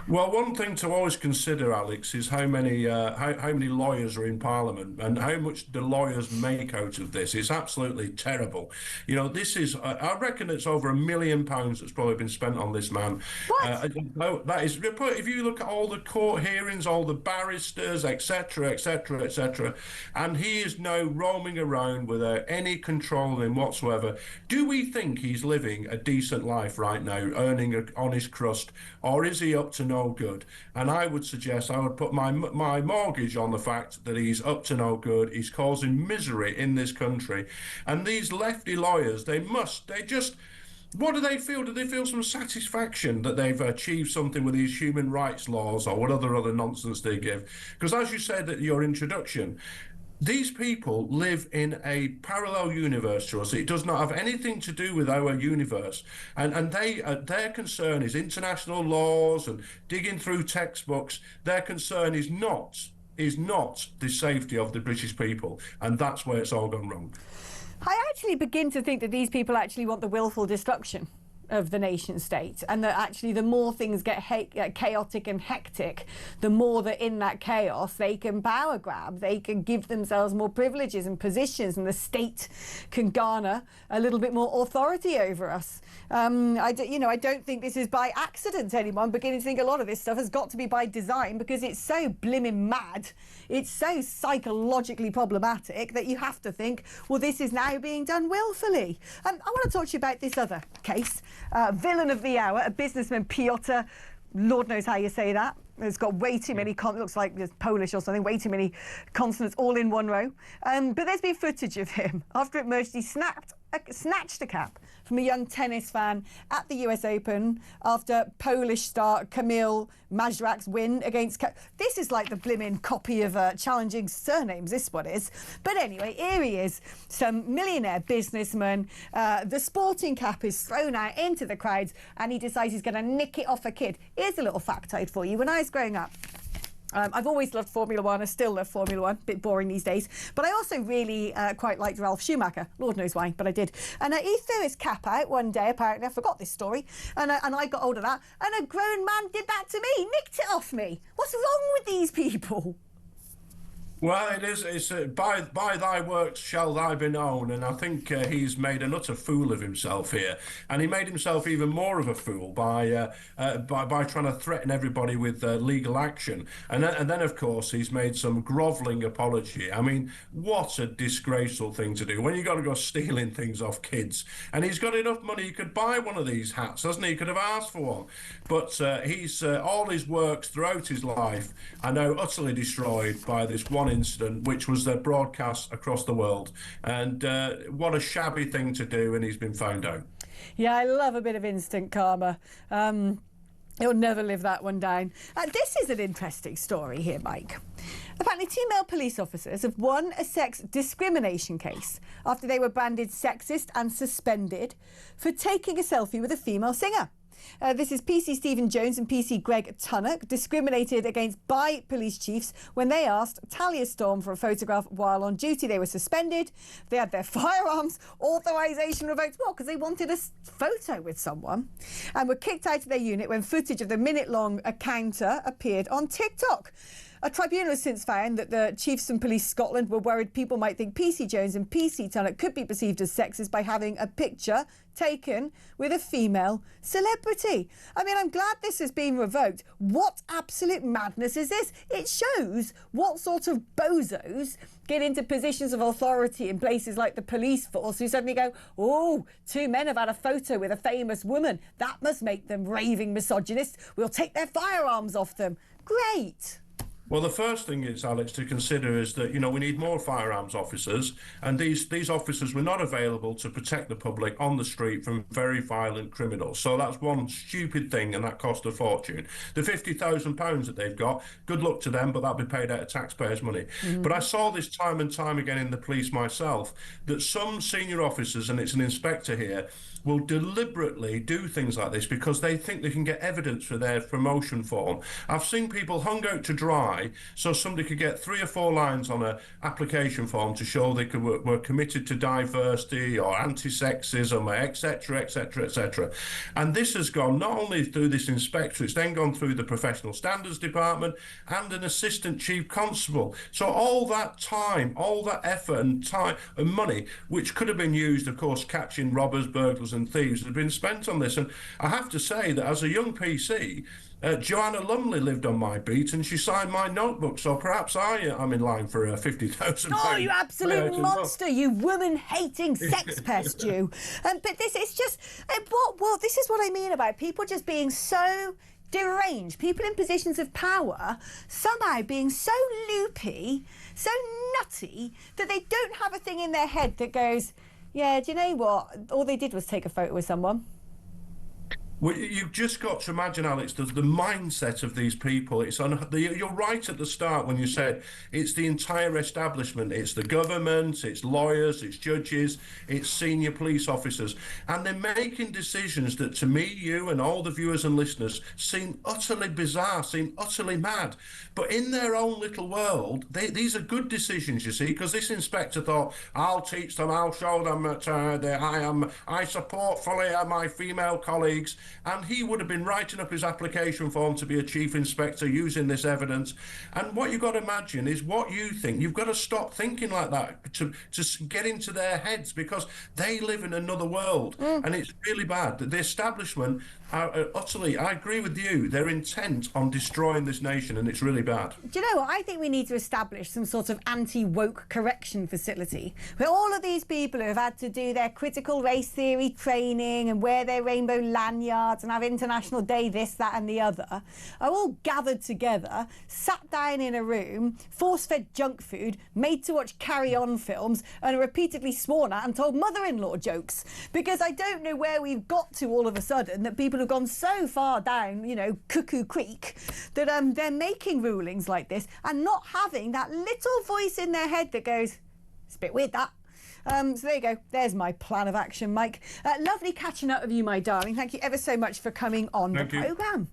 Well, one thing to always consider, Alex, is how many lawyers are in Parliament and how much the lawyers make out of this. It's absolutely terrible. You know, this is, I reckon it's over £1 million that's probably been spent on this man. What? That is, if you look at all the court hearings, all the barristers, etc., etc., etc., and he is now roaming around without any control of him whatsoever. Do we think he's living a decent life right now, earning an honest crust, or is he up to no good? And I would suggest I would put my mortgage on the fact that he's up to no good. He's causing misery in this country. And these lefty lawyers, what do they feel? Do they feel some satisfaction that they've achieved something with these human rights laws or what other nonsense they give? Because as you said at your introduction, these people live in a parallel universe to us. It does not have anything to do with our universe. And their concern is international laws and digging through textbooks. Their concern is not the safety of the British people. And that's where it's all gone wrong. I actually begin to think that these people actually want the willful destruction of the nation state, and that actually the more things get chaotic and hectic, the more that in that chaos they can power grab, they can give themselves more privileges and positions, and the state can garner a little bit more authority over us. I don't think this is by accident anymore. I'm beginning to think a lot of this stuff has got to be by design because it's so blimmin' mad, it's so psychologically problematic that you have to think, well, this is now being done willfully. I want to talk to you about this other case. Villain of the hour, a businessman, Piotr, Lord knows how you say that. It's got way too many, looks like it's Polish or something, way too many consonants all in one row. But there's been footage of him. After it merged, he snatched a cap from a young tennis fan at the US Open after Polish star Kamil Majrak's win against... This is like the blimmin' copy of Challenging Surnames, this one is. But anyway, here he is, some millionaire businessman. The sporting cap is thrown out into the crowds and he decides he's going to nick it off a kid. Here's a little factoid for you. When I was growing up, I've always loved Formula One. I still love Formula One. A bit boring these days. But I also really quite liked Ralph Schumacher. Lord knows why, but I did. And he threw his cap out one day, apparently. I forgot this story. And I got hold of that. And a grown man did that to me. Nicked it off me. What's wrong with these people? Well, it's by thy works shall thy be known, and I think he's made an utter fool of himself here, and he made himself even more of a fool by trying to threaten everybody with legal action, and then of course he's made some grovelling apology. I mean, what a disgraceful thing to do when you got to go stealing things off kids. And he's got enough money, he could buy one of these hats, hasn't he? He could have asked for one, but he's all his works throughout his life are now utterly destroyed by this one incident, which was broadcast across the world. And what a shabby thing to do, and he's been found out. Yeah, I love a bit of instant karma. He'll never live that one down. This is an interesting story here, Mike. Apparently, 2 male police officers have won a sex discrimination case after they were branded sexist and suspended for taking a selfie with a female singer. This is PC Stephen Jones and PC Greg Tunnock, discriminated against by police chiefs when they asked Talia Storm for a photograph while on duty. They were suspended. They had their firearms authorisation revoked. Well, because they wanted a photo with someone, and were kicked out of their unit when footage of the minute-long encounter appeared on TikTok. A tribunal has since found that the chiefs and police Scotland were worried people might think PC Jones and PC Tunnett could be perceived as sexist by having a picture taken with a female celebrity. I mean, I'm glad this has been revoked. What absolute madness is this? It shows what sort of bozos get into positions of authority in places like the police force who suddenly go, oh, 2 men have had a photo with a famous woman. That must make them raving misogynists. We'll take their firearms off them. Great. Well, the first thing is, Alex, to consider is that, we need more firearms officers, and these officers were not available to protect the public on the street from very violent criminals. So that's one stupid thing, and that cost a fortune. The £50,000 that they've got, good luck to them, but that'll be paid out of taxpayers' money. But I saw this time and time again in the police myself, that some senior officers, and it's an inspector here, will deliberately do things like this because they think they can get evidence for their promotion form. I've seen people hung out to dry so somebody could get 3 or 4 lines on an application form to show they were committed to diversity or anti-sexism, etc., etc., etc. And this has gone not only through this inspector, it's then gone through the professional standards department and an assistant chief constable. So all that time, all that effort and time and money, which could have been used, of course, catching robbers, burglars and thieves, has been spent on this. And I have to say that as a young PC, Joanna Lumley lived on my beat and she signed my notebook, so perhaps I'm in line for £50,000. Oh, you absolute monster, you woman-hating sex pest, you. But this is just, this is what I mean about people just being so deranged, people in positions of power somehow being so loopy, so nutty, that they don't have a thing in their head that goes, yeah, do you know what? All they did was take a photo with someone. Well, you've just got to imagine, Alex, the mindset of these people. You're right at the start when you said it's the entire establishment. It's the government, it's lawyers, it's judges, it's senior police officers. And they're making decisions that, to me, you and all the viewers and listeners, seem utterly bizarre, seem utterly mad. But in their own little world, these are good decisions, you see, because this inspector thought, I'll teach them, I'll show them that I support fully my female colleagues. And he would have been writing up his application form to be a chief inspector using this evidence. And what you've got to imagine is what you think. You've got to stop thinking like that to get into their heads, because they live in another world. And it's really bad. The establishment are utterly, I agree with you, they're intent on destroying this nation, and it's really bad. Do you know what? I think we need to establish some sort of anti-woke correction facility where all of these people who have had to do their critical race theory training and wear their rainbow lanyards and have International Day this, that and the other are all gathered together, sat down in a room, force-fed junk food, made to watch carry-on films, and are repeatedly sworn at and told mother-in-law jokes. Because I don't know where we've got to all of a sudden that people have gone so far down, cuckoo creek, that they're making rulings like this and not having that little voice in their head that goes, it's a bit weird, that. So there you go. There's my plan of action, Mike. Lovely catching up with you, my darling. Thank you ever so much for coming on the programme.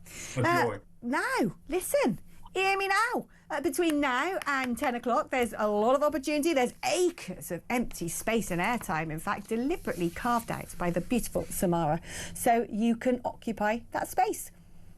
Now, listen, hear me now. Between now and 10 o'clock, there's a lot of opportunity. There's acres of empty space and airtime, in fact, deliberately carved out by the beautiful Samara, so you can occupy that space.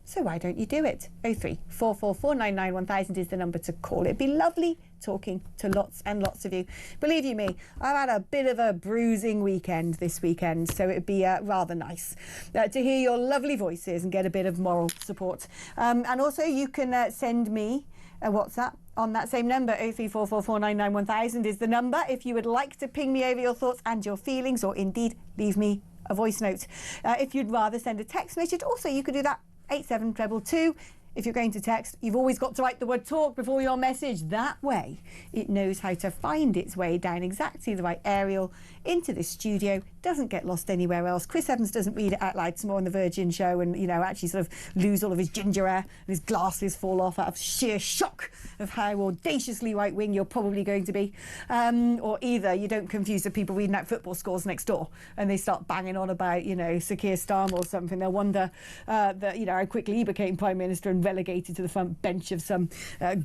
So why don't you do it? 03444991000 is the number to call. It'd be lovely talking to lots and lots of you. Believe you me, I've had a bit of a bruising weekend this weekend, so it'd be rather nice to hear your lovely voices and get a bit of moral support. And also you can send me a WhatsApp on that same number. 03444991000 is the number if you would like to ping me over your thoughts and your feelings, or indeed leave me a voice note. If you'd rather send a text message, also you could do that. 87222. If you're going to text, you've always got to write the word talk before your message. That way, it knows how to find its way down exactly the right aerial into the studio, doesn't get lost anywhere else. Chris Evans doesn't read it out loud tomorrow on the Virgin show and, actually sort of lose all of his ginger hair and his glasses fall off out of sheer shock of how audaciously right-wing you're probably going to be. Or either you don't confuse the people reading out football scores next door and they start banging on about, Sir Keir Starmer or something. They'll wonder how quickly he became Prime Minister and relegated to the front bench of some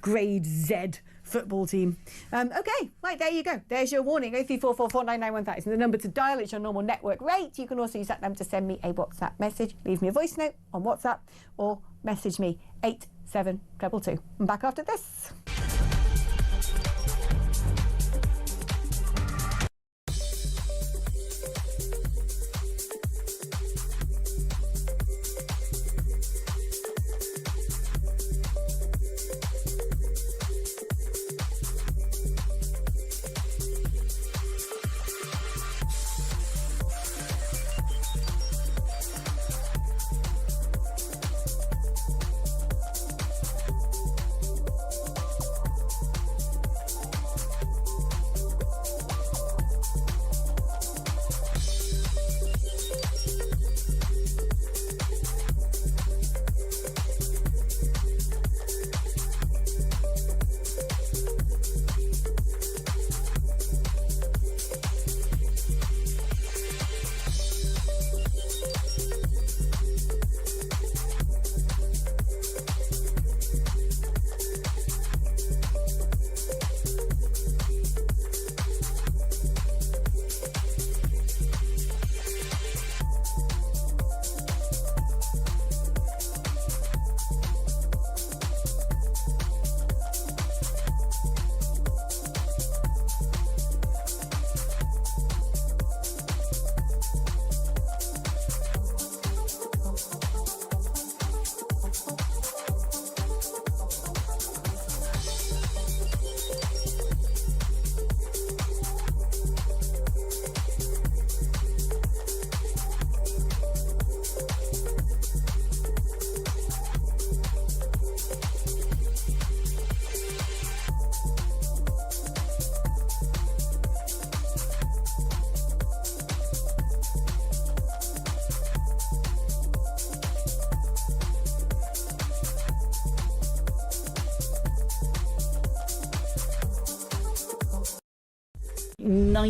grade Z football team. Okay, right, there you go. There's your warning. 03444991000. The number to dial, it's your normal network rate. You can also use that number to send me a WhatsApp message. Leave me a voice note on WhatsApp or message me 8 722. I'm back after this.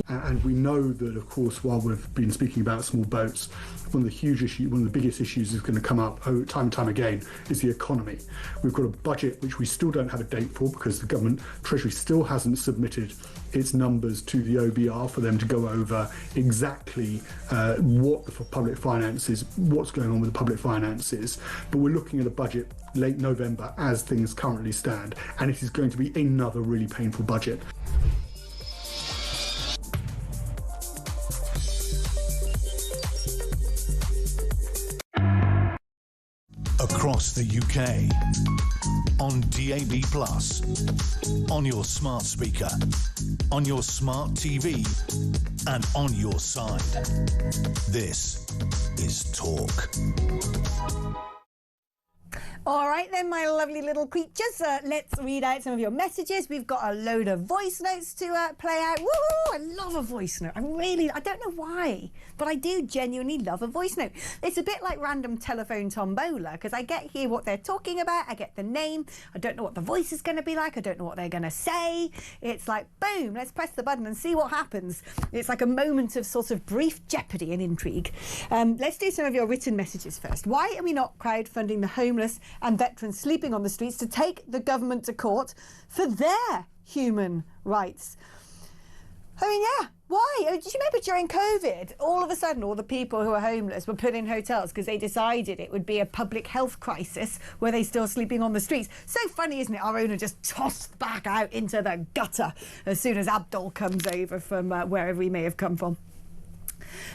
And we know that, of course, while we've been speaking about small boats, one of the biggest issues is going to come up time and time again is the economy. We've got a budget which we still don't have a date for because the government Treasury still hasn't submitted its numbers to the OBR for them to go over exactly what the public finances, what's going on with the public finances. But we're looking at a budget late November as things currently stand, and it is going to be another really painful budget. Across the UK, on DAB+, on your smart speaker, on your smart TV, and on your side. This is Talk. All right then, my lovely little creatures, let's read out some of your messages. We've got a load of voice notes to play out. Woohoo! I love a voice note. I don't know why, but I do genuinely love a voice note. It's a bit like random telephone tombola, because I get here what they're talking about, I get the name, I don't know what the voice is going to be like, I don't know what they're going to say. It's like, boom, let's press the button and see what happens. It's like a moment of sort of brief jeopardy and intrigue. Let's do some of your written messages first. Why are we not crowdfunding the homeless and veterans sleeping on the streets to take the government to court for their human rights? I mean, yeah, why? Do you remember during COVID, all of a sudden, all the people who are homeless were put in hotels because they decided it would be a public health crisis. Were they still sleeping on the streets? So funny, isn't it? Our owner just tossed back out into the gutter as soon as Abdul comes over from wherever he may have come from.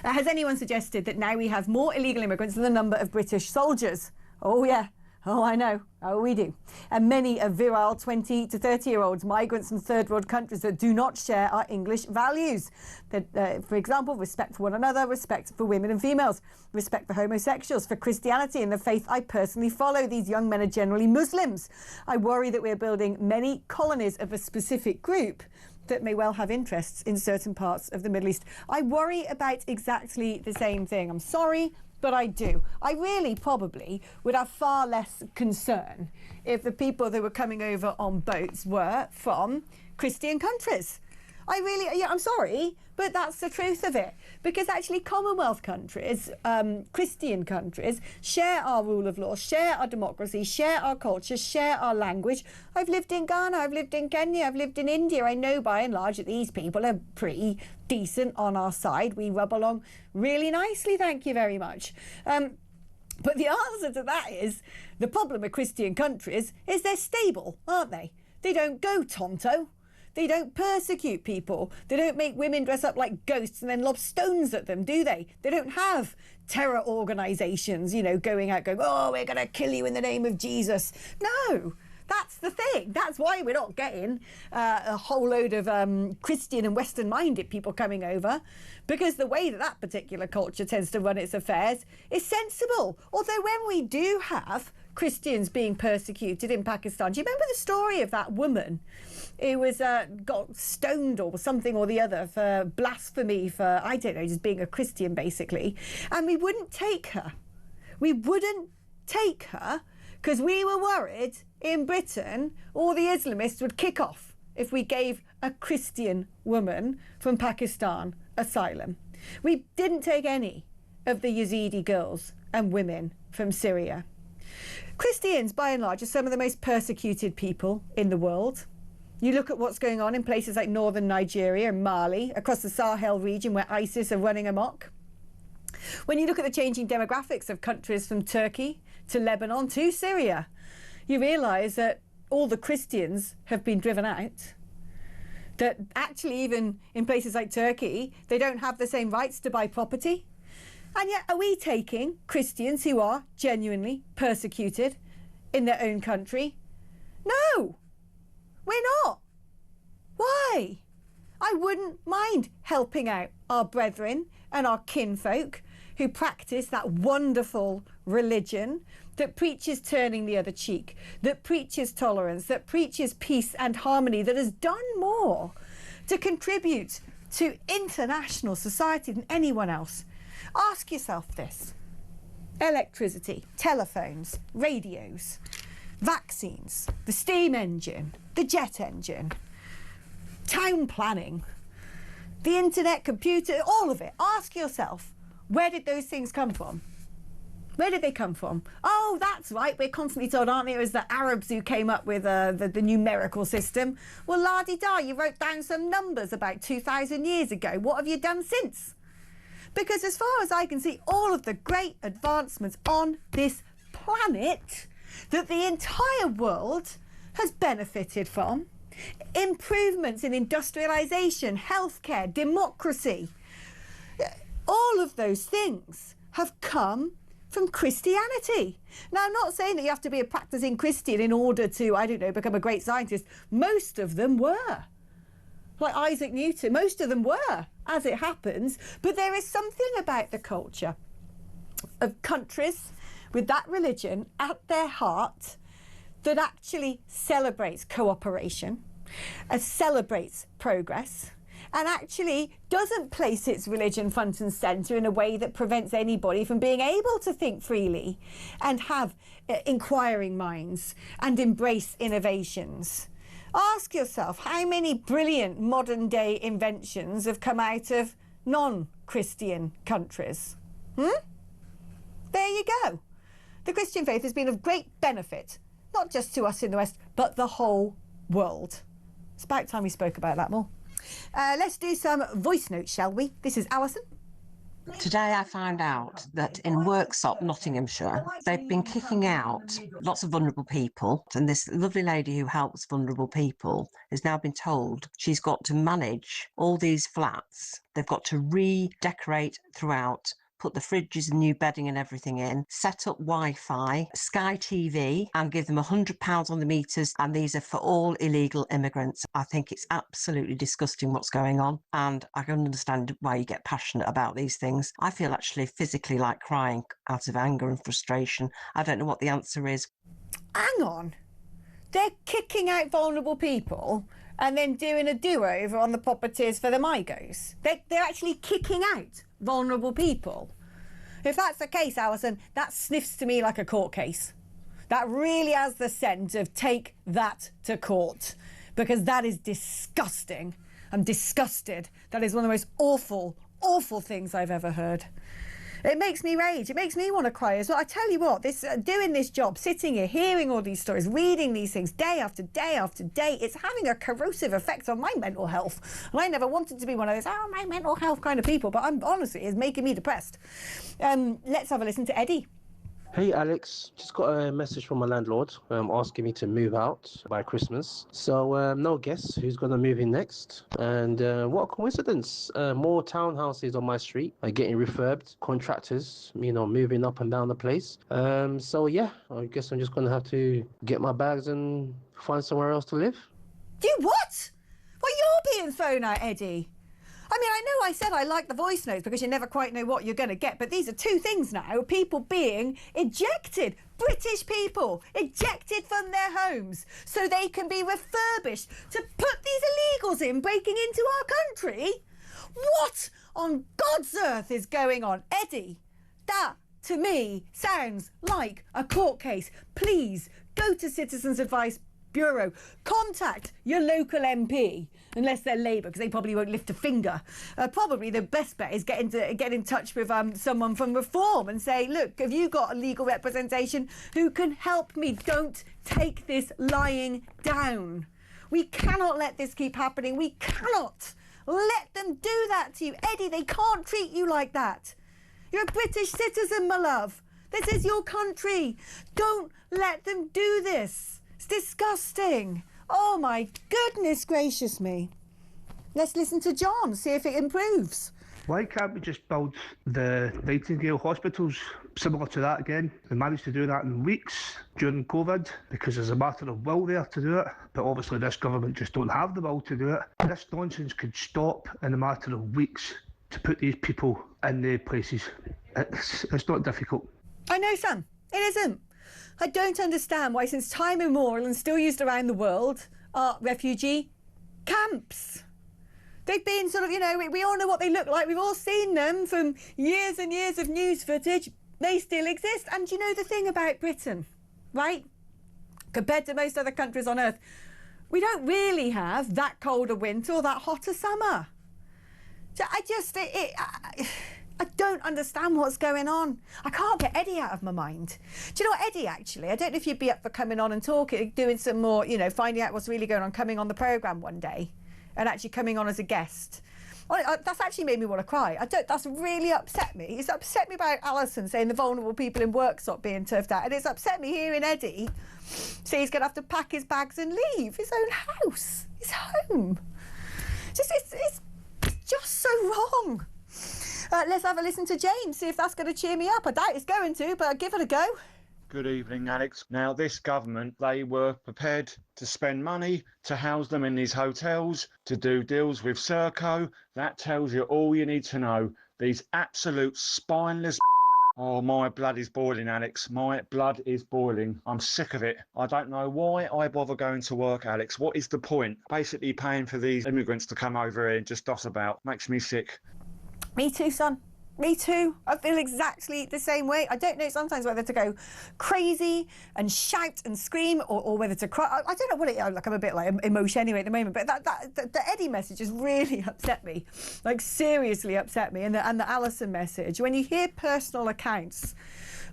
Has anyone suggested that now we have more illegal immigrants than the number of British soldiers? Oh, yeah. Oh, I know. Oh, we do. And many are virile 20 to 30-year-olds, migrants from third-world countries that do not share our English values. That, for example, respect for one another, respect for women and females, respect for homosexuals, for Christianity and the faith I personally follow. These young men are generally Muslims. I worry that we're building many colonies of a specific group that may well have interests in certain parts of the Middle East. I worry about exactly the same thing. I'm sorry, but I do. I really probably would have far less concern if the people that were coming over on boats were from Christian countries. I'm sorry, but that's the truth of it. Because actually Commonwealth countries, Christian countries, share our rule of law, share our democracy, share our culture, share our language. I've lived in Ghana, I've lived in Kenya, I've lived in India. I know by and large that these people are pretty decent on our side. We rub along really nicely, thank you very much. But the answer to that is, the problem with Christian countries is they're stable, aren't they? They don't go tonto. They don't persecute people. They don't make women dress up like ghosts and then lob stones at them, do they? They don't have terror organisations, you know, going out going, oh, we're going to kill you in the name of Jesus. No, that's the thing. That's why we're not getting a whole load of Christian and Western-minded people coming over, because the way that that particular culture tends to run its affairs is sensible. Although when we do have Christians being persecuted in Pakistan, do you remember the story of that woman who was got stoned or something or the other for blasphemy, for, I don't know, just being a Christian basically, and we wouldn't take her. We wouldn't take her because we were worried in Britain all the Islamists would kick off if we gave a Christian woman from Pakistan asylum. We didn't take any of the Yazidi girls and women from Syria. Christians, by and large, are some of the most persecuted people in the world. You look at what's going on in places like northern Nigeria and Mali, across the Sahel region where ISIS are running amok. When you look at the changing demographics of countries from Turkey to Lebanon to Syria, you realise that all the Christians have been driven out. That actually even in places like Turkey, they don't have the same rights to buy property. And yet, are we taking Christians who are genuinely persecuted in their own country? No, we're not. Why? I wouldn't mind helping out our brethren and our kinfolk who practice that wonderful religion that preaches turning the other cheek, that preaches tolerance, that preaches peace and harmony, that has done more to contribute to international society than anyone else. Ask yourself this. Electricity, telephones, radios, vaccines, the steam engine, the jet engine, town planning, the internet, computer, all of it. Ask yourself, where did those things come from? Where did they come from? Oh, that's right, we're constantly told, aren't we, it was the Arabs who came up with the numerical system. Well, la-di-da, you wrote down some numbers about 2,000 years ago. What have you done since? Because as far as I can see, all of the great advancements on this planet that the entire world has benefited from, improvements in industrialisation, healthcare, democracy, all of those things have come from Christianity. Now, I'm not saying that you have to be a practicing Christian in order to, I don't know, become a great scientist. Most of them were. Like Isaac Newton, most of them were, as it happens. But there is something about the culture of countries with that religion at their heart that actually celebrates cooperation, celebrates progress, and actually doesn't place its religion front and centre in a way that prevents anybody from being able to think freely and have inquiring minds and embrace innovations. Ask yourself, how many brilliant modern day inventions have come out of non-Christian countries? There you go. The Christian faith has been of great benefit, not just to us in the West, but the whole world. It's about time we spoke about that more. Let's do some voice notes, shall we? This is Alison. Today I found out that in Worksop, Nottinghamshire, they've been kicking out lots of vulnerable people, and this lovely lady who helps vulnerable people has now been told she's got to manage all these flats. They've got to redecorate throughout, put the fridges and new bedding and everything in, set up Wi-Fi, Sky TV, and give them £100 on the meters, and these are for all illegal immigrants. I think it's absolutely disgusting what's going on, and I can understand why you get passionate about these things. I feel actually physically like crying out of anger and frustration. I don't know what the answer is. Hang on. They're kicking out vulnerable people and then doing a do-over on the properties for the Migos. They're actually kicking out vulnerable people. If that's the case, Alison, that sniffs to me like a court case. That really has the scent of take that to court, because that is disgusting. I'm disgusted. That is one of the most awful, awful things I've ever heard. It makes me rage. It makes me want to cry as well. I tell you what, this doing this job, sitting here, hearing all these stories, reading these things day after day after day, it's having a corrosive effect on my mental health. And I never wanted to be one of those, oh, my mental health kind of people, but honestly, it's making me depressed. Let's have a listen to Eddie. Hey Alex, just got a message from my landlord asking me to move out by Christmas. So no guess who's gonna move in next. And what a coincidence! More townhouses on my street are getting refurbed. Contractors, moving up and down the place. So yeah, I guess I'm just gonna have to get my bags and find somewhere else to live. You what? Well, you're being thrown out, Eddie. I mean, I know I said I like the voice notes because you never quite know what you're going to get, but these are two things now. People being ejected, British people ejected from their homes so they can be refurbished to put these illegals in breaking into our country. What on God's earth is going on? Eddie, that to me sounds like a court case. Please go to Citizens Advice Bureau, contact your local MP, unless they're Labour, because they probably won't lift a finger. Probably the best bet is get in touch with someone from Reform and say, look, have you got a legal representation who can help me? Don't take this lying down. We cannot let this keep happening. We cannot let them do that to you. Eddie, they can't treat you like that. You're a British citizen, my love. This is your country. Don't let them do this. It's disgusting. Oh my goodness gracious me. Let's listen to John, see if it improves. Why can't we just build the Nightingale hospitals similar to that again? We managed to do that in weeks during COVID because there's a matter of will there to do it. But obviously this government just don't have the will to do it. This nonsense could stop in a matter of weeks to put these people in their places. It's not difficult. I know, Sam. It isn't. I don't understand why, since time immemorial and still used around the world, are refugee camps. They've been sort of, we all know what they look like. We've all seen them from years and years of news footage. They still exist. And you know the thing about Britain, right? Compared to most other countries on earth, we don't really have that cold a winter or that hot a summer. So I don't understand what's going on. I can't get Eddie out of my mind. Do you know what, Eddie, actually, I don't know if you'd be up for coming on and talking, doing some more, finding out what's really going on, coming on the programme one day and actually coming on as a guest. Well, that's actually made me want to cry. That's really upset me. It's upset me about Alison saying the vulnerable people in Worksop being turfed out. And it's upset me hearing Eddie say he's going to have to pack his bags and leave his own house, his home. It's just so wrong. Let's have a listen to James, see if that's going to cheer me up. I doubt it's going to, but I'll give it a go. Good evening, Alex. Now, this government, they were prepared to spend money to house them in these hotels, to do deals with Serco. That tells you all you need to know. These absolute spineless... Oh, my blood is boiling, Alex. My blood is boiling. I'm sick of it. I don't know why I bother going to work, Alex. What is the point? Basically paying for these immigrants to come over here and just doss about. Makes me sick. Me too, son. Me too. I feel exactly the same way. I don't know sometimes whether to go crazy and shout and scream or whether to cry. I don't know what it is. Like, I'm a bit like emotion anyway at the moment. But the Eddie message has really upset me. Like, seriously upset me. And the Alison message. When you hear personal accounts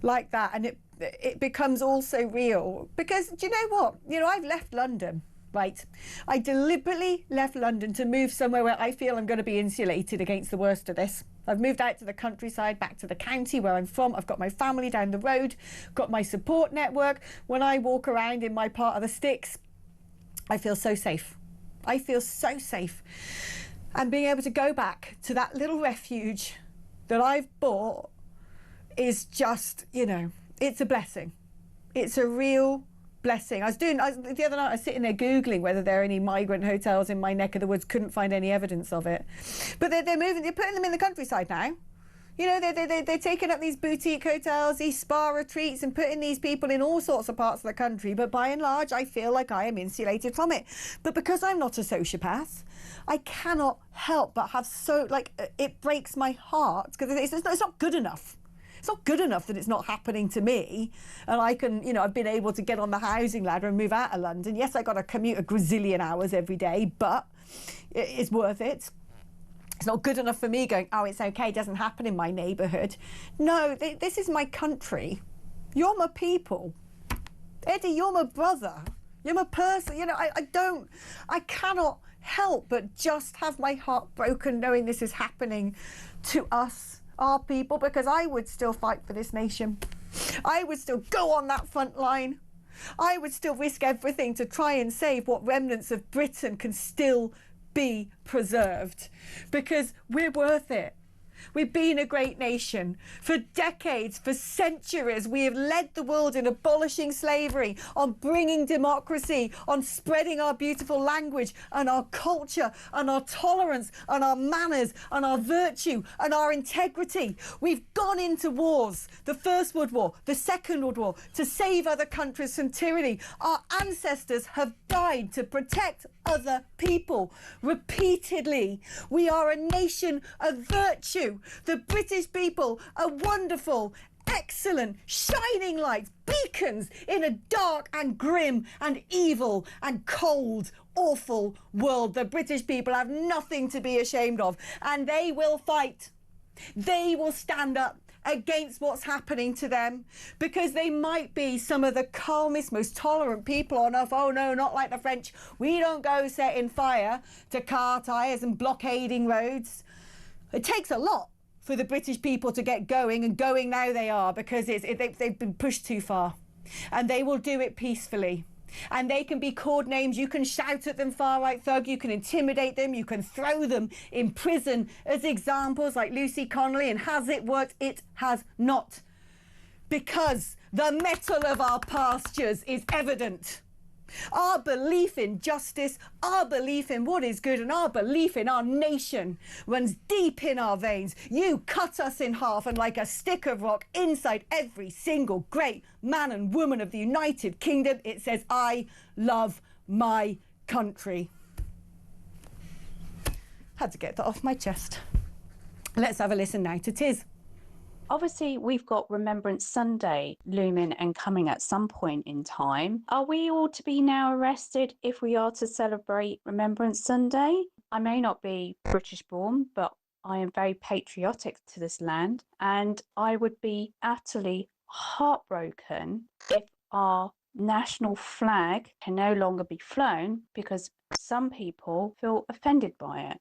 like that and it becomes also real. Because do you know what? I've left London. Right. I deliberately left London to move somewhere where I feel I'm going to be insulated against the worst of this. I've moved out to the countryside, back to the county where I'm from. I've got my family down the road, got my support network. When I walk around in my part of the sticks, I feel so safe. I feel so safe. And being able to go back to that little refuge that I've bought is just, it's a blessing. It's a real blessing. The other night I was sitting there Googling whether there are any migrant hotels in my neck of the woods, couldn't find any evidence of it. But they're putting them in the countryside now. They're taking up these boutique hotels, these spa retreats and putting these people in all sorts of parts of the country. But by and large, I feel like I am insulated from it. But because I'm not a sociopath, I cannot help but have it breaks my heart because it's not good enough. It's not good enough that it's not happening to me and I can, I've been able to get on the housing ladder and move out of London. Yes, I got to commute a gazillion hours every day, but it's worth it. It's not good enough for me going, oh, it's okay, it doesn't happen in my neighbourhood. No, this is my country. You're my people. Eddie, you're my brother. You're my person. I cannot help but just have my heart broken knowing this is happening to us, our people, because I would still fight for this nation. I would still go on that front line. I would still risk everything to try and save what remnants of Britain can still be preserved, because we're worth it. We've been a great nation. For decades, for centuries, we have led the world in abolishing slavery, on bringing democracy, on spreading our beautiful language and our culture and our tolerance and our manners and our virtue and our integrity. We've gone into wars, the First World War, the Second World War, to save other countries from tyranny. Our ancestors have died to protect other people repeatedly. We are a nation of virtue. The British people are wonderful, excellent, shining lights, beacons in a dark and grim and evil and cold, awful world. The British people have nothing to be ashamed of, and they will fight. They will stand up against what's happening to them, because they might be some of the calmest, most tolerant people on earth. Oh no, not like the French. We don't go setting fire to car tyres and blockading roads. It takes a lot for the British people to get going, and going now they are, because they've been pushed too far. And they will do it peacefully. And they can be called names. You can shout at them, far-right thug. You can intimidate them. You can throw them in prison as examples like Lucy Connolly. And has it worked? It has not. Because the mettle of our pastures is evident. Our belief in justice, our belief in what is good, and our belief in our nation runs deep in our veins. You cut us in half, and like a stick of rock, inside every single great man and woman of the United Kingdom, it says, I love my country. Had to get that off my chest. Let's have a listen now to Tiz. Obviously, we've got Remembrance Sunday looming and coming at some point in time. Are we all to be now arrested if we are to celebrate Remembrance Sunday? I may not be British born, but I am very patriotic to this land, and I would be utterly heartbroken if our national flag can no longer be flown because some people feel offended by it.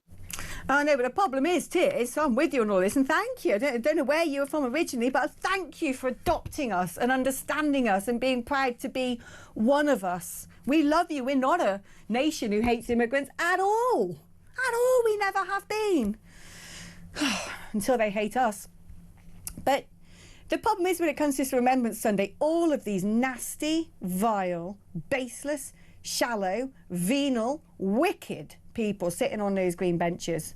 I know, but the problem is, Tiz, I'm with you on all this, and thank you. I don't know where you were from originally, but thank you for adopting us and understanding us and being proud to be one of us. We love you. We're not a nation who hates immigrants at all. At all, we never have been. Until they hate us. But the problem is, when it comes to this Remembrance Sunday, all of these nasty, vile, baseless, shallow, venal, wicked people sitting on those green benches,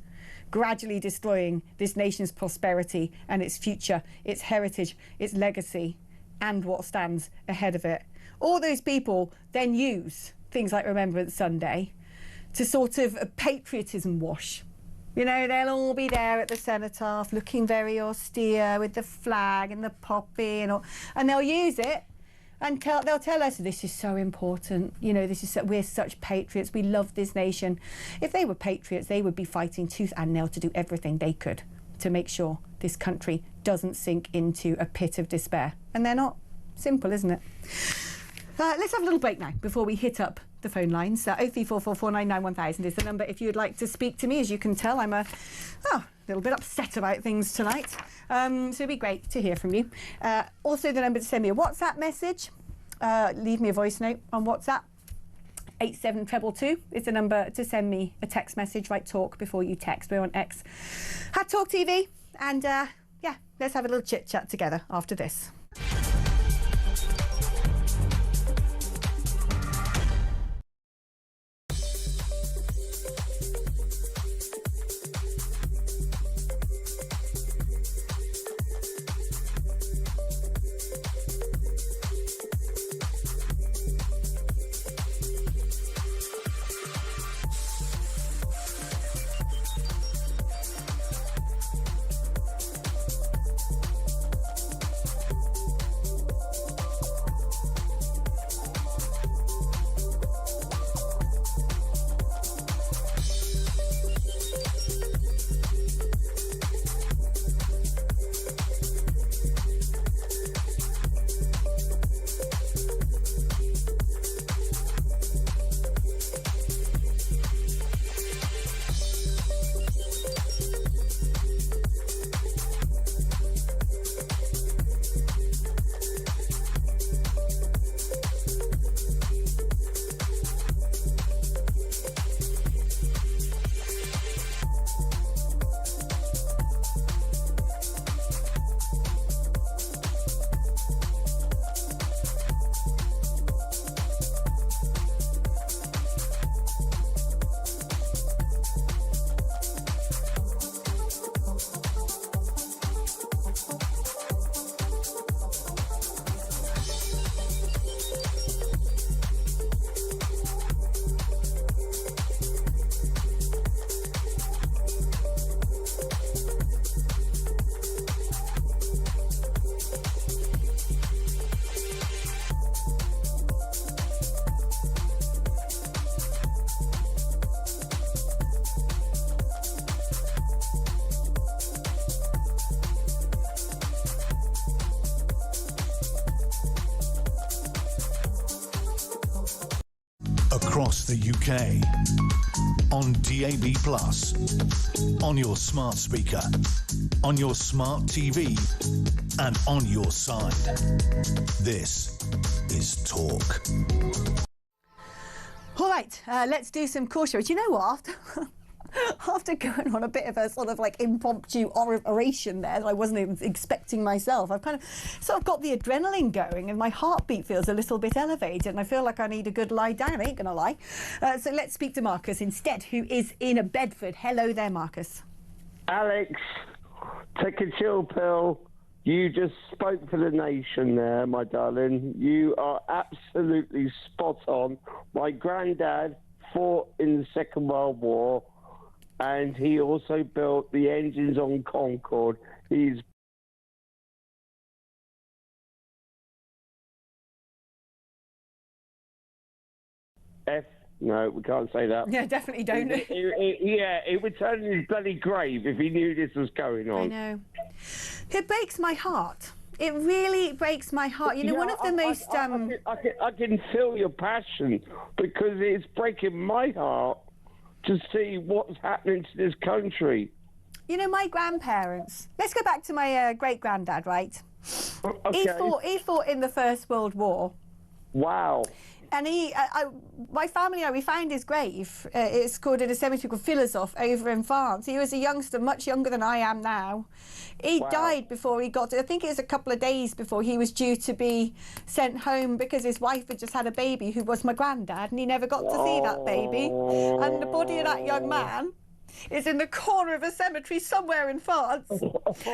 gradually destroying this nation's prosperity and its future, its heritage, its legacy, and what stands ahead of it. All those people then use things like Remembrance Sunday to sort of a patriotism wash. You know, they'll all be there at the cenotaph looking very austere with the flag and the poppy and all, and they'll use it. And they'll tell us this is so important. You know, we're such patriots. We love this nation. If they were patriots, they would be fighting tooth and nail to do everything they could to make sure this country doesn't sink into a pit of despair. And they're not. Simple, isn't it? Let's have a little break now before we hit up the phone lines. 03444991000 is the number if you'd like to speak to me. As you can tell, I'm a little bit upset about things tonight. So it'd be great to hear from you. Also, the number to send me a WhatsApp message. Leave me a voice note on WhatsApp. 87222 is the number to send me a text message. Write talk before you text. We're on X. talkTV. And yeah, let's have a little chit chat together after this. across the UK, on DAB+, on your smart speaker, on your smart TV, and on your side. This is Talk. All right, let's do some caution. Do you know what? After going on a bit of a sort of like impromptu oration there that I wasn't even expecting myself, I've kind of sort of got the adrenaline going and my heartbeat feels a little bit elevated and I feel like I need a good lie down, I ain't gonna lie. So let's speak to Marcus instead, who is in Bedford. Hello there, Marcus. Alex, take a chill pill. You just spoke for the nation there, my darling. You are absolutely spot on. My granddad fought in the Second World War, and he also built the engines on Concorde. He's No, we can't say that. Yeah, definitely don't. He would turn in his bloody grave if he knew this was going on. I know. It breaks my heart. It really breaks my heart. You know, one of the most... I can feel your passion because it's breaking my heart to see what's happening to this country. You know, my grandparents... Let's go back to my great-granddad, right? Okay. He fought in the First World War. Wow. And my family, we found his grave. It's called in a cemetery called Philosophe over in France. He was a youngster, much younger than I am now. He died before he got to, I think it was a couple of days before he was due to be sent home because his wife had just had a baby who was my granddad and he never got to see that baby. And the body of that young man is in the corner of a cemetery somewhere in France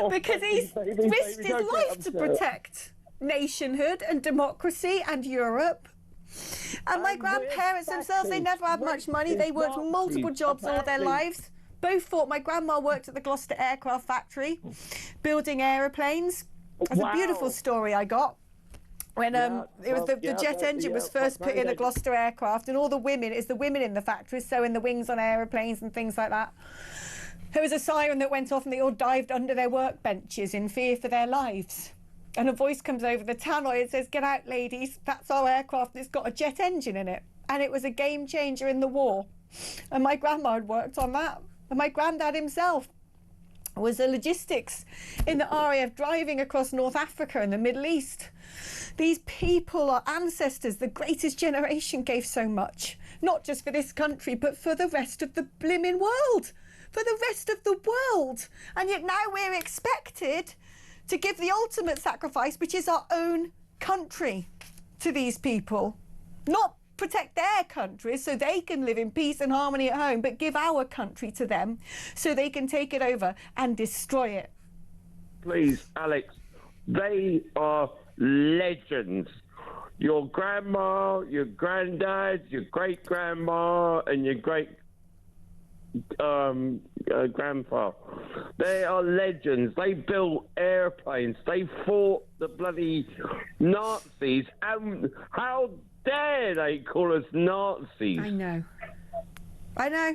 because he's risked his life to protect nationhood and democracy and Europe. And my grandparents themselves, they never had much money. They worked multiple jobs all their lives. Both fought. My grandma worked at the Gloucester Aircraft Factory, building aeroplanes. It's a beautiful story I got. When it was the jet engine was first put in a Gloucester aircraft, and all the women, it's the women in the factories sewing the wings on aeroplanes and things like that. There was a siren that went off and they all dived under their workbenches in fear for their lives. And a voice comes over the tannoy and says, "Get out, ladies, that's our aircraft, it's got a jet engine in it." And it was a game changer in the war. And my grandma had worked on that. And my granddad himself was a logistics in the RAF, driving across North Africa and the Middle East. These people are ancestors. The greatest generation gave so much, not just for this country, but for the rest of the blimmin' world. For the rest of the world. And yet now we're expected to give the ultimate sacrifice, which is our own country, to these people. Not protect their countries so they can live in peace and harmony at home, but give our country to them so they can take it over and destroy it. Please, Alex, they are legends. Your grandma, your granddad, your great-grandma, and your grandpa. They are legends. They built airplanes. They fought the bloody Nazis. And how dare they call us Nazis? I know.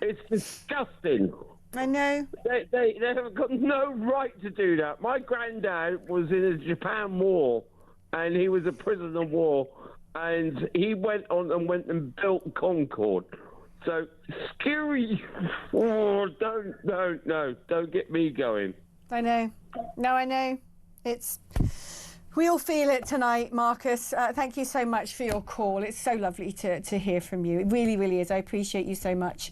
It's disgusting. I know. They have got no right to do that. My granddad was in the Japan War, and he was a prisoner of war, and he went and built Concorde. So, screw you. Oh, don't get me going. I know. No, I know. We all feel it tonight, Marcus. Thank you so much for your call. It's so lovely to hear from you. It really, really is. I appreciate you so much.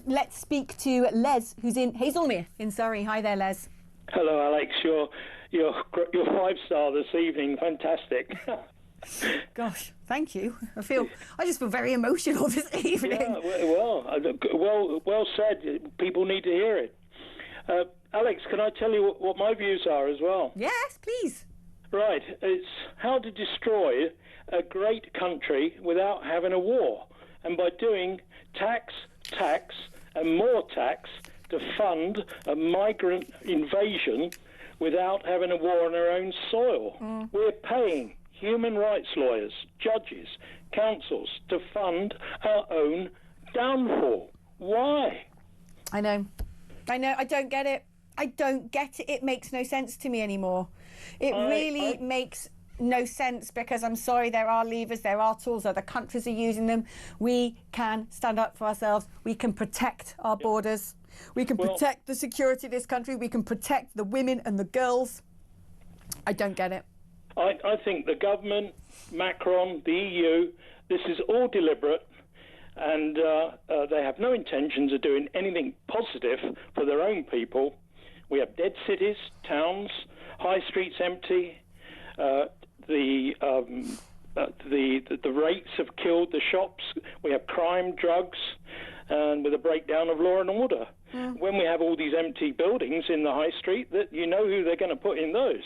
Let's speak to Les, who's in Hazelmere in Surrey. Hi there, Les. Hello, Alex. You're 5-star this evening. Fantastic. Gosh, thank you. I just feel very emotional this evening. Yeah, well said. People need to hear it. Alex, can I tell you what my views are as well? Yes, please. Right. It's how to destroy a great country without having a war, and by doing tax, and more tax to fund a migrant invasion without having a war on our own soil. We're paying human rights lawyers, judges, councils to fund our own downfall. Why? I know. I don't get it. I don't get it. It makes no sense to me anymore. It really makes no sense, because I'm sorry, there are levers, there are tools, other countries are using them. We can stand up for ourselves. We can protect our borders. We can protect the security of this country. We can protect the women and the girls. I don't get it. I think the government, Macron, the EU, this is all deliberate, and they have no intentions of doing anything positive for their own people. We have dead cities, towns, high streets empty. The rates have killed the shops. We have crime, drugs, and with a breakdown of law and order. When we have all these empty buildings in the high street, that you know who they're going to put in those.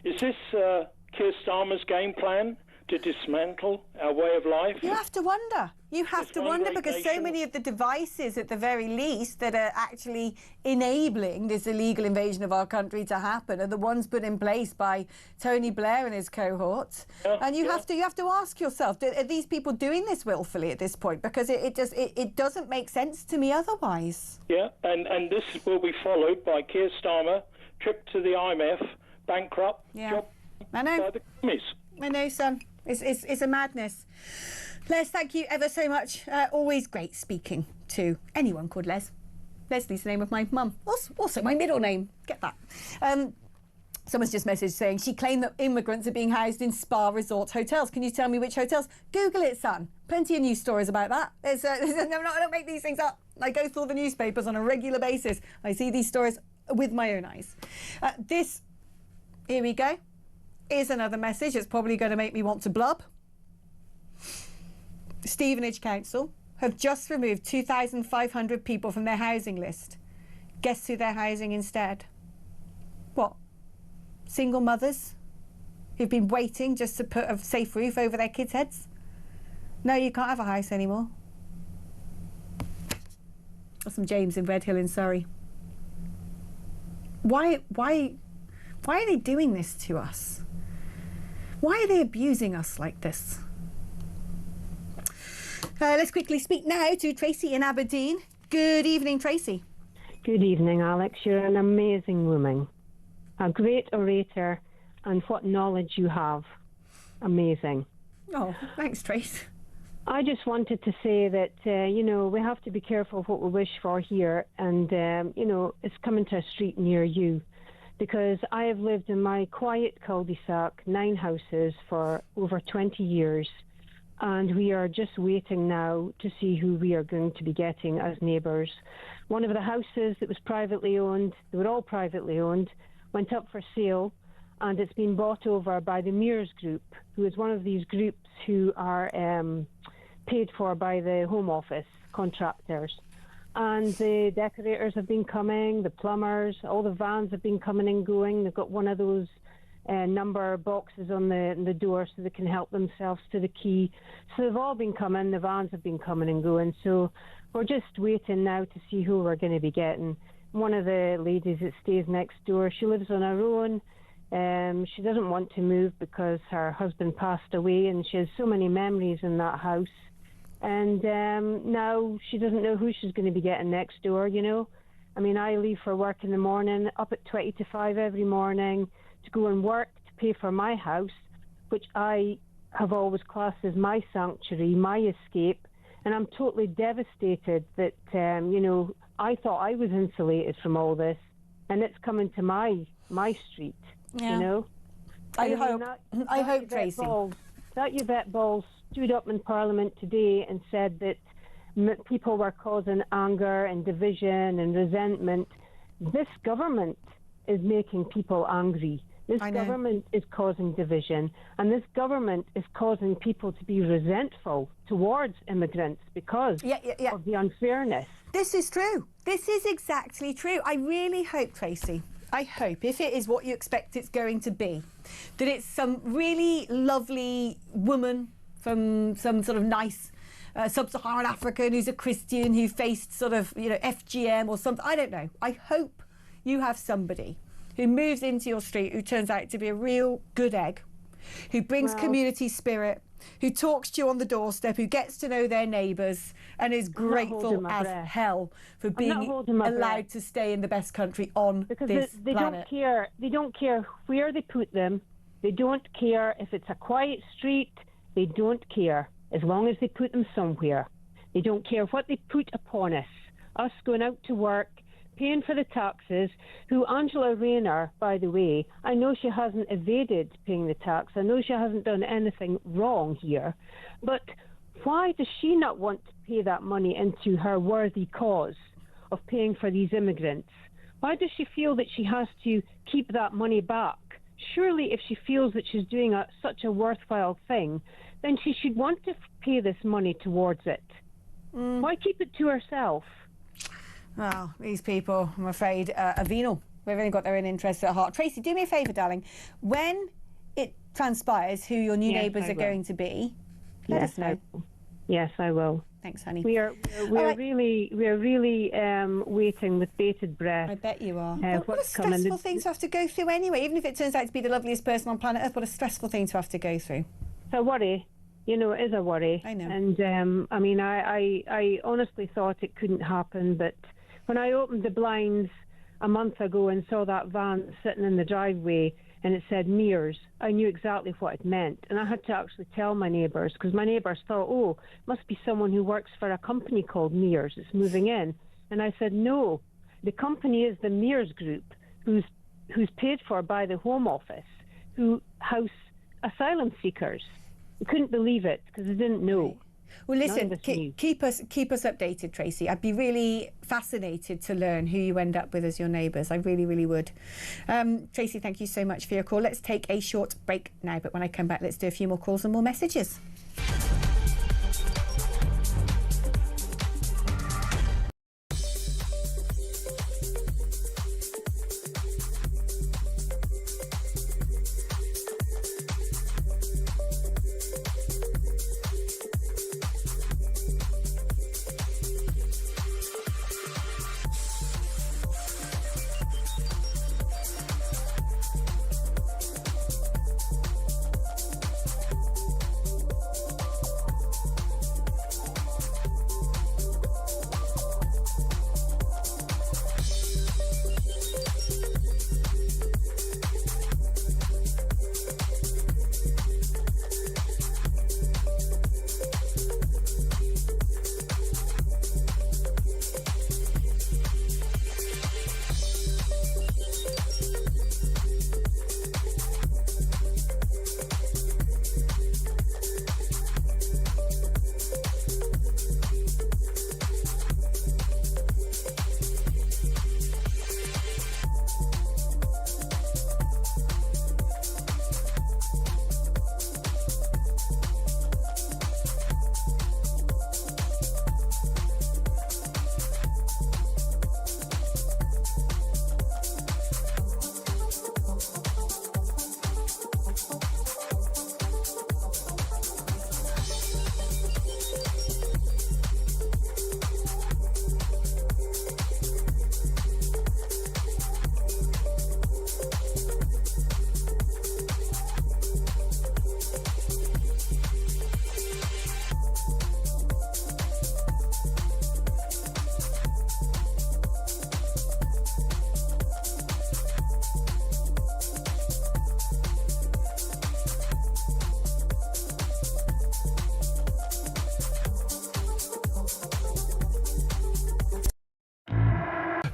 Is this Keir Starmer's game plan to dismantle our way of life? You have to wonder. You have to wonder, because so many of the devices, at the very least, that are actually enabling this illegal invasion of our country to happen are the ones put in place by Tony Blair and his cohorts. And you have to ask yourself, are these people doing this willfully at this point? Because it doesn't make sense to me otherwise. Yeah, and this will be followed by Keir Starmer, trip to the IMF, bankrupt, job I know. by the commies. I know, son. It's a madness. Les, thank you ever so much. Always great speaking to anyone called Les. Leslie's the name of my mum. Also my middle name. Get that. Someone's just messaged saying she claimed that immigrants are being housed in spa resort hotels. Can you tell me which hotels? Google it, son. Plenty of news stories about that. I don't make these things up. I go through the newspapers on a regular basis. I see these stories with my own eyes. Here we go. Here's another message. It's probably going to make me want to blub. Stevenage Council have just removed 2,500 people from their housing list. Guess who they're housing instead? What? Single mothers who've been waiting just to put a safe roof over their kids' heads? No, you can't have a house anymore. That's from James in Red Hill in Surrey. Why are they doing this to us? Why are they abusing us like this? Let's quickly speak now to Tracy in Aberdeen. Good evening, Tracy. Good evening, Alex. You're an amazing woman. A great orator, and what knowledge you have. Amazing. Oh, thanks, Trace. I just wanted to say that, we have to be careful what we wish for here, and, it's coming to a street near you. Because I have lived in my quiet cul-de-sac, 9 houses, for over 20 years. And we are just waiting now to see who we are going to be getting as neighbours. One of the houses that was privately owned, they were all privately owned, went up for sale, and it's been bought over by the Mears Group, who is one of these groups who are paid for by the Home Office contractors. And the decorators have been coming, the plumbers, all the vans have been coming and going. They've got one of those number boxes on the door so they can help themselves to the key. So they've all been coming, the vans have been coming and going. So we're just waiting now to see who we're going to be getting. One of the ladies that stays next door, she lives on her own. She doesn't want to move because her husband passed away, and she has so many memories in that house. And now she doesn't know who she's going to be getting next door, I mean, I leave for work in the morning, up at 20 to 5 every morning, to go and work to pay for my house, which I have always classed as my sanctuary, my escape. And I'm totally devastated that, I thought I was insulated from all this, and it's coming to my street, I hope, Tracy. That Yvette Balls stood up in Parliament today and said that people were causing anger and division and resentment. This government is making people angry. This government is causing division, and this government is causing people to be resentful towards immigrants because of the unfairness. This is true. This is exactly true. I really hope, Tracy, if it is what you expect it's going to be, that it's some really lovely woman from some sort of nice sub-Saharan African who's a Christian who faced sort of, FGM or something. I don't know. I hope you have somebody who moves into your street who turns out to be a real good egg, who brings community spirit, who talks to you on the doorstep, who gets to know their neighbours and is grateful as hell for being allowed to stay in the best country on this planet. They don't care where they put them. They don't care if it's a quiet street. They don't care as long as they put them somewhere. They don't care what they put upon us going out to work, paying for the taxes, who Angela Rayner, by the way, I know she hasn't evaded paying the tax. I know she hasn't done anything wrong here. But why does she not want to pay that money into her worthy cause of paying for these immigrants? Why does she feel that she has to keep that money back? Surely if she feels that she's doing such a worthwhile thing, then she should want to pay this money towards it. Why keep it to herself? Well, these people, I'm afraid, are venal. They've only got their own interests at heart. Tracy, do me a favour, darling. When it transpires who your new neighbours are going to be, let us know. Yes, I will. Thanks, honey. We are really waiting with bated breath. I bet you are. What a stressful thing to have to go through anyway, even if it turns out to be the loveliest person on planet Earth. What a stressful thing to have to go through. It's a worry. You know, it is a worry. I know. And I mean, I honestly thought it couldn't happen, but when I opened the blinds a month ago and saw that van sitting in the driveway and it said Mears, I knew exactly what it meant. And I had to actually tell my neighbours, because my neighbours thought, oh, must be someone who works for a company called Mears that's moving in. And I said, no, the company is the Mears Group, who's paid for by the Home Office, who house asylum seekers. I couldn't believe it because I didn't know. Well, listen, keep us updated, Tracy. I'd be really fascinated to learn who you end up with as your neighbours. I really, really would. Tracy, thank you so much for your call. Let's take a short break now, but when I come back, let's do a few more calls and more messages.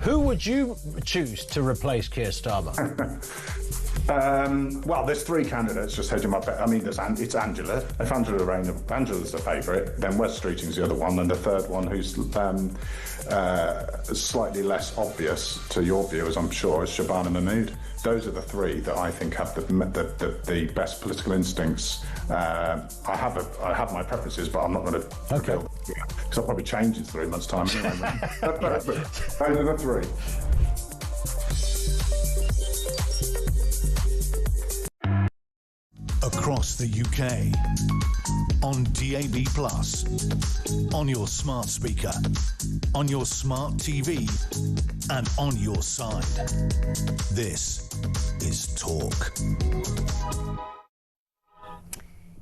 Who would you choose to replace Keir Starmer? Well, there's three candidates just hedging my bet. I mean, it's Angela. If Angela's the favourite, then Wes Streeting's the other one, and the third one, who's slightly less obvious to your viewers, I'm sure, is Shabana Mahmood. Those are the three that I think have the best political instincts. I have my preferences, but I'm not going to. Okay. Because I'll probably change in 3 months' time anyway. but those are the three. Across the UK, on DAB+, on your smart speaker, on your smart TV, and on your side. This is Talk.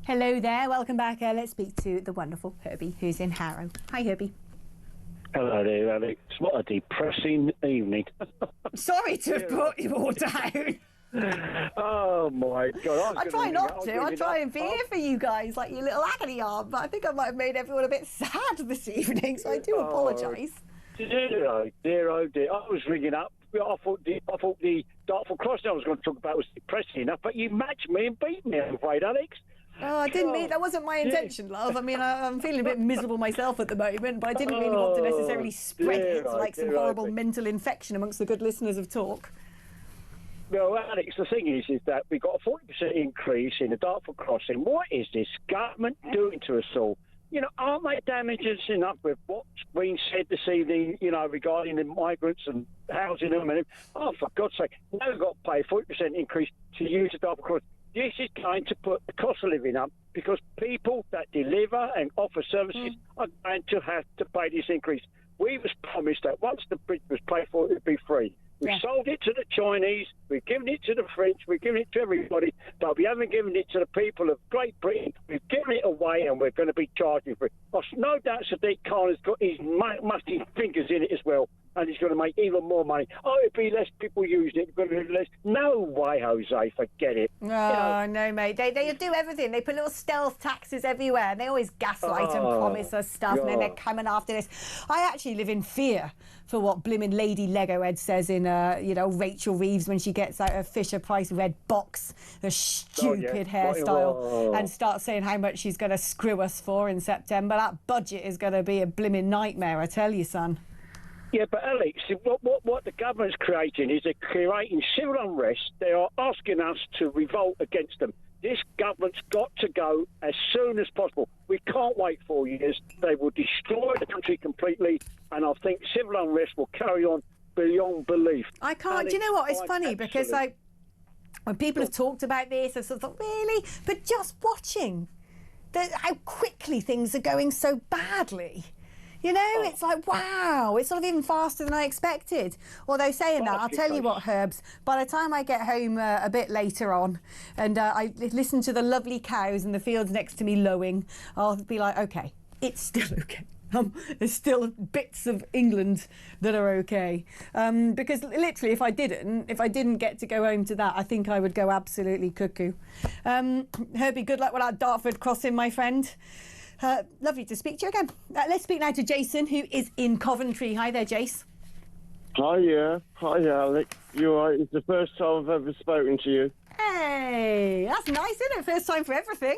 Hello there, welcome back. Let's speak to the wonderful Herbie, who's in Harrow. Hi, Herbie. Hello there, Alex. What a depressing evening. Sorry to have brought you all down. Oh my God! I try not to. I try and be here for you guys, like your little agony aunt. But I think I might have made everyone a bit sad this evening, so I do apologise. Dear, oh dear. I was ringing up. I thought the Dartford crossing I was going to talk about was depressing enough, but you matched me and beat me, I'm afraid, Alex. Oh, I didn't mean that. Wasn't my intention, love. I mean, I'm feeling a bit miserable myself at the moment, but I didn't really want to necessarily spread it like some horrible mental infection amongst the good listeners of Talk. Well, Alex, the thing is that we got a 40% increase in the Dartford crossing. What is this government doing to us all? You know, aren't they damaging enough with what's been said this evening, you know, regarding the migrants and housing them? And, oh, for God's sake, now we've got to pay a 40% increase to use the Dartford crossing. This is going to put the cost of living up because people that deliver and offer services are going to have to pay this increase. We was promised that once the bridge was paid for, it would be free. We've sold it to the Chinese, we've given it to the French, we've given it to everybody, but we haven't given it to the people of Great Britain. We've given it away and we're going to be charging for it. No doubt Sadiq Khan has got his musty fingers in it as well, and he's going to make even more money. Oh, it'll be less people using it, going to be less. No way, Jose, forget it. Oh, no, mate. They do everything. They put little stealth taxes everywhere, and they always gaslight and promise us stuff, and then they're coming after this. I actually live in fear for what blimmin' Lady Legohead says in, Rachel Reeves when she gets out her Fisher-Price red box, the stupid hairstyle, and starts saying how much she's going to screw us for in September. That budget is going to be a blimmin' nightmare, I tell you, son. Yeah, but Alex, what the government's creating is they're creating civil unrest. They are asking us to revolt against them. This government's got to go as soon as possible. We can't wait 4 years. They will destroy the country completely, and I think civil unrest will carry on beyond belief. I can't. Alex, do you know what? It's funny because when people have talked about this, I've sort of thought, really? But just watching how quickly things are going so badly. You know, it's like, wow, it's sort of even faster than I expected. Although saying that, I'll tell you what, Herbs, by the time I get home a bit later on and I listen to the lovely cows in the fields next to me lowing, I'll be like, OK, it's still OK. There's still bits of England that are OK. Because literally, if I didn't get to go home to that, I think I would go absolutely cuckoo. Herbie, good luck with that Dartford crossing, my friend. Lovely to speak to you again. Let's speak now to Jason, who is in Coventry. Hi there, Jace. Hi, Alex. You're right. It's the first time I've ever spoken to you. Hey, that's nice, isn't it? First time for everything.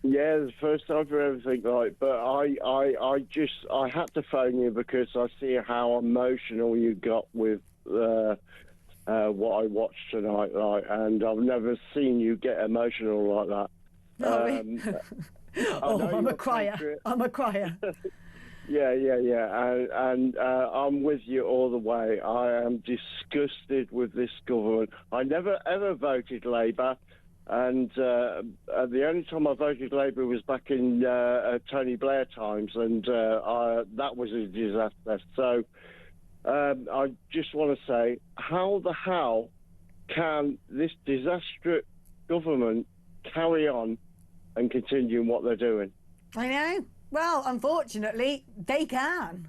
Yeah, it's the first time for everything, right? But I had to phone you because I see how emotional you got with what I watched tonight, right? And I've never seen you get emotional like that. I'm a crier. I'm a crier. Yeah. And I'm with you all the way. I am disgusted with this government. I never, ever voted Labour. And the only time I voted Labour was back in Tony Blair times. And that was a disaster. So I just want to say, how the hell can this disastrous government carry on and continue what they're doing? I know. Well, unfortunately, they can.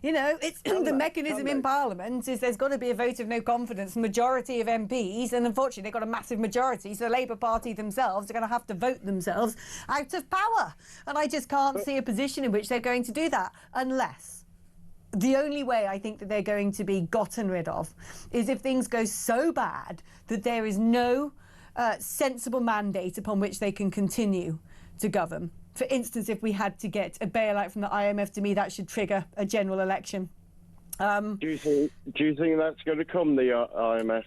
You know, it's the mechanism in Parliament is there's got to be a vote of no confidence, majority of MPs, and unfortunately they've got a massive majority, so the Labour Party themselves are going to have to vote themselves out of power. And I just can't see a position in which they're going to do that unless the only way I think that they're going to be gotten rid of is if things go so bad that there is no sensible mandate upon which they can continue to govern. For instance, if we had to get a bailout from the IMF, to me that should trigger a general election. Do you think that's going to come, the IMF?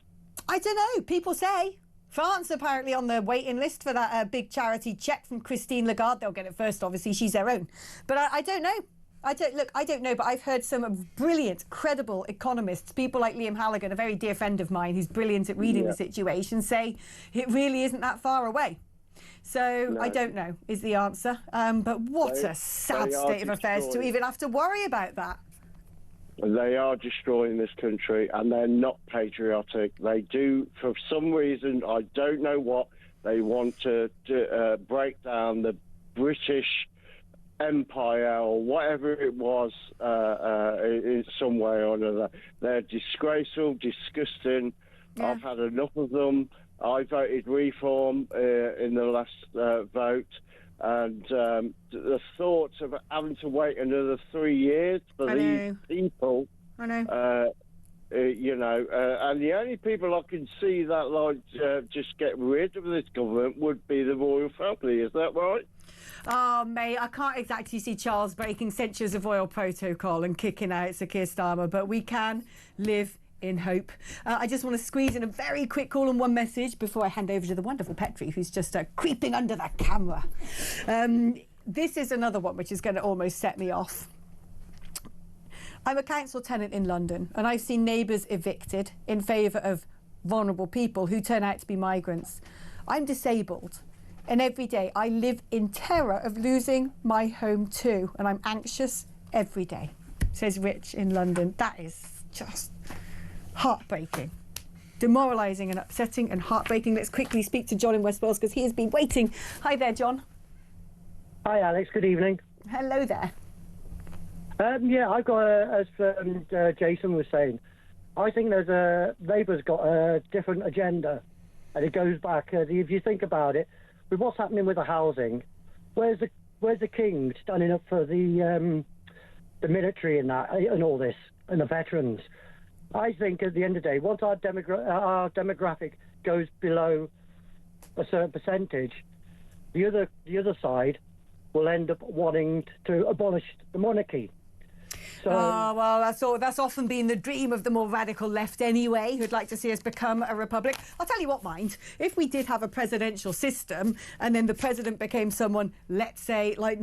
I don't know. People say. France apparently on the waiting list for that big charity cheque from Christine Lagarde. They'll get it first, obviously. She's their own. But I don't know. I don't know, but I've heard some brilliant, credible economists, people like Liam Halligan, a very dear friend of mine who's brilliant at reading the situation, say it really isn't that far away. So I don't know is the answer. But what a sad state of affairs to even have to worry about that. They are destroying this country and they're not patriotic. They do, for some reason, I don't know what, they want to break down the British Empire or whatever it was in some way or another. They're disgraceful, disgusting. Yeah. I've had enough of them. I voted reform in the last vote, and the thoughts of having to wait another 3 years for these people. I know. You know, and the only people I can see that like just get rid of this government would be the royal family. Is that right? Oh, mate, I can't exactly see Charles breaking centuries of royal protocol and kicking out Sir Keir Starmer, but we can live in hope. I just want to squeeze in a very quick call and one message before I hand over to the wonderful Petri, who's just creeping under the camera. This is another one which is going to almost set me off. I'm a council tenant in London, and I've seen neighbours evicted in favour of vulnerable people who turn out to be migrants. I'm disabled, and every day I live in terror of losing my home too, and I'm anxious every day, says Rich in London. That is just heartbreaking, demoralising and upsetting and heartbreaking. Let's quickly speak to John in West Wales because he has been waiting. Hi there, John. Hi, Alex. Good evening. Hello there. Yeah, I've got, as Jason was saying, I think Labour's got a different agenda, and it goes back. If you think about it, with what's happening with the housing, where's the King standing up for the military and that and all this and the veterans? I think at the end of the day, once our demographic goes below a certain percentage, the other side will end up wanting to abolish the monarchy. So, well, that's often been the dream of the more radical left anyway, who'd like to see us become a republic. I'll tell you what, mind, if we did have a presidential system and then the president became someone, let's say, like